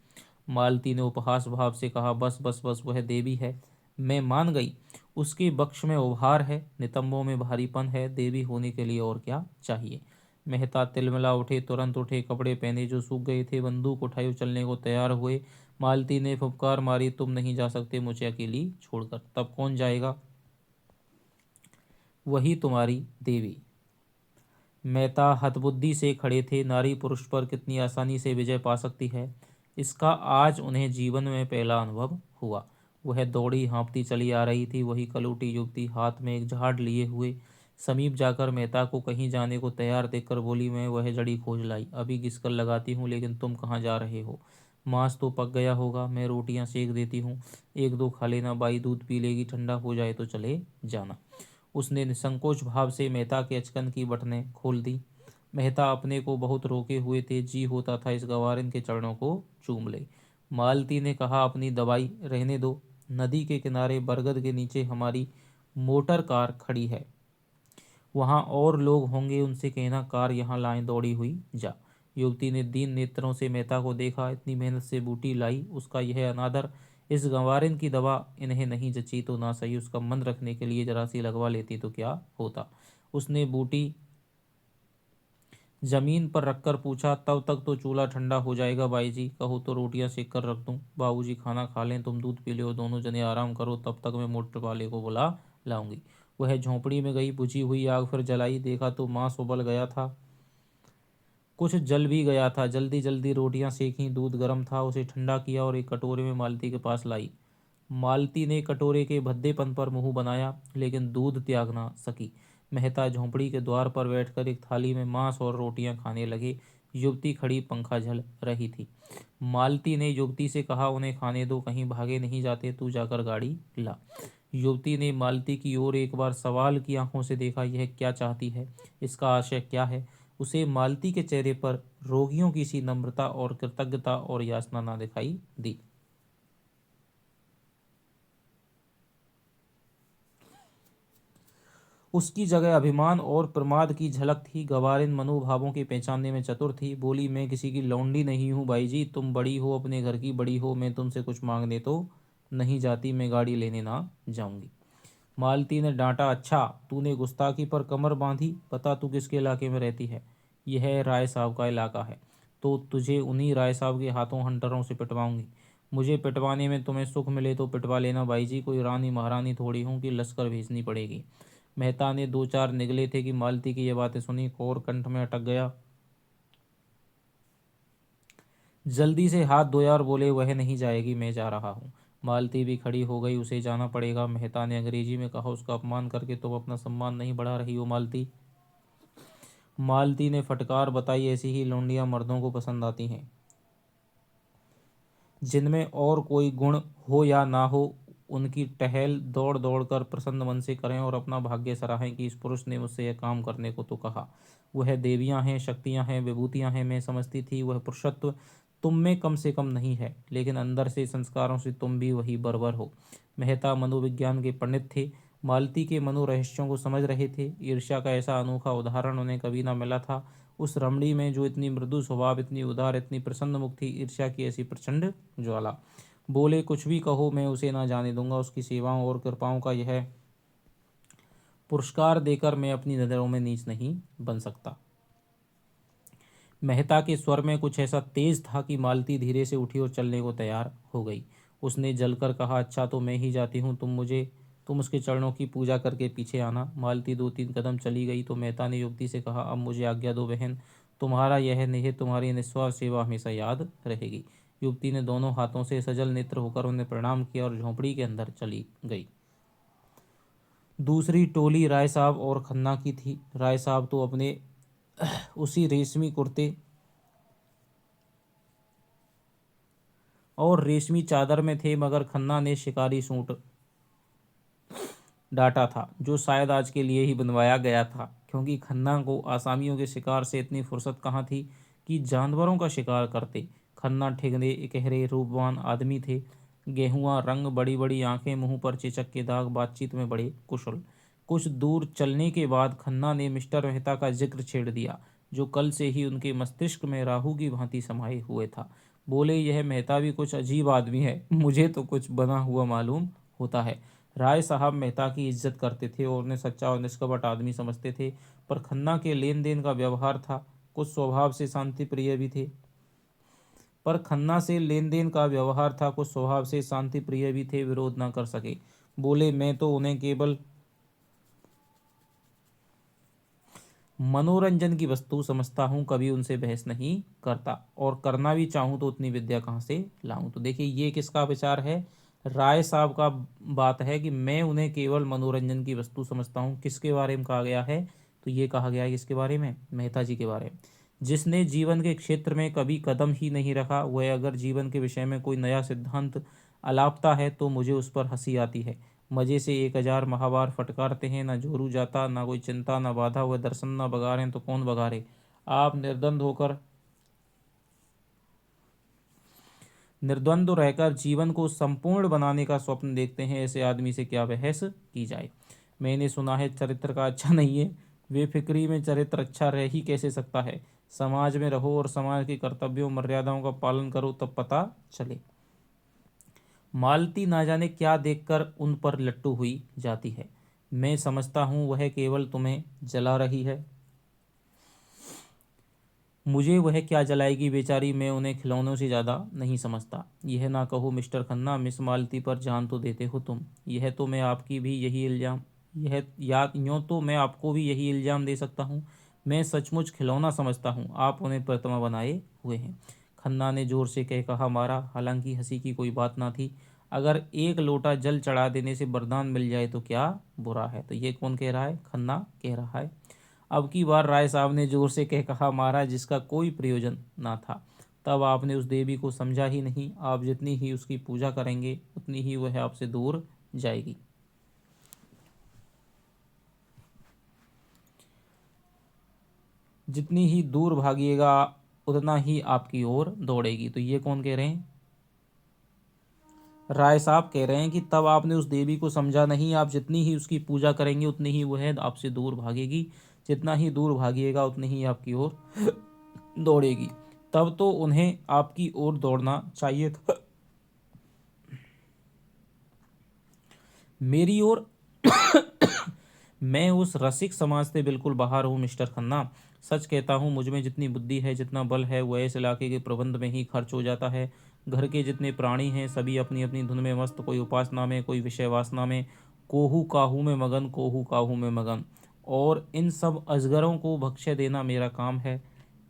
मालती ने उपहास भाव से कहा, बस बस बस, वह देवी है, मैं मान गई। उसके बक्ष में उभार है, नितंबों में भारीपन है, देवी होने के लिए और क्या चाहिए। मेहता तिलमिला उठे, तुरंत उठे, कपड़े पहने जो सूख गए थे, बंदूक उठाई, चलने को तैयार हुए। मालती ने फुफकार मारी, तुम नहीं जा सकते मुझे अकेली छोड़कर। तब कौन जाएगा? वही तुम्हारी देवी। मेहता हतबुद्धि से खड़े थे। नारी पुरुष पर कितनी आसानी से विजय पा सकती है, इसका आज उन्हें जीवन में पहला अनुभव हुआ। वह दौड़ी हाँफती चली आ रही थी, वही कलूटी युवती हाथ में एक झाड़ लिए हुए समीप जाकर मेहता को कहीं जाने को तैयार देखकर बोली, मैं वह जड़ी खोज लाई, अभी घिसकर लगाती हूँ, लेकिन तुम कहाँ जा रहे हो? मांस तो पक गया होगा, मैं रोटियां सेक देती हूँ, एक दो खा लेना, बाई दूध पी लेगी, ठंडा हो जाए तो चले जाना। उसने निसंकोच भाव से मेहता के अचकन की बटनें खोल दी। मेहता अपने को बहुत रोके हुए थे, जी होता था इस गवारिन के चरणों को चूम ले। मालती ने कहा, अपनी दवाई रहने दो, नदी के किनारे बरगद के नीचे हमारी मोटर कार खड़ी है, वहाँ और लोग होंगे, उनसे कहना कार यहाँ लाएं, दौड़ी हुई जा। युवती ने दीन नेत्रों से मेहता को देखा, इतनी मेहनत से बूटी लाई, उसका यह अनादर, इस गंवारिन की दवा इन्हें नहीं जची तो ना सही उसका मन रखने के लिए जरा सी लगवा लेती तो क्या होता। उसने बूटी जमीन पर रखकर पूछा, तब तक तो चूल्हा ठंडा हो जाएगा बाई जी, कहो तो रोटियां सेक कर रख दूं, बाबूजी खाना खा लें, तुम दूध पी लो, दोनों जने आराम करो, तब तक मैं मोटर वाले को बुला लाऊंगी। वह झोंपड़ी में गई, बुझी हुई आग फिर जलाई, देखा तो मांस उबल गया था, कुछ जल भी गया था। जल्दी जल्दी रोटियां सेकीं, दूध गर्म था, उसे ठंडा किया और एक कटोरे में मालती के पास लाई। मालती ने कटोरे के भद्देपन पर मुंह बनाया, लेकिन दूध त्याग ना सकी। मेहता झोंपड़ी के द्वार पर बैठकर एक थाली में मांस और रोटियां खाने लगे। युवती खड़ी पंखा झल रही थी। मालती ने युवती से कहा, उन्हें खाने दो, कहीं भागे नहीं जाते, तू जाकर गाड़ी ला। युवती ने मालती की ओर एक बार सवाल की आंखों से देखा, यह क्या चाहती है, इसका आशय क्या है। उसे मालती के चेहरे पर रोगियों की सी नम्रता और कृतज्ञता और याचना ना दिखाई दी। उसकी जगह अभिमान और प्रमाद की झलक थी। गवारिन मनोभावों के पहचानने में चतुर थी। बोली, मैं किसी की लौंडी नहीं हूँ बाई जी, तुम बड़ी हो, अपने घर की बड़ी हो, मैं तुमसे कुछ मांगने तो नहीं जाती, मैं गाड़ी लेने ना जाऊंगी। मालती ने डांटा, अच्छा तूने गुस्ताखी पर कमर बांधी, पता तू किसके इलाके में रहती है? यह राय साहब का इलाका है, तो तुझे उन्हीं राय साहब के हाथों हंटरों से पिटवाऊंगी। मुझे पिटवाने में तुम्हें सुख मिले तो पिटवा लेना बाई जी, कोई रानी महारानी थोड़ी हूँ कि लश्कर भेजनी पड़ेगी। मेहता ने दो चार निगले थे कि मालती की ये बातें सुनी, कौर कंठ में अटक गया। जल्दी से हाथ धोया और बोले, वह नहीं जाएगी, मैं जा रहा हूँ। मालती भी खड़ी हो गई, उसे जाना पड़ेगा। मेहता ने अंग्रेजी में कहा, उसका अपमान करके तुम अपना सम्मान नहीं बढ़ा रही हो मालती। मालती ने फटकार बताई, ऐसी ही लौंडियां मर्दों को पसंद आती हैं, जिनमें और कोई गुण हो या ना हो, उनकी टहल दौड़ दौड़ कर प्रसन्न मन से करें और अपना भाग्य सराहें कि इस पुरुष ने मुझसे यह काम करने को तो कहा। वह देवियां हैं, शक्तियां हैं, विभूतियां हैं, मैं समझती थी वह पुरुषत्व तुम में कम से कम नहीं है, लेकिन अंदर से संस्कारों से तुम भी वही बर्बर हो। मेहता मनोविज्ञान के पंडित थे, मालती के मनोरहस्यों को समझ रहे थे। ईर्ष्या का ऐसा अनोखा उदाहरण उन्हें कभी ना मिला था। उस रमणी में जो इतनी मृदु स्वभाव, इतनी उदार, इतनी प्रसन्न मुख थी, ईर्ष्या की ऐसी प्रचंड ज्वाला। बोले, कुछ भी कहो, मैं उसे ना जाने दूंगा, उसकी सेवाओं और कृपाओं का यह पुरस्कार देकर मैं अपनी नज़रों में नीच नहीं बन सकता। मेहता के स्वर में कुछ ऐसा तेज था कि मालती धीरे से उठी और चलने को तैयार हो गई। उसने जलकर कहा, अच्छा तो मैं ही जाती हूँ, तुम उसके चरणों की पूजा करके पीछे आना। मालती दो तीन कदम चली गई तो मेहता ने युवती से कहा, अब मुझे आज्ञा दो बहन, तुम्हारा यह नेह, तुम्हारी निस्वार्थ सेवा हमेशा याद रहेगी। युवती ने दोनों हाथों से सजल नेत्र होकर उन्हें प्रणाम किया और झोंपड़ी के अंदर चली गई। दूसरी टोली राय साहब और खन्ना की थी। राय साहब तो अपने उसी रेशमी कुर्ते और रेशमी चादर में थे, मगर खन्ना ने शिकारी सूट डाटा था, जो शायद आज के लिए ही बनवाया गया था, क्योंकि खन्ना को आसामियों के शिकार से इतनी फुर्सत कहाँ थी कि जानवरों का शिकार करते। खन्ना ठिगरे इकहरे रूपवान आदमी थे, गेहुआ रंग, बड़ी बड़ी आंखें, मुंह पर चेचक के दाग, बातचीत में बड़े कुशल। कुछ दूर चलने के बाद खन्ना ने मिस्टर मेहता का जिक्र छेड़ दिया, जो कल से ही उनके मस्तिष्क में राहु की भांति समाये हुए था। बोले, यह मेहता भी कुछ अजीब आदमी है, मुझे तो कुछ बना हुआ मालूम होता है। राय साहब मेहता की इज्जत करते थे और उन्हें सच्चा और निष्कपट आदमी समझते थे, पर खन्ना के लेन देन का व्यवहार था, कुछ स्वभाव से शांति प्रिय भी थे। पर खन्ना से लेन देन का व्यवहार था, कुछ स्वभाव से शांति प्रिय भी थे, विरोध न कर सके। बोले, मैं तो उन्हें केवल मनोरंजन की वस्तु समझता हूँ, कभी उनसे बहस नहीं करता, और करना भी चाहूँ तो उतनी विद्या कहाँ से लाऊं। तो देखिए ये किसका विचार है, राय साहब का बात है कि मैं उन्हें केवल मनोरंजन की वस्तु समझता हूँ। किसके बारे में कहा गया है, तो ये कहा गया है किसके बारे में, मेहता जी के बारे में। जिसने जीवन के क्षेत्र में कभी कदम ही नहीं रखा, वह अगर जीवन के विषय में कोई नया सिद्धांत अलापता है तो मुझे उस पर हंसी आती है। मजे से 1000 महावार फटकारते हैं, न जोरू जाता, ना कोई चिंता, न बाधा, वह दर्शन न बगारें तो कौन बगारे। आप निर्द्वंद रहकर जीवन को संपूर्ण बनाने का स्वप्न देखते हैं, ऐसे आदमी से क्या बहस की जाए। मैंने सुना है चरित्र का अच्छा नहीं है, बेफिक्री में चरित्र अच्छा रह ही कैसे सकता है। समाज में रहो और समाज के कर्तव्यों मर्यादाओं का पालन करो, तब पता चले। मालती ना जाने क्या देखकर उन पर लट्टू हुई जाती है। मैं समझता हूँ वह केवल तुम्हें जला रही है, मुझे वह क्या जलाएगी बेचारी, मैं उन्हें खिलौनों से ज़्यादा नहीं समझता। यह ना कहो मिस्टर खन्ना, मिस मालती पर जान तो देते हो तुम। यह तो मैं आपकी भी यही इल्ज़ाम यह या यूँ तो मैं आपको भी यही इल्ज़ाम दे सकता हूँ। मैं सचमुच खिलौना समझता हूँ, आप उन्हें प्रतिमा बनाए हुए हैं। खन्ना ने जोर से कह कहा मारा, हालांकि हंसी की कोई बात ना थी। अगर एक लोटा जल चढ़ा देने से वरदान मिल जाए तो क्या बुरा है। तो ये कौन कह रहा है, खन्ना कह रहा है। अब की बार राय साहब ने जोर से कह कहा मारा, जिसका कोई प्रयोजन ना था। तब आपने उस देवी को समझा ही नहीं। आप जितनी ही उसकी पूजा करेंगे उतनी ही वह आपसे दूर जाएगी, जितनी ही दूर भागिएगा उतना ही आपकी ओर दौड़ेगी। तो ये कौन कह रहे हैं, राय साहब कह रहे हैं कि तब आपने उस देवी को समझा नहीं। आप जितनी ही उसकी पूजा करेंगे उतनी ही वह आपसे दूर भागेगी, जितना ही दूर भागिएगा उतनी ही आपकी ओर दौड़ेगी। तब तो उन्हें आपकी ओर दौड़ना चाहिए था, मेरी ओर। मैं उस रसिक समाज से बिल्कुल बाहर हूँ मिस्टर खन्ना। सच कहता हूँ, मुझ में जितनी बुद्धि है, जितना बल है, वह इस इलाके के प्रबंध में ही खर्च हो जाता है। घर के जितने प्राणी हैं सभी अपनी अपनी धुन में मस्त, कोई उपासना में, कोई विषय वासना में, कोहू काहू में मगन, कोहू काहू में मगन। और इन सब अजगरों को भक्ष्य देना मेरा काम है,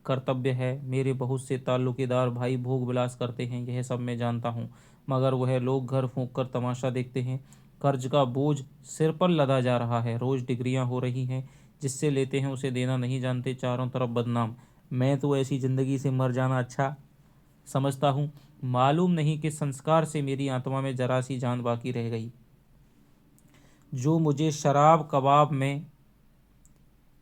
कर्तव्य है। मेरे बहुत से ताल्लुकेदार भाई भोग विलास करते हैं, यह सब मैं जानता हूँ, मगर वह लोग घर फूंक कर तमाशा देखते हैं। कर्ज का बोझ सिर पर लदा जा रहा है, रोज डिग्रियां हो रही हैं, जिससे लेते हैं उसे देना नहीं जानते, चारों तरफ बदनाम। मैं तो ऐसी जिंदगी से मर जाना अच्छा समझता हूँ। मालूम नहीं कि संस्कार से मेरी आत्मा में जरा सी जान बाकी रह गई, जो मुझे शराब कबाब में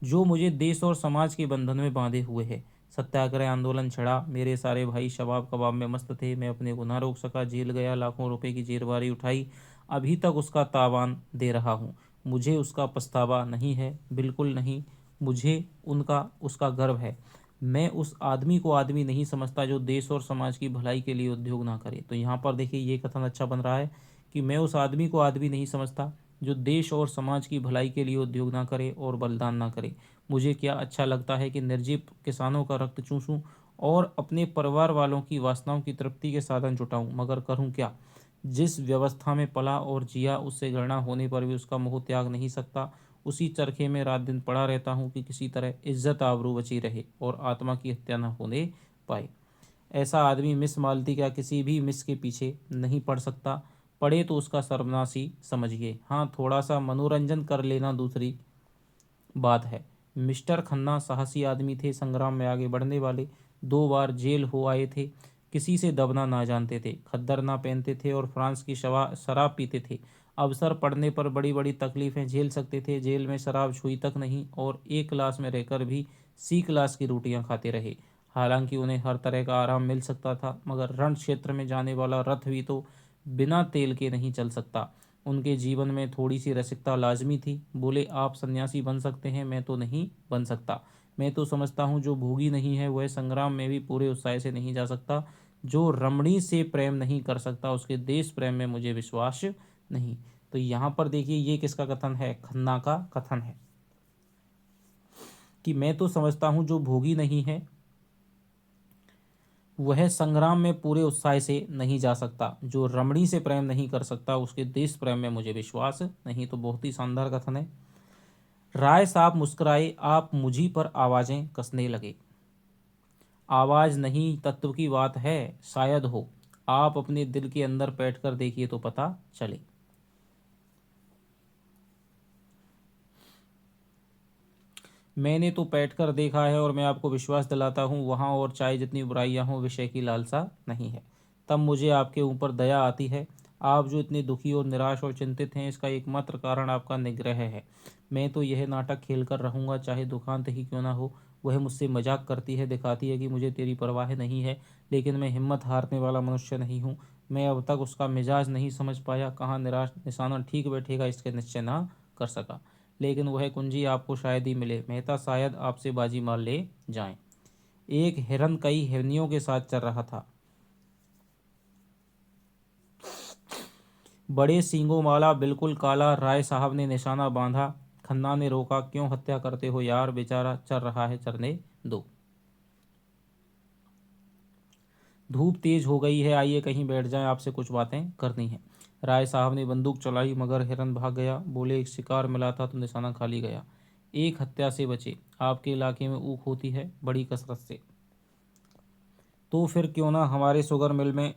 जो मुझे देश और समाज के बंधन में बांधे हुए है। सत्याग्रह आंदोलन छिड़ा, मेरे सारे भाई शबाब कबाब में मस्त थे, मैं अपने को ना रोक सका, जेल गया, लाखों रुपए की जेरबारी उठाई, अभी तक उसका तावान दे रहा हूँ। मुझे उसका पछतावा नहीं है, बिल्कुल नहीं। मुझे उनका उसका गर्व है। मैं उस आदमी को आदमी नहीं समझता जो देश और समाज की भलाई के लिए उद्योग ना करे। तो यहाँ पर देखिए ये कथन अच्छा बन रहा है कि मैं उस आदमी को आदमी नहीं समझता जो देश और समाज की भलाई के लिए उद्योग ना करे और बलिदान ना करे। मुझे क्या अच्छा लगता है कि निर्जीव किसानों का रक्त चूसूं और अपने परिवार वालों की वासनाओं की तृप्ति के साधन जुटाऊं, मगर करूं क्या। जिस व्यवस्था में पला और जिया, उससे गणना होने पर भी उसका मोह त्याग नहीं सकता। उसी चरखे में रात दिन पड़ा रहता हूँ कि किसी तरह इज्जत आबरू बची रहे और आत्मा की हत्या न होने पाए। ऐसा आदमी मिस मालती का किसी भी मिस के पीछे नहीं पड़ सकता, पड़े तो उसका सर्वनाश ही समझिए। हाँ, थोड़ा सा मनोरंजन कर लेना दूसरी बात है। मिस्टर खन्ना साहसी आदमी थे, संग्राम में आगे बढ़ने वाले, 2 बार जेल हो आए थे, किसी से दबना ना जानते थे, खद्दर ना पहनते थे और फ्रांस की शराब पीते थे। अवसर पड़ने पर बड़ी बड़ी तकलीफें झेल सकते थे, जेल में शराब छुई तक नहीं, और एक क्लास में रहकर भी सी क्लास की रोटियां खाते रहे। हालांकि उन्हें हर तरह का आराम मिल सकता था, मगर रण क्षेत्र में जाने वाला रथ भी तो बिना तेल के नहीं चल सकता। उनके जीवन में थोड़ी सी रसिकता लाजमी थी। बोले, आप सन्यासी बन सकते हैं, मैं तो नहीं बन सकता। मैं तो समझता हूँ जो भोगी नहीं है वह संग्राम में भी पूरे उत्साह से नहीं जा सकता। जो रमणी से प्रेम नहीं कर सकता उसके देश प्रेम में मुझे विश्वास नहीं। तो यहाँ पर देखिए ये किसका कथन है, खन्ना का कथन है कि मैं तो समझता हूँ जो भोगी नहीं है वह संग्राम में पूरे उत्साह से नहीं जा सकता, जो रमणी से प्रेम नहीं कर सकता उसके देश प्रेम में मुझे विश्वास नहीं। तो बहुत ही शानदार कथन है। राय साहब मुस्कुराए, आप मुझी पर आवाजें कसने लगे। आवाज नहीं तत्व की बात है, शायद हो, आप अपने दिल के अंदर बैठकर देखिए तो पता चले। मैंने तो बैठकर देखा है और मैं आपको विश्वास दिलाता हूँ वहाँ और चाहे जितनी बुराइयाँ हों विषय की लालसा नहीं है। तब मुझे आपके ऊपर दया आती है। आप जो इतने दुखी और निराश और चिंतित हैं इसका एकमात्र कारण आपका निग्रह है। मैं तो यह नाटक खेल कर रहूँगा चाहे दुखांत ही क्यों ना हो। वह मुझसे मजाक करती है, दिखाती है कि मुझे तेरी परवाह नहीं है, लेकिन मैं हिम्मत हारने वाला मनुष्य नहीं हूँ। मैं अब तक उसका मिजाज नहीं समझ पाया, कहाँ निराश निशाना ठीक बैठेगा इसके निश्चय ना कर सका। लेकिन वह कुंजी आपको शायद ही मिले, मेहता शायद आपसे बाजी मार ले जाएं। एक हिरन कई हिरनियों के साथ चल रहा था। बड़े सींगों वाला, बिल्कुल काला। राय साहब ने निशाना बांधा। खन्ना ने रोका, क्यों हत्या करते हो यार, बेचारा चल रहा है, चरने दो। धूप तेज हो गई है, आइए कहीं बैठ जाएं, आपसे कुछ बातें करनी है। राय साहब ने बंदूक चलाई मगर हिरन भाग गया। बोले एक शिकार मिला था तो निशाना खाली गया। एक हत्या से बचे। आपके इलाके में ऊख होती है बड़ी कसरत से, तो फिर क्यों ना हमारे शुगर मिल में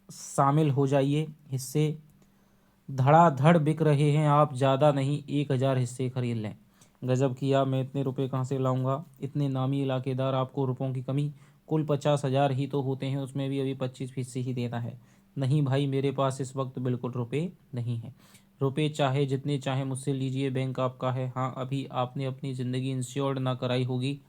शामिल हो जाइए। हिस्से धड़ाधड़ बिक रहे हैं, आप ज़्यादा नहीं 1,000 हिस्से खरीद लें। गजब किया, मैं इतने रुपए कहाँ से लाऊंगा, इतने नामी इलाकेदार, आपको रुपयों की कमी। कुल 50,000 ही तो होते हैं, उसमें भी अभी 25 ही देना है। नहीं भाई, मेरे पास इस वक्त बिल्कुल रुपए नहीं हैं। रुपए चाहे जितने चाहे मुझसे लीजिए, बैंक आपका है। हाँ, अभी आपने अपनी ज़िंदगी इंश्योर्ड ना कराई होगी।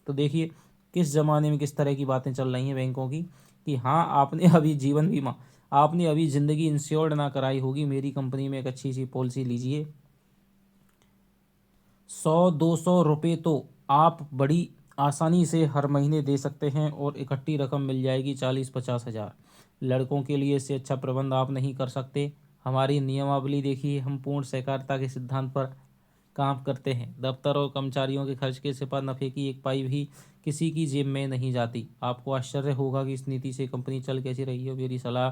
तो देखिए किस ज़माने में किस तरह की बातें चल रही हैं बैंकों की, कि हाँ आपने अभी जीवन बीमा, आपने अभी ज़िंदगी इंश्योर्ड ना कराई होगी, मेरी कंपनी में एक अच्छी सी पॉलिसी लीजिए। 100-200 रुपये तो आप बड़ी आसानी से हर महीने दे सकते हैं और इकट्ठी रकम मिल जाएगी 40-50 हज़ार। लड़कों के लिए इससे अच्छा प्रबंध आप नहीं कर सकते। हमारी नियमावली देखिए, हम पूर्ण सहकारिता के सिद्धांत पर काम करते हैं। दफ्तर और कर्मचारियों के खर्च के सिवा नफ़े की एक पाई भी किसी की जेब में नहीं जाती। आपको आश्चर्य होगा कि इस नीति से कंपनी चल कैसी रही है। मेरी सलाह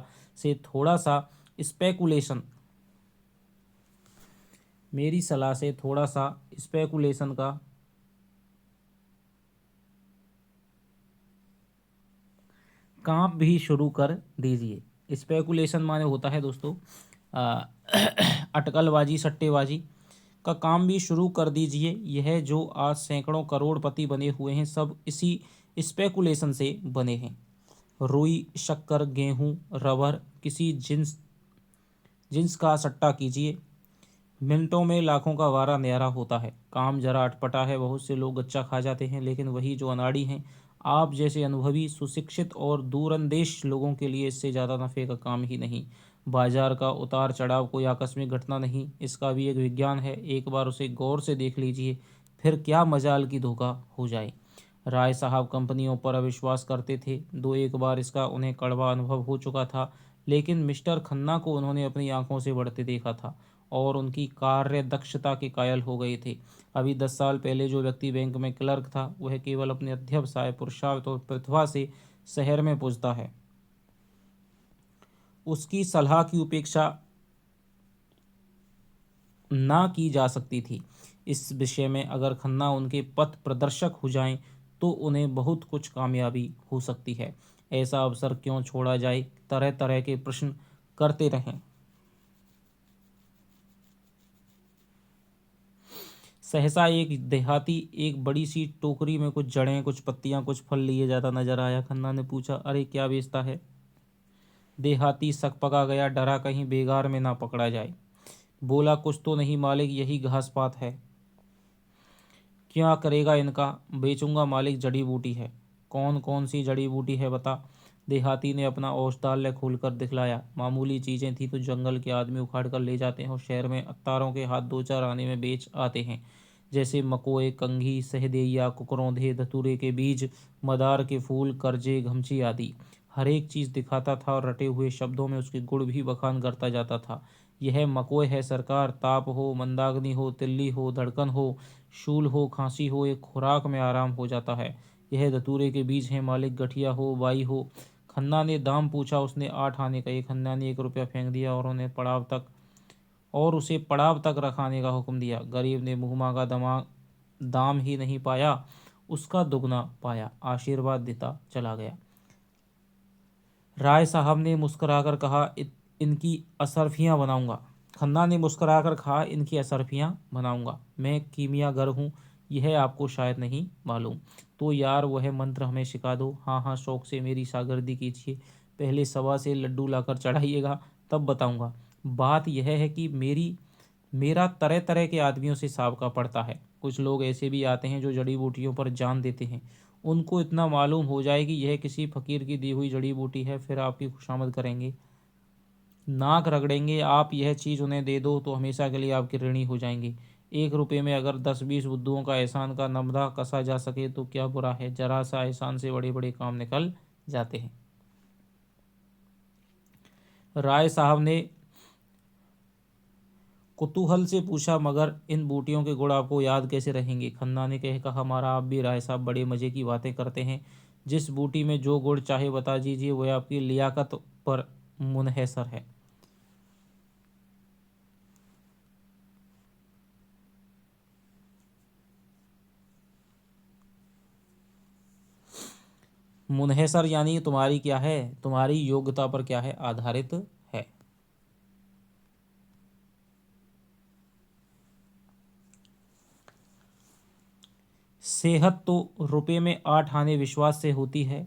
से थोड़ा सा स्पेकुलेशन का काम भी शुरू कर दीजिए। स्पेकुलेशन माने होता है दोस्तों आ, अटकलबाजी, सट्टेबाजी का काम भी शुरू कर दीजिए। यह जो आज सैकड़ों करोड़पति बने हुए हैं सब इसी स्पेकुलेशन से बने हैं। रुई, शक्कर, गेहूं, रबर, किसी जिन्स जिन्स का सट्टा कीजिए, मिनटों में लाखों का वारा न्यारा होता है। काम जरा अटपटा है, बहुत से लोग गच्चा खा जाते हैं, लेकिन वही जो अनाड़ी हैं, आप जैसे अनुभवी, सुशिक्षित और दूरंदेश लोगों के लिए इससे ज़्यादा नफ़े का काम ही नहीं। बाजार का उतार चढ़ाव कोई आकस्मिक घटना नहीं, इसका भी एक विज्ञान है। एक बार उसे गौर से देख लीजिए, फिर क्या मजाल की धोखा हो जाए। राय साहब कंपनियों पर अविश्वास करते थे, दो एक बार इसका उन्हें कड़वा अनुभव हो चुका था, लेकिन मिस्टर खन्ना को उन्होंने अपनी आंखों से बढ़ते देखा था और उनकी कार्य दक्षता के कायल हो गए थे। अभी 10 साल पहले जो व्यक्ति बैंक में क्लर्क था वह केवल अपने अध्यवसाय, पुरुषार्थ और प्रतिभा से शहर में पूजता है। उसकी सलाह की उपेक्षा ना की जा सकती थी। इस विषय में अगर खन्ना उनके पथ प्रदर्शक हो जाएं तो उन्हें बहुत कुछ कामयाबी हो सकती है। ऐसा अवसर क्यों छोड़ा जाए। तरह तरह के प्रश्न करते रहें। सहसा एक देहाती एक बड़ी सी टोकरी में कुछ जड़ें, कुछ पत्तियां, कुछ फल लिए जाता नजर आया। खन्ना ने पूछा, अरे क्या बेचता है। देहाती सकपका गया, डरा कहीं बेगार में ना पकड़ा जाए। बोला, कुछ तो नहीं मालिक, यही घास पात है। क्या करेगा इनका। बेचूंगा मालिक, जड़ी बूटी है। कौन कौन सी जड़ी बूटी है बता। देहाती ने अपना औषधालय खोलकर दिखलाया। मामूली चीज़ें थी तो जंगल के आदमी उखाड़ कर ले जाते हैं और शहर में अत्तारों के हाथ 2-4 आने में बेच आते हैं, जैसे मकोए, कंघी, सहदेइया, कुकरौंधे, धतूरे के बीज, मदार के फूल, करजे, घमची आदि। हर एक चीज़ दिखाता था और रटे हुए शब्दों में उसके गुण भी बखान करता जाता था। यह मकोए है सरकार, ताप हो, मंदाग्नि हो, तिल्ली हो, धड़कन हो, शूल हो, खांसी हो, एक खुराक में आराम हो जाता है। यह धतूरे के बीज हैं मालिक, गठिया हो, बाई हो। खन्ना ने दाम पूछा, उसने 8 आने कहे। खन्ना ने 1 रुपया फेंक दिया और उसे पड़ाव तक रखाने का हुक्म दिया। गरीब ने मुँह मांगा दाम ही नहीं पाया, उसका दुगना पाया, आशीर्वाद देता चला गया। राय साहब ने मुस्कुराकर कहा, इनकी असरफियाँ बनाऊंगा। खन्ना ने मुस्कुराकर कहा, इनकी असरफियाँ बनाऊंगा। मैं कीमियागर हूँ, यह आपको शायद नहीं मालूम। तो यार वह मंत्र हमें सिखा दो। हाँ हाँ, शौक से मेरी शागिर्दी कीजिए। पहले सवा से लड्डू लाकर चढ़ाइएगा, तब बताऊंगा। बात यह है कि मेरा तरह तरह के आदमियों से साबका पड़ता है। कुछ लोग ऐसे भी आते हैं जो जड़ी बूटियों पर जान देते हैं। उनको इतना मालूम हो जाए कि यह किसी फकीर की दी हुई जड़ी बूटी है, फिर आपकी खुशामद करेंगे, नाक रगड़ेंगे। आप यह चीज़ उन्हें दे दो तो हमेशा के लिए आपके ऋणी हो जाएंगे। 1 रुपये में अगर 10-20 बुद्धुओं का एहसान का नमदा कसा जा सके तो क्या बुरा है। जरा सा एहसान से बड़े बड़े काम निकल जाते हैं। राय साहब ने कुतूहल से पूछा, मगर इन बूटियों के गुण आपको याद कैसे रहेंगे। खन्ना ने कहा, हमारा आप भी राय साहब बड़े मज़े की बातें करते हैं। जिस बूटी में जो गुण चाहे बता दीजिए, वह आपकी लियाकत पर मुनहसर है। मुनहसर यानी तुम्हारी क्या है, तुम्हारी योग्यता पर क्या है, आधारित है। सेहत तो रुपए में 8 आने विश्वास से होती है।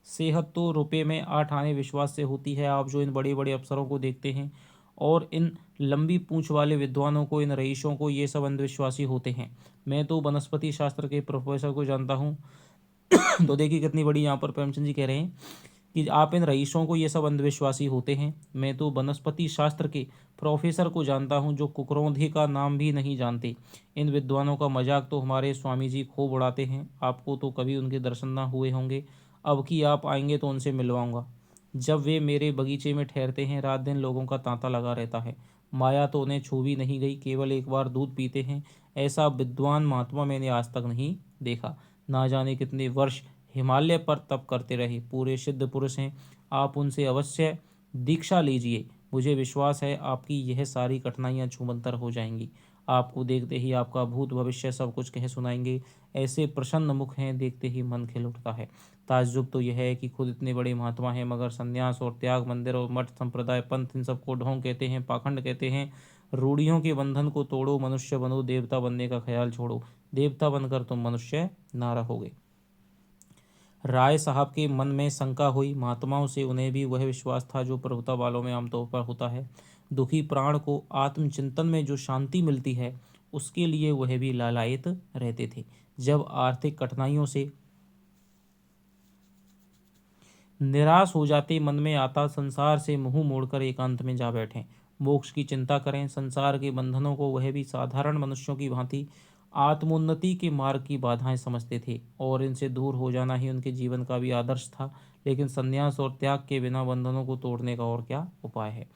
सेहत तो रुपए में 8 आने विश्वास से होती है। आप जो इन बड़े बड़े अफसरों को देखते हैं और इन लंबी पूंछ वाले विद्वानों को, इन रईसों को, ये सब अंधविश्वासी होते हैं। मैं तो वनस्पति शास्त्र के प्रोफेसर को जानता हूँ। तो देखिए कितनी बड़ी यहाँ पर प्रेमचंद जी कह रहे हैं कि आप इन रईसों को, ये सब अंधविश्वासी होते हैं। मैं तो वनस्पति शास्त्र के प्रोफेसर को जानता हूँ जो कुकरौंधे का नाम भी नहीं जानते। इन विद्वानों का मजाक तो हमारे स्वामी जी खूब उड़ाते हैं। आपको तो कभी उनके दर्शन ना हुए होंगे। अब कि आप आएंगे तो उनसे मिलवाऊंगा। जब वे मेरे बगीचे में ठहरते हैं, रात दिन लोगों का तांता लगा रहता है। माया तो उन्हें छू भी नहीं गई, केवल एक बार दूध पीते हैं। ऐसा विद्वान महात्मा मैंने आज तक नहीं देखा। ना जाने कितने वर्ष हिमालय पर तप करते रहे, पूरे सिद्ध पुरुष हैं। आप उनसे अवश्य दीक्षा लीजिए। मुझे विश्वास है आपकी यह सारी कठिनाइयाँ छूमंतर हो जाएंगी। आपको देखते ही आपका भूत भविष्य सब कुछ कह सुनाएंगे। ऐसे प्रसन्न मुख हैं, देखते ही मन खिल उठता है। ताज्जुब तो यह है कि खुद इतने बड़े महात्मा हैं, मगर संन्यास और त्याग, मंदिर और मठ, संप्रदाय, पंथ, इन सबको ढोंग कहते हैं, पाखंड कहते हैं। रूढ़ियों के बंधन को तोड़ो, मनुष्य बनो, देवता बनने का ख्याल छोड़ो। देवता बनकर तुम मनुष्य ना रहोगे। राय साहब के मन में शंका हुई। महात्माओं से उन्हें भी वह विश्वास था जो प्रभुता वालों में आमतौर पर होता है। दुखी प्राण को आत्मचिंतन में जो शांति मिलती है, उसके लिए वह भी लालायित रहते थे। जब आर्थिक कठिनाइयों से निराश हो जाते, मन में आता संसार से मुंह मोड़कर एकांत में जा बैठें, मोक्ष की चिंता करें। संसार के बंधनों को वह भी साधारण मनुष्यों की भांति आत्मोन्नति के मार्ग की बाधाएं समझते थे और इनसे दूर हो जाना ही उनके जीवन का भी आदर्श था। लेकिन संन्यास और त्याग के बिना बंधनों को तोड़ने का और क्या उपाय है।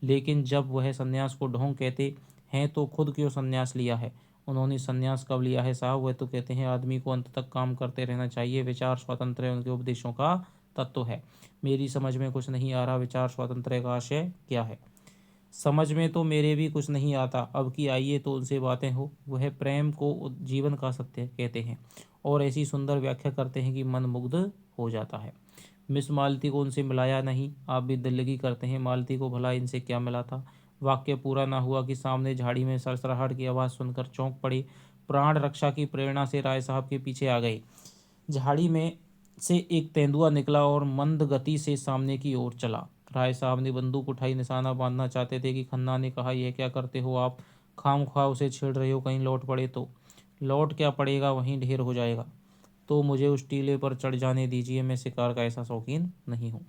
लेकिन जब वह संन्यास को ढोंग कहते हैं तो खुद क्यों संन्यास लिया है। उन्होंने संन्यास कब लिया है साहब। वह तो कहते हैं आदमी को अंत तक काम करते रहना चाहिए, विचार स्वातंत्र्य उनके उपदेशों का तत्व है। मेरी समझ में कुछ नहीं आ रहा, विचार स्वातंत्र्य का आशय क्या है। समझ में तो मेरे भी कुछ नहीं आता। अब की आइए तो उनसे बातें हो। वह प्रेम को जीवन का सत्य कहते हैं और ऐसी सुंदर व्याख्या करते हैं कि मन मुग्ध हो जाता है। मिस मालती को उनसे मिलाया नहीं। आप भी दिल्लगी करते हैं, मालती को भला इनसे क्या मिला था। वाक्य पूरा ना हुआ कि सामने झाड़ी में सरसराहट की आवाज़ सुनकर चौंक पड़े। प्राण रक्षा की प्रेरणा से राय साहब के पीछे आ गए। झाड़ी में से एक तेंदुआ निकला और मंद गति से सामने की ओर चला। राय साहब ने बंदूक उठाई, निशाना बांधना चाहते थे कि खन्ना ने कहा, यह क्या करते हो आप, खामख्वाह उसे छेड़ रहे हो, कहीं लौट पड़े तो। लौट क्या पड़ेगा, वहीं ढेर हो जाएगा। तो मुझे उस टीले पर चढ़ जाने दीजिए, मैं शिकार का ऐसा शौकीन नहीं हूँ।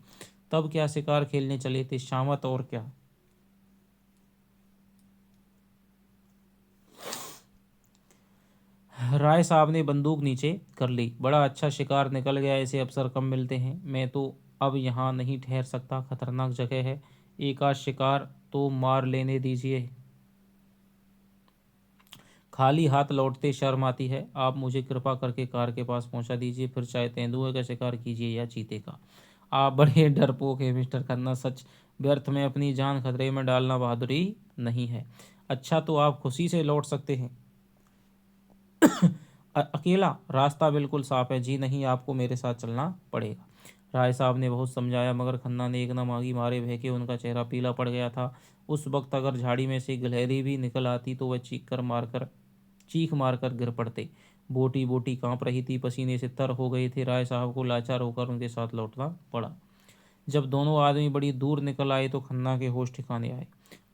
तब क्या शिकार खेलने चले थे, शामत और क्या। राय साहब ने बंदूक नीचे कर ली। बड़ा अच्छा शिकार निकल गया, ऐसे अवसर कम मिलते हैं। मैं तो अब यहाँ नहीं ठहर सकता, खतरनाक जगह है, एक आध शिकार तो मार लेने दीजिए। खाली हाथ लौटते शर्म आती है, आप मुझे कृपा करके कार के पास पहुंचा दीजिए, फिर चाहे तेंदुए का शिकार कीजिए या चीते का। आप बड़े डरपोक हैं मिस्टर खन्ना, सच व्यर्थ में अपनी जान खतरे में डालना बहादुरी नहीं है। अच्छा तो आप खुशी से लौट सकते हैं। अकेला? रास्ता बिल्कुल साफ है। जी नहीं, आपको मेरे साथ चलना पड़ेगा। राय साहब ने बहुत समझाया मगर खन्ना ने एक न मांगी, मारे भय के उनका चेहरा पीला पड़ गया था। उस वक्त अगर झाड़ी में से गिलहरी भी निकल आती तो वह चीख मारकर गिर पड़ते। बोटी बोटी कांप रही थी, पसीने से तर हो गए थे। राय साहब को लाचार होकर उनके साथ लौटना पड़ा। जब दोनों आदमी बड़ी दूर निकल आए तो खन्ना के होश ठिकाने आए।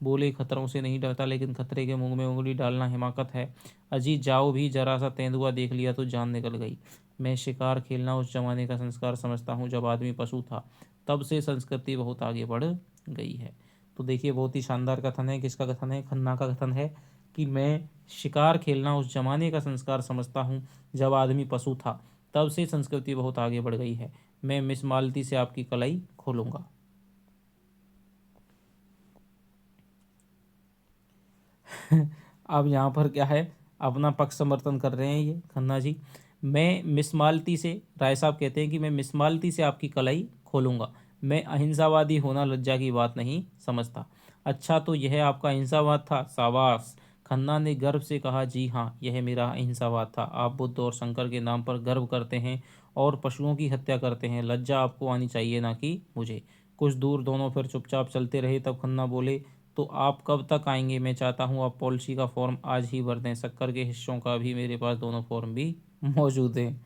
बोले, खतरों से नहीं डरता, लेकिन खतरे के मुंह में उंगली डालना हिमाकत है। अजी जाओ भी, जरा सा तेंदुआ देख लिया तो जान निकल गई। मैं शिकार खेलना उस जमाने का संस्कार समझता हूँ जब आदमी पशु था। तब से संस्कृति बहुत आगे बढ़ गई है। तो देखिए, बहुत ही शानदार कथन है। किसका कथन है? खन्ना का कथन है कि मैं शिकार खेलना उस जमाने का संस्कार समझता हूँ जब आदमी पशु था। तब से संस्कृति बहुत आगे बढ़ गई है। मैं मिस मालती से आपकी कलाई खोलूंगा। अब यहाँ पर क्या है, अपना पक्ष समर्थन कर रहे हैं ये खन्ना जी। मैं मिस मालती से, राय साहब कहते हैं कि मैं मिस मालती से आपकी कलाई खोलूंगा। मैं अहिंसावादी होना लज्जा की बात नहीं समझता। अच्छा तो यह आपका अहिंसावाद था? शाबाश, खन्ना ने गर्व से कहा। जी हाँ, यह मेरा अहिंसावाद था। आप बुद्ध और शंकर के नाम पर गर्व करते हैं और पशुओं की हत्या करते हैं। लज्जा आपको आनी चाहिए, ना कि मुझे। कुछ दूर दोनों फिर चुपचाप चलते रहे। तब खन्ना बोले, तो आप कब तक आएंगे? मैं चाहता हूँ आप पॉलिसी का फॉर्म आज ही भर दें। शक्कर के हिस्सों का भी मेरे पास दोनों फॉर्म भी मौजूद हैं।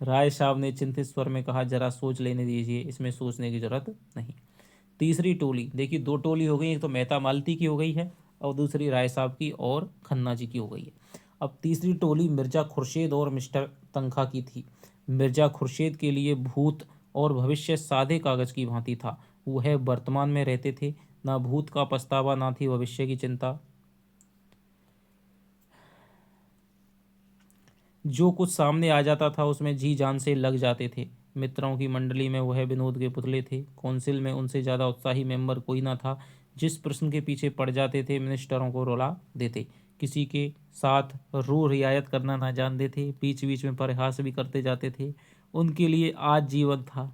राय साहब ने चिंतित स्वर में कहा, जरा सोच लेने दीजिए, इसमें सोचने की जरूरत नहीं। तीसरी टोली, देखिए दो टोली हो गई, एक तो मेहता मालती की हो गई है और दूसरी राय साहब की और खन्ना जी की हो गई है। अब तीसरी टोली मिर्जा खुर्शीद और मिस्टर तनखा की थी। मिर्जा खुर्शीद के लिए भूत और भविष्य सादे कागज की भांति था। वह वर्तमान में रहते थे, ना भूत का पछतावा ना थी भविष्य की चिंता। जो कुछ सामने आ जाता था उसमें जी जान से लग जाते थे। मित्रों की मंडली में वह विनोद के पुतले थे। कौंसिल में उनसे ज़्यादा उत्साही मेंबर कोई ना था। जिस प्रश्न के पीछे पड़ जाते थे मिनिस्टरों को रुला देते। किसी के साथ रू रियायत करना ना जानते थे। बीच बीच में परिहास भी करते जाते थे। उनके लिए आज जीवन था,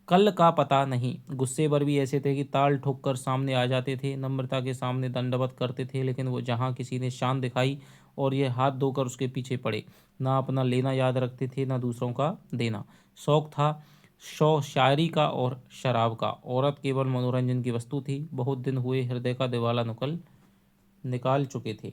कल का पता नहीं। गुस्से पर भी ऐसे थे कि ताल ठोक कर सामने आ जाते थे। नम्रता के सामने दंडवत करते थे, लेकिन वो जहाँ किसी ने शान दिखाई और ये हाथ धोकर उसके पीछे पड़े। ना अपना लेना याद रखते थे, ना दूसरों का देना। शौक था शौ शायरी का और शराब का। औरत केवल मनोरंजन की वस्तु थी। बहुत दिन हुए हृदय का दिवाला निकाल चुके थे।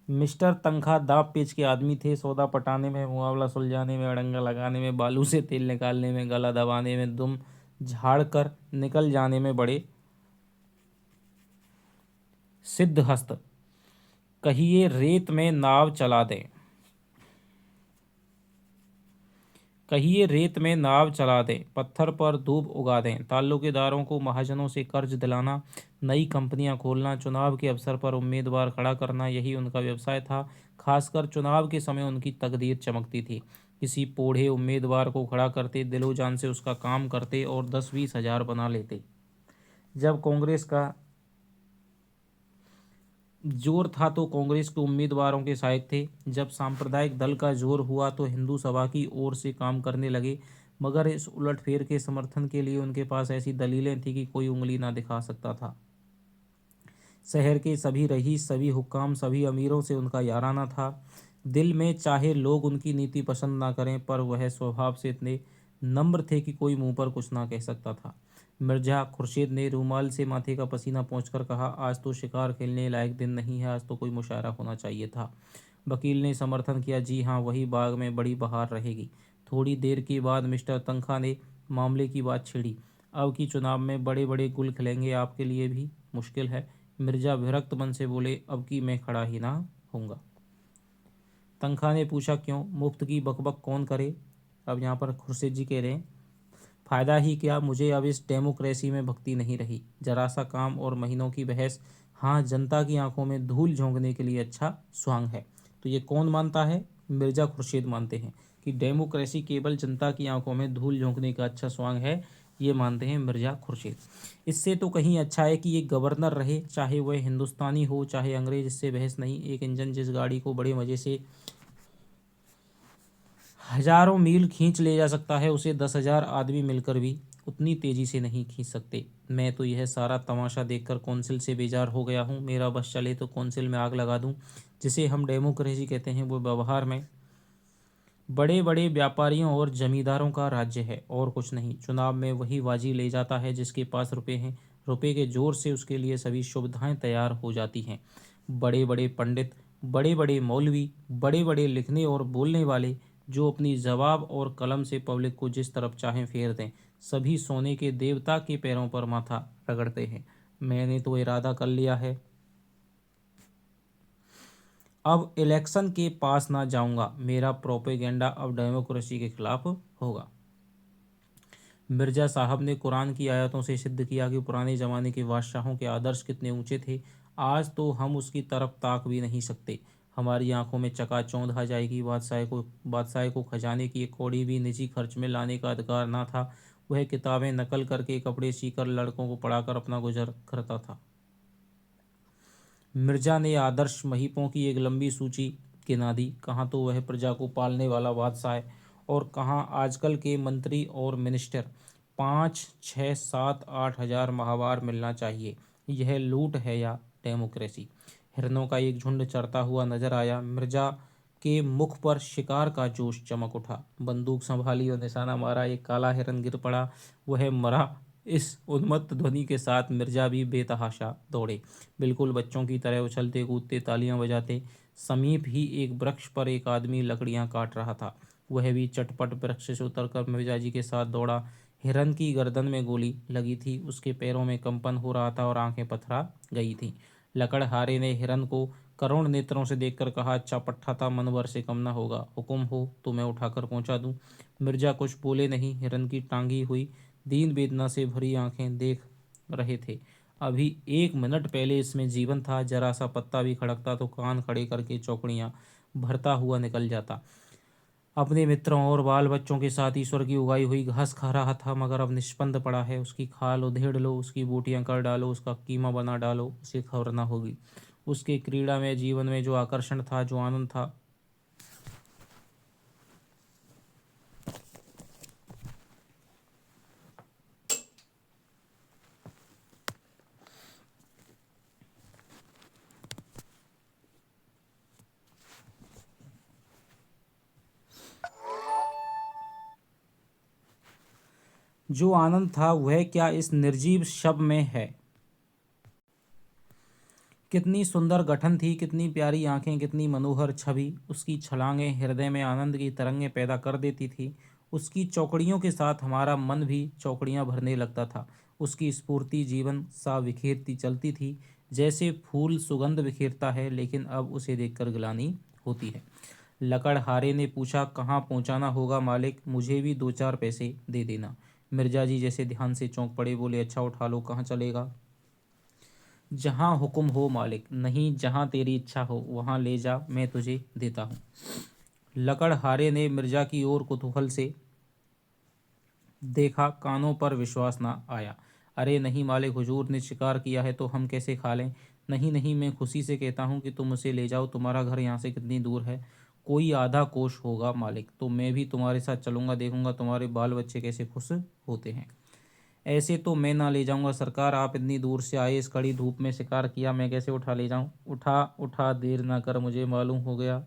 मिस्टर तनखा दांव पेच के आदमी थे। सौदा पटाने में, मुआवला सुलझाने में, अड़ंगा लगाने में, बालू से तेल निकालने में, गला दबाने में, दुम झाड़ कर निकल जाने में बड़े सिद्धहस्त। कहिए रेत में नाव चला दें, कहिए रेत में नाव चला दें, पत्थर पर दूब उगा दें। ताल्लुकेदारों को महाजनों से कर्ज दिलाना, नई कंपनियां खोलना, चुनाव के अवसर पर उम्मीदवार खड़ा करना, यही उनका व्यवसाय था। खासकर चुनाव के समय उनकी तकदीर चमकती थी। किसी पोढ़े उम्मीदवार को खड़ा करते, दिलो जान से उसका काम करते और 10-20 हज़ार बना लेते। जब कांग्रेस का जोर था तो कांग्रेस के उम्मीदवारों के सहायक थे। जब सांप्रदायिक दल का जोर हुआ तो हिंदू सभा की ओर से काम करने लगे। मगर इस उलटफेर के समर्थन के लिए उनके पास ऐसी दलीलें थी कि कोई उंगली ना दिखा सकता था। शहर के सभी रईस, सभी हुक्काम, सभी अमीरों से उनका याराना था। दिल में चाहे लोग उनकी नीति पसंद ना करें, पर वह स्वभाव से इतने नम्र थे कि कोई मुंह पर कुछ ना कह सकता था। मिर्जा खुर्शीद ने रूमाल से माथे का पसीना पोंछकर कहा, आज तो शिकार खेलने लायक दिन नहीं है, आज तो कोई मुशायरा होना चाहिए था। वकील ने समर्थन किया, जी हाँ, वही बाग में बड़ी बहार रहेगी। थोड़ी देर के बाद मिस्टर तनखा ने मामले की बात छेड़ी। अब की चुनाव में बड़े बड़े गुल खिलेंगे, आपके लिए भी मुश्किल है। मिर्जा विरक्त मन से बोले, अब की मैं खड़ा ही ना होऊंगा। तनखा ने पूछा, क्यों? मुफ्त की बकबक कौन करे? अब यहाँ पर खुर्शीद जी कह रहे हैं, फायदा ही क्या, मुझे अब इस डेमोक्रेसी में भक्ति नहीं रही। जरा सा काम और महीनों की बहस, हाँ जनता की आंखों में धूल झोंकने के लिए अच्छा स्वांग है। तो ये कौन मानता है? मिर्जा खुर्शीद मानते हैं कि डेमोक्रेसी केवल जनता की आंखों में धूल झोंकने का अच्छा स्वांग है, ये मानते हैं मिर्जा खुर्शीद। इससे तो कहीं अच्छा है कि ये गवर्नर रहे, चाहे वह हिंदुस्तानी हो चाहे अंग्रेज, इससे बहस नहीं। एक इंजन जिस गाड़ी को बड़े मज़े से हजारों मील खींच ले जा सकता है, उसे 10,000 आदमी मिलकर भी उतनी तेजी से नहीं खींच सकते। मैं तो यह सारा तमाशा देखकर कौंसिल से बेजार हो गया हूँ। मेरा बस चले तो कौंसिल में आग लगा दूँ। जिसे हम डेमोक्रेसी कहते हैं वो व्यवहार में बड़े बड़े व्यापारियों और जमींदारों का राज्य है और कुछ नहीं। चुनाव में वही बाजी ले जाता है जिसके पास रुपए हैं। रुपए के जोर से उसके लिए सभी सुविधाएं तैयार हो जाती हैं। बड़े बड़े पंडित, बड़े बड़े मौलवी, बड़े बड़े लिखने और बोलने वाले, जो अपनी जवाब और कलम से पब्लिक को जिस तरफ चाहें फेर दें, सभी सोने के देवता के पैरों पर माथा रगड़ते हैं। मैंने तो इरादा कर लिया है, अब इलेक्शन के पास ना जाऊंगा। मेरा प्रोपेगेंडा अब डेमोक्रेसी के खिलाफ होगा। मिर्जा साहब ने कुरान की आयतों से सिद्ध किया कि पुराने ज़माने के बादशाहों के आदर्श कितने ऊंचे थे। आज तो हम उसकी तरफ ताक भी नहीं सकते। हमारी आंखों में चकाचौंध आ जाएगी। बादशाह को खजाने की एक कौड़ी भी निजी खर्च में लाने का अधिकार ना था। वह किताबें नकल करके, कपड़े सीकर, लड़कों को पढ़ाकर अपना गुजर करता था। मिर्जा ने आदर्श महीपों की एक लंबी सूची गिना दी। कहाँ तो वह प्रजा को पालने वाला बादशाह है और कहाँ आजकल के मंत्री और मिनिस्टर। 5, 6, 7, 8 हजार माहवार मिलना चाहिए। यह लूट है या डेमोक्रेसी? हिरनों का एक झुंड चरता हुआ नजर आया। मिर्जा के मुख पर शिकार का जोश चमक उठा। बंदूक संभाली और निशाना मारा। एक काला हिरन गिर पड़ा, वह मरा। इस उन्मत्त ध्वनि के साथ मिर्जा भी बेतहाशा दौड़े, बिल्कुल बच्चों की तरह उछलते कूदते, तालियां बजाते। समीप ही एक वृक्ष पर एक आदमी लकड़ियां काट रहा था। वह भी चटपट वृक्ष से उतरकर मिर्जा जी के साथ दौड़ा। हिरन की गर्दन में गोली लगी थी, उसके पैरों में कंपन हो रहा था और आंखें पथरा गई थीं। लकड़हारे ने हिरन को करुण नेत्रों से देखकर कहा, अच्छा पट्ठा था, मनवर से कम न होगा। हुक्म हो तो मैं उठाकर पहुंचा दूं। मिर्जा कुछ बोले नहीं। हिरन की टांगी हुई दीन वेदना से भरी आंखें देख रहे थे। अभी 1 मिनट पहले इसमें जीवन था। जरा सा पत्ता भी खड़कता तो कान खड़े करके चौकड़ियां भरता हुआ निकल जाता। अपने मित्रों और बाल बच्चों के साथ ईश्वर की उगाई हुई घास खा रहा था, मगर अब निष्पंद पड़ा है। उसकी खाल उधेड़ लो, उसकी बूटियां कर डालो, उसका कीमा बना डालो, उसे खबर ना होगी। उसके क्रीड़ा में, जीवन में जो आकर्षण था, जो आनंद था, वह क्या इस निर्जीव शव में है? कितनी सुंदर गठन थी, कितनी प्यारी आंखें, कितनी मनोहर छवि। उसकी छलांगें हृदय में आनंद की तरंगें पैदा कर देती थी। उसकी चौकड़ियों के साथ हमारा मन भी चौकड़ियां भरने लगता था। उसकी स्फूर्ति जीवन सा बिखेरती चलती थी, जैसे फूल सुगंध बिखेरता है। लेकिन अब उसे देखकर गिलानी होती है। लकड़हारे ने पूछा, कहाँ पहुंचाना होगा मालिक? मुझे भी 2 4 पैसे दे देना। मिर्जा जी जैसे ध्यान से चौंक पड़े, बोले, अच्छा उठा लो, कहाँ चलेगा? जहाँ हुक्म हो मालिक। नहीं, जहाँ तेरी इच्छा हो वहाँ ले जा, मैं तुझे देता हूँ। लकड़हारे ने मिर्जा की ओर कुतूहल से देखा, कानों पर विश्वास ना आया। अरे नहीं मालिक, हुजूर ने शिकार किया है तो हम कैसे खा लें? नहीं नहीं, मैं खुशी से कहता हूँ कि तुम उसे ले जाओ। तुम्हारा घर यहाँ से कितनी दूर है? कोई आधा कोस होगा मालिक। तो मैं भी तुम्हारे साथ चलूँगा, देखूंगा तुम्हारे बाल बच्चे कैसे खुश होते हैं। ऐसे तो मैं ना ले जाऊंगा सरकार, आप इतनी दूर से आए, इस कड़ी धूप में शिकार किया, मैं कैसे उठा ले जाऊं? उठा उठा, देर ना कर, मुझे मालूम हो गया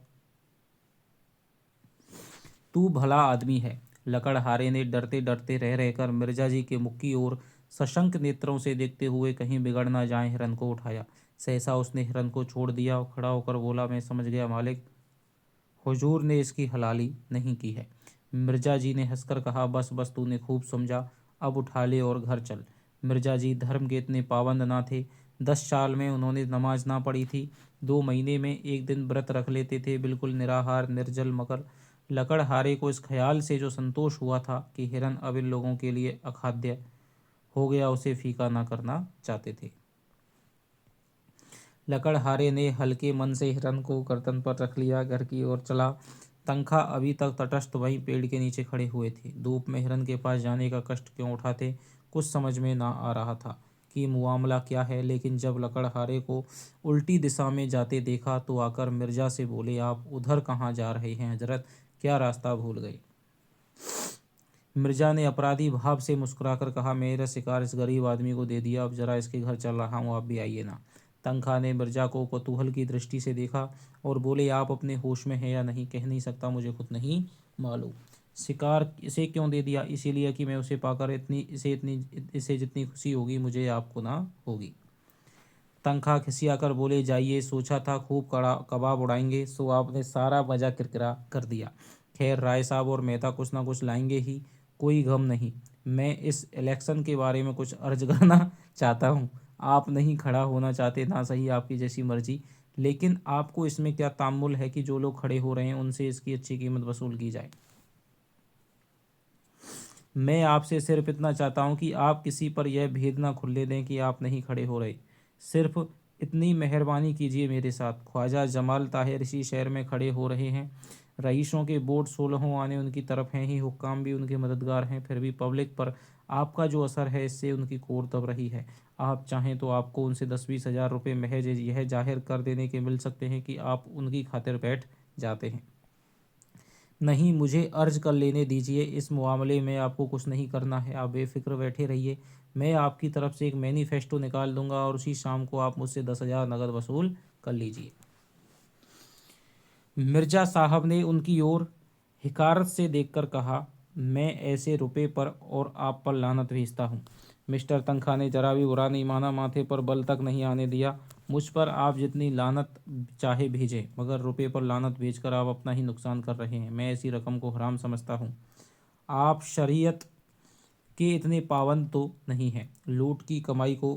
तू भला आदमी है। लकड़हारे ने डरते डरते रह रहकर मिर्जा जी के मुख की ओर सशंक नेत्रों से देखते हुए, कहीं बिगड़ ना जाए, हिरन को उठाया। सहसा उसने हिरन को छोड़ दिया और खड़ा होकर बोला, मैं समझ गया मालिक, हुजूर ने इसकी हलाली नहीं की है। मिर्जा जी ने हंसकर कहा, बस बस, तूने खूब समझा, अब उठा ले और घर चल। मिर्जा जी धर्म के इतने पाबंद ना थे। 10 साल में उन्होंने नमाज ना पढ़ी थी। 2 महीने में एक दिन व्रत रख लेते थे, बिल्कुल निराहार निर्जल। मगर लकड़हारे को इस ख्याल से जो संतोष हुआ था कि हिरन अब इन लोगों के लिए अखाद्य हो गया, उसे फीका ना करना चाहते थे। लकड़हारे ने हल्के मन से हिरन को गर्दन पर रख लिया, घर की ओर चला। तनखा अभी तक तटस्थ वहीं पेड़ के नीचे खड़े हुए थे। धूप में हिरन के पास जाने का कष्ट क्यों उठाते, कुछ समझ में ना आ रहा था कि मुआमला क्या है। लेकिन जब लकड़हारे को उल्टी दिशा में जाते देखा तो आकर मिर्जा से बोले, आप उधर कहाँ जा रहे हैं हजरत, क्या रास्ता भूल गए। मिर्जा ने अपराधी भाव से मुस्कुराकर कहा, मेरा शिकार इस गरीब आदमी को दे दिया, अब जरा इसके घर चल रहा हूँ, आप भी आइए ना। तनखा ने मिर्जा को कौतूहल की दृष्टि से देखा और बोले, आप अपने होश में हैं या नहीं, कह नहीं सकता, मुझे खुद नहीं मालूम। शिकार इसे क्यों दे दिया, इसीलिए कि मैं उसे पाकर इसे जितनी खुशी होगी मुझे आपको ना होगी। तनखा खिसिया कर बोले, जाइए, सोचा था खूब कड़ा कबाब उड़ाएंगे, सो आपने सारा मजा किरकिरा कर दिया। खैर राय साहब और मेहता कुछ ना कुछ लाएंगे ही, कोई गम नहीं। मैं इस इलेक्शन के बारे में कुछ अर्ज करना चाहता हूँ। आप नहीं खड़ा होना चाहते ना, सही, आपकी जैसी मर्जी, लेकिन आपको इसमें क्या तामुल है कि जो लोग खड़े हो रहे हैं उनसे इसकी अच्छी कीमत वसूल की जाए। मैं आपसे सिर्फ इतना चाहता हूँ कि आप किसी पर यह भेद ना खुलने दें कि आप नहीं खड़े हो रहे। सिर्फ इतनी मेहरबानी कीजिए मेरे साथ। ख्वाजा जमाल ताहिर इसी शहर में खड़े हो रहे हैं। रईसों के वोट 16 आने उनकी तरफ हैं ही, हुक्काम भी उनके मददगार हैं, फिर भी पब्लिक पर आपका जो असर है इससे उनकी कोर दब रही है। आप चाहें तो आपको उनसे 10-20 हज़ार रुपये महज यह जाहिर कर देने के मिल सकते हैं कि आप उनकी खातिर बैठ जाते हैं। नहीं, मुझे अर्ज कर लेने दीजिए, इस मामले में आपको कुछ नहीं करना है, आप बेफिक्र बैठे रहिए। मैं आपकी तरफ से एक मैनिफेस्टो निकाल दूंगा और उसी शाम को आप मुझसे 10,000 नकद वसूल कर लीजिए। मिर्जा साहब ने उनकी ओर हिकारत से देखकर कहा, मैं ऐसे रुपए पर और आप पर लानत भेजता हूँ। मिस्टर तनखा ने जरा भी बुरा नहीं माना, माथे पर बल तक नहीं आने दिया। मुझ पर आप जितनी लानत चाहे भेजें, मगर रुपए पर लानत भेजकर आप अपना ही नुकसान कर रहे हैं। मैं ऐसी रकम को हराम समझता हूँ। आप शरीयत के इतने पाबंद तो नहीं हैं। लूट की कमाई को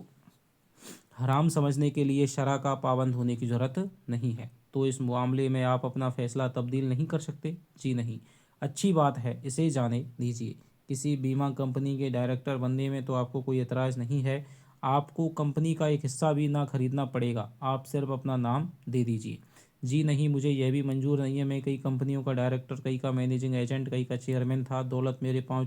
हराम समझने के लिए शरअ का पाबंद होने की ज़रूरत नहीं है। तो इस मामले में आप अपना फैसला तब्दील नहीं कर सकते? जी नहीं। अच्छी बात है, इसे जाने दीजिए। किसी बीमा कंपनी के डायरेक्टर बनने में तो आपको कोई एतराज़ नहीं है। आपको कंपनी का एक हिस्सा भी ना खरीदना पड़ेगा, आप सिर्फ अपना नाम दे दीजिए। जी नहीं, मुझे यह भी मंजूर नहीं है। मैं कई कंपनियों का डायरेक्टर, कई का मैनेजिंग एजेंट, कई का चेयरमैन था। दौलत मेरे पाँव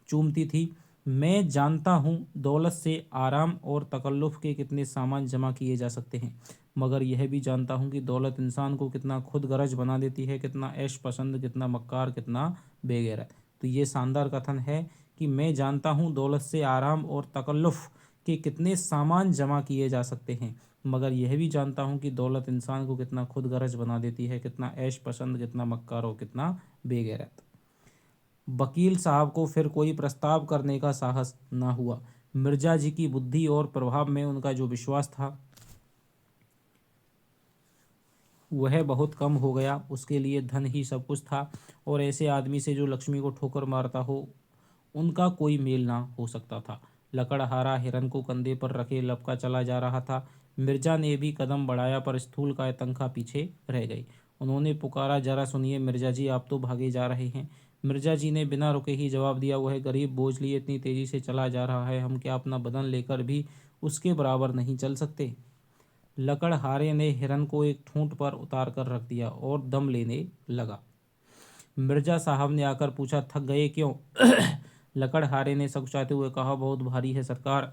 चूमती थी। मैं जानता हूँ दौलत से आराम और तकल्लुफ़ के कितने सामान जमा किए जा सकते हैं, मगर यह भी जानता हूँ कि दौलत इंसान को कितना खुद गरज बना देती है, कितना ऐश पसंद, कितना मक्कार, कितना बेगैरत। तो ये शानदार कथन है कि मैं जानता हूँ दौलत से आराम और तकल्लुफ़ के कितने सामान जमा किए जा सकते हैं, मगर यह भी जानता हूँ कि दौलत इंसान को कितना खुद गरज बना देती है, कितना ऐश पसंद, कितना मक्कार और कितना बेगैरत। वकील साहब को फिर कोई प्रस्ताव करने का साहस न हुआ। मिर्जा जी की बुद्धि और प्रभाव में उनका जो विश्वास था वह बहुत कम हो गया। उसके लिए धन ही सब कुछ था और ऐसे आदमी से जो लक्ष्मी को ठोकर मारता हो उनका कोई मेल ना हो सकता था। लकड़हारा हिरन को कंधे पर रखे लपका चला जा रहा था। मिर्जा ने भी कदम बढ़ाया पर स्थूल काय तनखा पीछे रह गई। उन्होंने पुकारा, जरा सुनिए मिर्जा जी, आप तो भागे जा रहे हैं। मिर्जा जी ने बिना रुके ही जवाब दिया, वह गरीब बोझ लिए इतनी तेजी से चला जा रहा है, हम क्या अपना बदन लेकर भी उसके बराबर नहीं चल सकते। लकड़हारे ने हिरन को एक ठूंठ पर उतार कर रख दिया और दम लेने लगा। मिर्जा साहब ने आकर पूछा, थक गए क्यों? लकड़हारे ने सकुचाते हुए कहा, बहुत भारी है सरकार।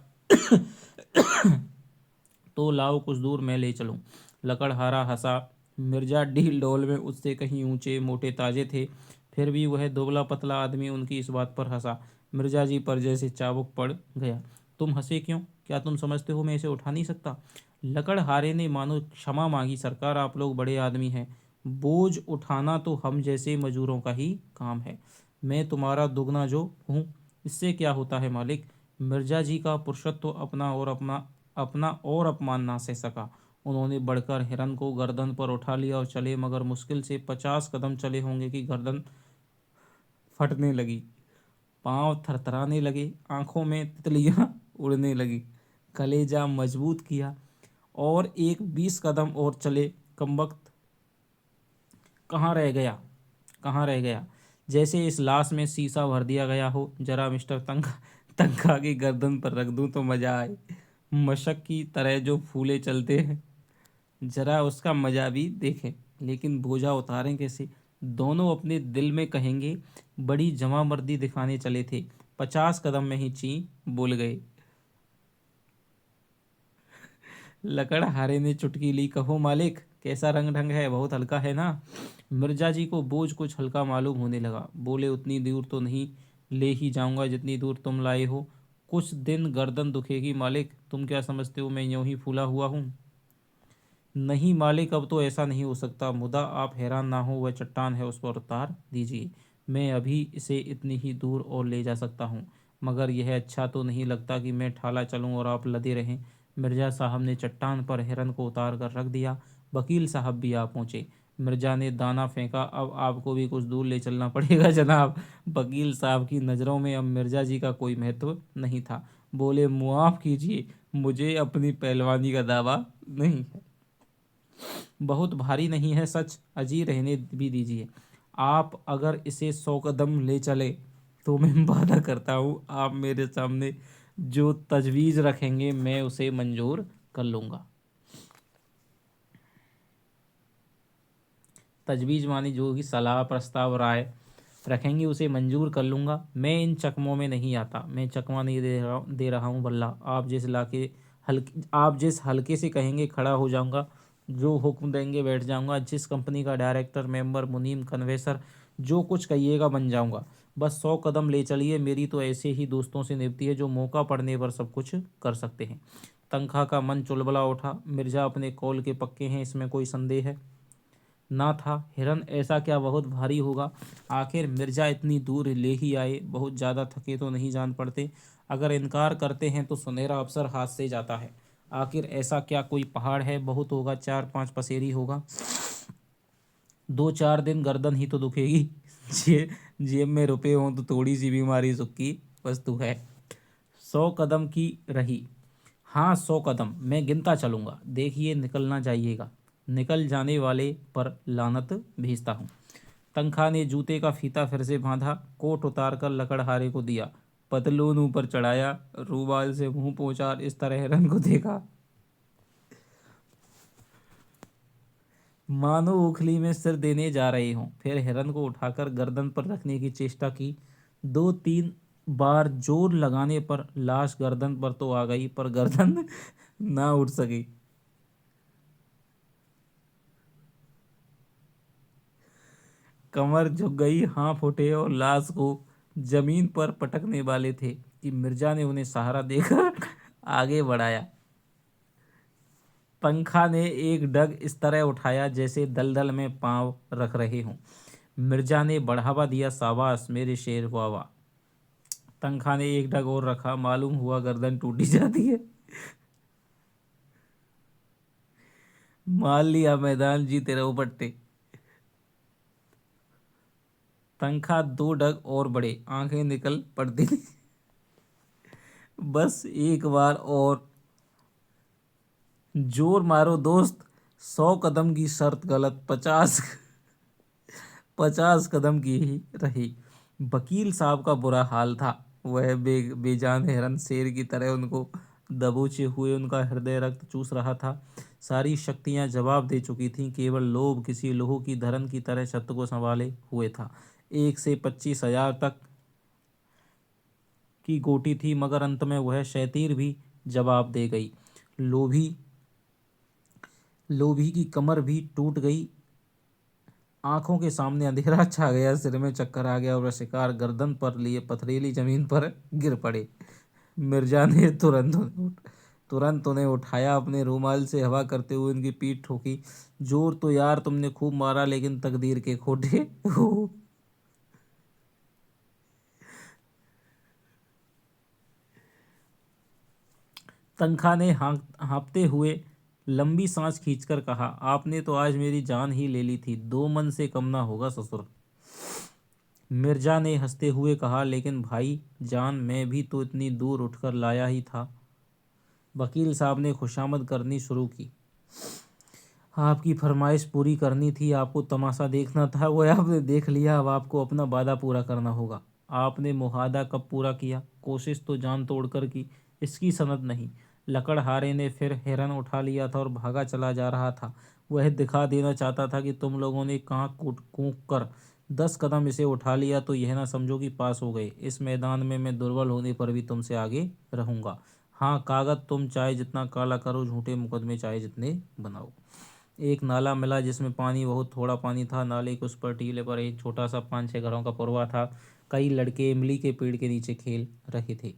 तो लाओ कुछ दूर मैं ले चलूं। लकड़हारा हंसा। मिर्जा डील डोल में उससे कहीं ऊंचे मोटे ताजे थे, फिर भी वह दुबला पतला आदमी उनकी इस बात पर हंसा। मिर्जा जी पर जैसे चाबुक पड़ गया। तुम हंसे क्यों? क्या तुम समझते हो मैं इसे उठा नहीं सकता? लकड़हारे ने मानो क्षमा मांगी, सरकार आप लोग बड़े आदमी हैं, बोझ उठाना तो हम जैसे मजूरों का ही काम है। मैं तुम्हारा दुगना जो हूँ, इससे क्या होता है मालिक? मिर्जा जी का पुरुषत्व अपना और अपमान ना सह सका। उन्होंने बढ़कर हिरन को गर्दन पर उठा लिया और चले, मगर मुश्किल से 50 कदम चले होंगे कि गर्दन फटने लगी, पांव थरथराने लगे, आंखों में तितलियां उड़ने लगी। कलेजा मजबूत किया और एक 20 कदम और चले। कमबख्त कहाँ रह गया, कहाँ रह गया? जैसे इस लाश में शीशा भर दिया गया हो। जरा मिस्टर तंखा तंखा की गर्दन पर रख दूं तो मजा आए। मशक की तरह जो फूले चलते हैं, जरा उसका मजा भी देखें। लेकिन बोझा उतारें कैसे? दोनों अपने दिल में कहेंगे, बड़ी जमामर्दी दिखाने चले थे, 50 कदम में ही ची बोल गए। लकड़हारे ने चुटकी ली, कहो मालिक कैसा रंग ढंग है, बहुत हल्का है ना। मिर्जा जी को बोझ कुछ हल्का मालूम होने लगा। बोले, उतनी दूर तो नहीं ले ही जाऊंगा जितनी दूर तुम लाए हो। कुछ दिन गर्दन दुखेगी मालिक, तुम क्या समझते हो मैं यूं ही फूला हुआ हूँ? नहीं मालिक, अब तो ऐसा नहीं हो सकता। मुदा आप हैरान ना हो, वह चट्टान है, उस पर उतार दीजिए। मैं अभी इसे इतनी ही दूर और ले जा सकता हूँ, मगर यह अच्छा तो नहीं लगता कि मैं ठाला चलूँ और आप लदे रहें। मिर्जा साहब ने चट्टान पर हिरन को उतार कर रख दिया। वकील साहब भी आ पहुँचे। मिर्जा ने दाना फेंका, अब आपको भी कुछ दूर ले चलना पड़ेगा जनाब। वकील साहब की नज़रों में अब मिर्जा जी का कोई महत्व नहीं था। बोले, मुआफ़ कीजिए, मुझे अपनी पहलवानी का दावा नहीं है। बहुत भारी नहीं है सच, अजी रहने भी दीजिए। आप अगर इसे 100 कदम ले चले तो मैं वादा करता हूँ, आप मेरे सामने जो तजवीज़ रखेंगे मैं उसे मंजूर कर लूँगा। तजवीज़ मानी जो भी सलाह प्रस्ताव राय रखेंगे उसे मंजूर कर लूँगा। मैं इन चकमों में नहीं आता, मैं चकमा नहीं दे रहा हूँ बल्ला। आप जिस हल्के से कहेंगे खड़ा हो जाऊँगा, जो हुक्म देंगे बैठ जाऊँगा, जिस कंपनी का डायरेक्टर मेंबर मुनीम कन्वेसर जो कुछ कहिएगा बन जाऊँगा। बस 100 कदम ले चलिए, मेरी तो ऐसे ही दोस्तों से निभती है जो मौका पड़ने पर सब कुछ कर सकते हैं। तनख्वाह का मन चुलबुला उठा। मिर्जा अपने कौल के पक्के हैं, इसमें कोई संदेह है ना था। हिरन ऐसा क्या बहुत भारी होगा? आखिर मिर्जा इतनी दूर ले ही आए, बहुत ज़्यादा थके तो नहीं जान पड़ते। अगर इनकार करते हैं तो सुनहरा अवसर हाथ से जाता है। आखिर ऐसा क्या कोई पहाड़ है? बहुत होगा 4-5 पसेरी होगा। 2-4 दिन गर्दन ही तो दुखेगी। जेब में रुपए हों तो थोड़ी सी बीमारी सुख की वस्तु है। 100 कदम की रही। हाँ, 100 कदम मैं गिनता चलूँगा, देखिए निकलना जाइएगा। निकल जाने वाले पर लानत भेजता हूँ। तनख्वाह ने जूते का फीता फिर से बांधा, कोट उतार कर लकड़हारे को दिया, पतलून ऊपर चढ़ाया, रूमाल से मुंह पोंछा और इस तरह हिरन को देखा मानो उखली में सिर देने जा रहे हों। फिर हिरन को उठाकर गर्दन पर रखने की चेष्टा की। 2-3 बार जोर लगाने पर लाश गर्दन पर तो आ गई, पर गर्दन ना उठ सकी। कमर झुक गई, हाथ उठे और लाश को जमीन पर पटकने वाले थे कि मिर्जा ने उन्हें सहारा देकर आगे बढ़ाया। पंखा ने एक डग इस तरह उठाया जैसे दलदल में पांव रख रहे हों। मिर्जा ने बढ़ावा दिया, शाबाश मेरे शेर, वाह वाह। तनख्वाह ने एक डग और रखा, मालूम हुआ गर्दन टूटी जाती है। मान लिया मैदान, जीते रहो पट्टे। तनख्वाह 2 डग और बढ़े, आंखें निकल पड़ती थी। बस एक बार और जोर मारो दोस्त। 100 कदम की शर्त गलत, 50 कदम की ही रही। वकील साहब का बुरा हाल था। वह बेजान हिरन शेर की तरह उनको दबोचे हुए उनका हृदय रक्त चूस रहा था। सारी शक्तियां जवाब दे चुकी थीं, केवल लोभ किसी लोहो की धरन की तरह छत्त को संभाले हुए था। 1 से 25 हजार तक की गोटी थी, मगर अंत में वह शैतीर भी जवाब दे गई। लोभी लोभी की कमर भी टूट गई। आंखों के सामने अंधेरा छा गया, सिर में चक्कर आ गया और वह शिकार गर्दन पर लिए पथरीली जमीन पर गिर पड़े। मिर्जा ने तुरंत उन्हें उठाया, अपने रूमाल से हवा करते हुए उनकी पीठ ठोकी। जोर तो यार तुमने खूब मारा, लेकिन तकदीर के खोटे हो। तनखा ने हाँफते हुए लंबी सांस खींचकर कहा, आपने तो आज मेरी जान ही ले ली थी, 2 मन से कम ना होगा ससुर। मिर्जा ने हंसते हुए कहा, लेकिन भाई जान मैं भी तो इतनी दूर उठकर लाया ही था। वकील साहब ने खुशामद करनी शुरू की। आपकी फरमाइश पूरी करनी थी, आपको तमाशा देखना था, वो आपने देख लिया। अब आपको अपना वादा पूरा करना होगा। आपने मुहादा कब पूरा किया? कोशिश तो जान तोड़कर की, इसकी सनद नहीं। लकड़हारे ने फिर हिरन उठा लिया था और भागा चला जा रहा था। वह दिखा देना चाहता था कि तुम लोगों ने कहाँ कूट कूक कर 10 कदम इसे उठा लिया तो यह ना समझो कि पास हो गए। इस मैदान में मैं दुर्बल होने पर भी तुमसे आगे रहूंगा। हाँ कागज, तुम चाहे जितना काला करो, झूठे मुकदमे चाहे जितने बनाओ। एक नाला मिला जिसमें पानी, बहुत थोड़ा पानी था। नाले के उस पर टीले पर एक छोटा सा 5-6 घरों का पुरवा था। कई लड़के इमली के पेड़ के नीचे खेल रहे थे।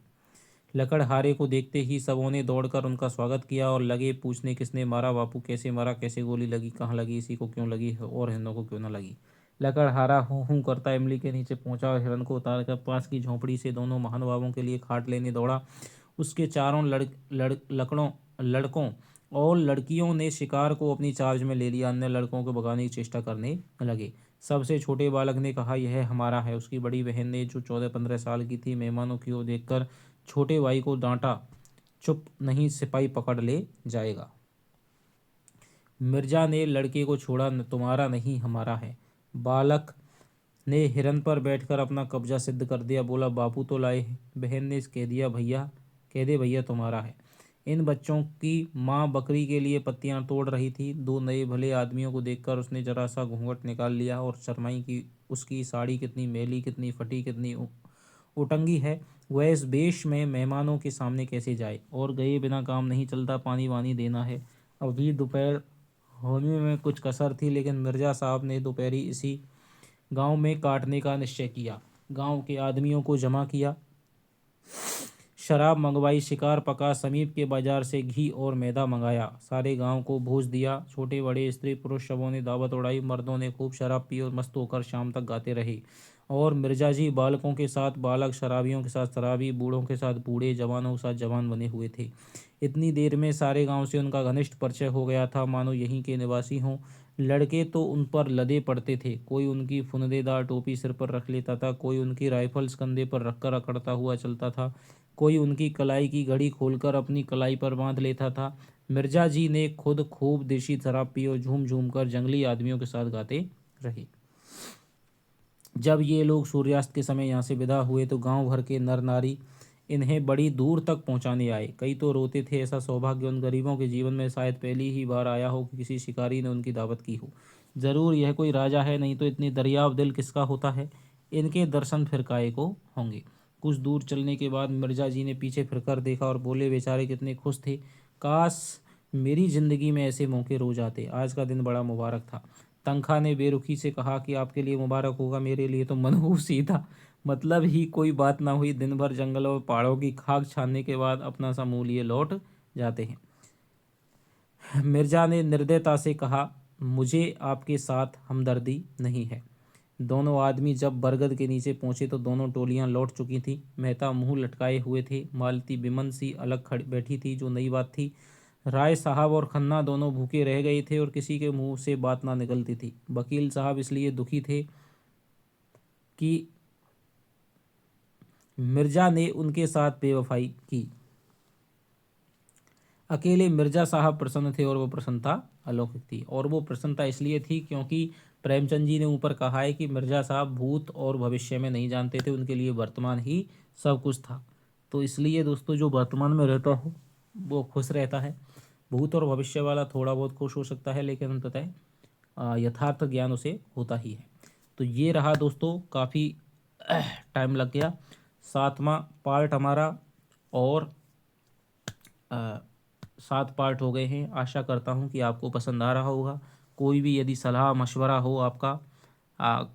लकड़हारे को देखते ही सबों ने दौड़कर उनका स्वागत किया और लगे पूछने, किसने मारा बापू, कैसे मारा, कैसे गोली लगी, कहाँ लगी, इसी को क्यों लगी और हिरणों को क्यों न लगी। लकड़हारा हूँ हूँ करता इमली के नीचे पहुंचा और हिरण को उतारकर पास की झोंपड़ी से दोनों महानुभावों के लिए खाट लेने दौड़ा। उसके चारों लड़कों और लड़कियों ने शिकार को अपनी चार्ज में ले लिया। अन्य लड़कों को भगाने की चेष्टा करने लगे। सबसे छोटे बालक ने कहा, यह हमारा है। उसकी बड़ी बहन ने, जो 14-15 साल की थी, मेहमानों की ओर देखकर छोटे भाई को डांटा, चुप, नहीं सिपाही पकड़ ले जाएगा। मिर्जा ने लड़के को छोड़ा, तुम्हारा नहीं हमारा है। बालक ने हिरन पर बैठकर अपना कब्जा सिद्ध कर दिया। बोला, बापू तो लाए हैं। बहन ने कह दे भैया तुम्हारा है। इन बच्चों की माँ बकरी के लिए पत्तियां तोड़ रही थी। दो नए भले आदमियों को देखकर उसने जरा सा घूंघट निकाल लिया और शर्माई कि उसकी साड़ी कितनी मैली, कितनी फटी, कितनी उटंगी है। वह इस वेश में मेहमानों के सामने कैसे जाए। और गए बिना काम नहीं चलता, पानी वानी देना है। अभी दोपहर होने में कुछ कसर थी, लेकिन मिर्जा साहब ने दोपहरी इसी गांव में काटने का निश्चय किया। गांव के आदमियों को जमा किया, शराब मंगवाई, शिकार पका, समीप के बाजार से घी और मैदा मंगाया, सारे गांव को भोज दिया। छोटे बड़े स्त्री पुरुष सबों ने दावत उड़ाई। मर्दों ने खूब शराब पी और मस्त होकर शाम तक गाते रहे। और मिर्जा जी बालकों के साथ बालक, शराबियों के साथ शराबी, बूढ़ों के साथ बूढ़े, जवानों के साथ जवान बने हुए थे। इतनी देर में सारे गांव से उनका घनिष्ठ परिचय हो गया था, मानो यहीं के निवासी हों। लड़के तो उन पर लदे पड़ते थे। कोई उनकी फुनदेदार टोपी सिर पर रख लेता था, कोई उनकी राइफल्स कंधे पर रखकर अकड़ता हुआ चलता था, कोई उनकी कलाई की घड़ी खोलकर अपनी कलाई पर बांध लेता था। मिर्जा जी ने खुद खूब देशी शराब पी और झूम झूम कर जंगली आदमियों के साथ गाते रहे। जब ये लोग सूर्यास्त के समय यहाँ से विदा हुए तो गांव भर के नर नारी इन्हें बड़ी दूर तक पहुंचाने आए। कई तो रोते थे, ऐसा सौभाग्य उन गरीबों के जीवन में शायद पहली ही बार आया हो कि किसी शिकारी ने उनकी दावत की हो। जरूर यह कोई राजा है, नहीं तो इतनी दरियाव दिल किसका होता है। इनके दर्शन फिर काहे को होंगे। कुछ दूर चलने के बाद मिर्जा जी ने पीछे फिरकर देखा और बोले, बेचारे कितने खुश थे। काश मेरी जिंदगी में ऐसे मौके रोज आते। आज का दिन बड़ा मुबारक था। तंखा ने बेरुखी से कहा कि आपके लिए मुबारक होगा, मेरे लिए तो मनहूस ही था। मतलब ही कोई बात ना हुई। दिन भर जंगलों और पहाड़ों की खाक छानने के बाद अपना सा मुंह लिए लौट जाते हैं। मिर्जा ने निर्दयता से कहा, मुझे आपके साथ हमदर्दी नहीं है। दोनों आदमी जब बरगद के नीचे पहुंचे तो दोनों टोलियां लौट चुकी थीं। मेहता मुंह लटकाए हुए थे। मालती बिमन सी अलग खड़ी बैठी थी, जो नई बात थी। राय साहब और खन्ना दोनों भूखे रह गए थे और किसी के मुंह से बात ना निकलती थी। वकील साहब इसलिए दुखी थे कि मिर्जा ने उनके साथ बेवफाई की। अकेले मिर्जा साहब प्रसन्न थे और वो प्रसन्नता अलौकिक थी। और वो प्रसन्नता इसलिए थी क्योंकि प्रेमचंद जी ने ऊपर कहा है कि मिर्जा साहब भूत और भविष्य में नहीं जानते थे, उनके लिए वर्तमान ही सब कुछ था। तो इसलिए दोस्तों, जो वर्तमान में रहता हो वो खुश रहता है। भूत और भविष्य वाला थोड़ा बहुत खुश हो सकता है, लेकिन अंततः यथार्थ ज्ञान उसे होता ही है। तो ये रहा दोस्तों, काफ़ी टाइम लग गया। 7वां पार्ट हमारा, और 7 पार्ट हो गए हैं। आशा करता हूँ कि आपको पसंद आ रहा होगा। कोई भी यदि सलाह मशवरा हो आपका,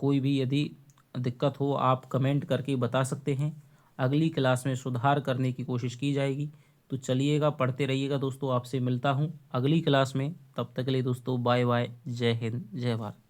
कोई भी यदि दिक्कत हो, आप कमेंट करके बता सकते हैं। अगली क्लास में सुधार करने की कोशिश की जाएगी। तो चलिएगा, पढ़ते रहिएगा दोस्तों। आपसे मिलता हूँ अगली क्लास में। तब तक के लिए दोस्तों, बाय बाय। जय हिंद, जय भारत।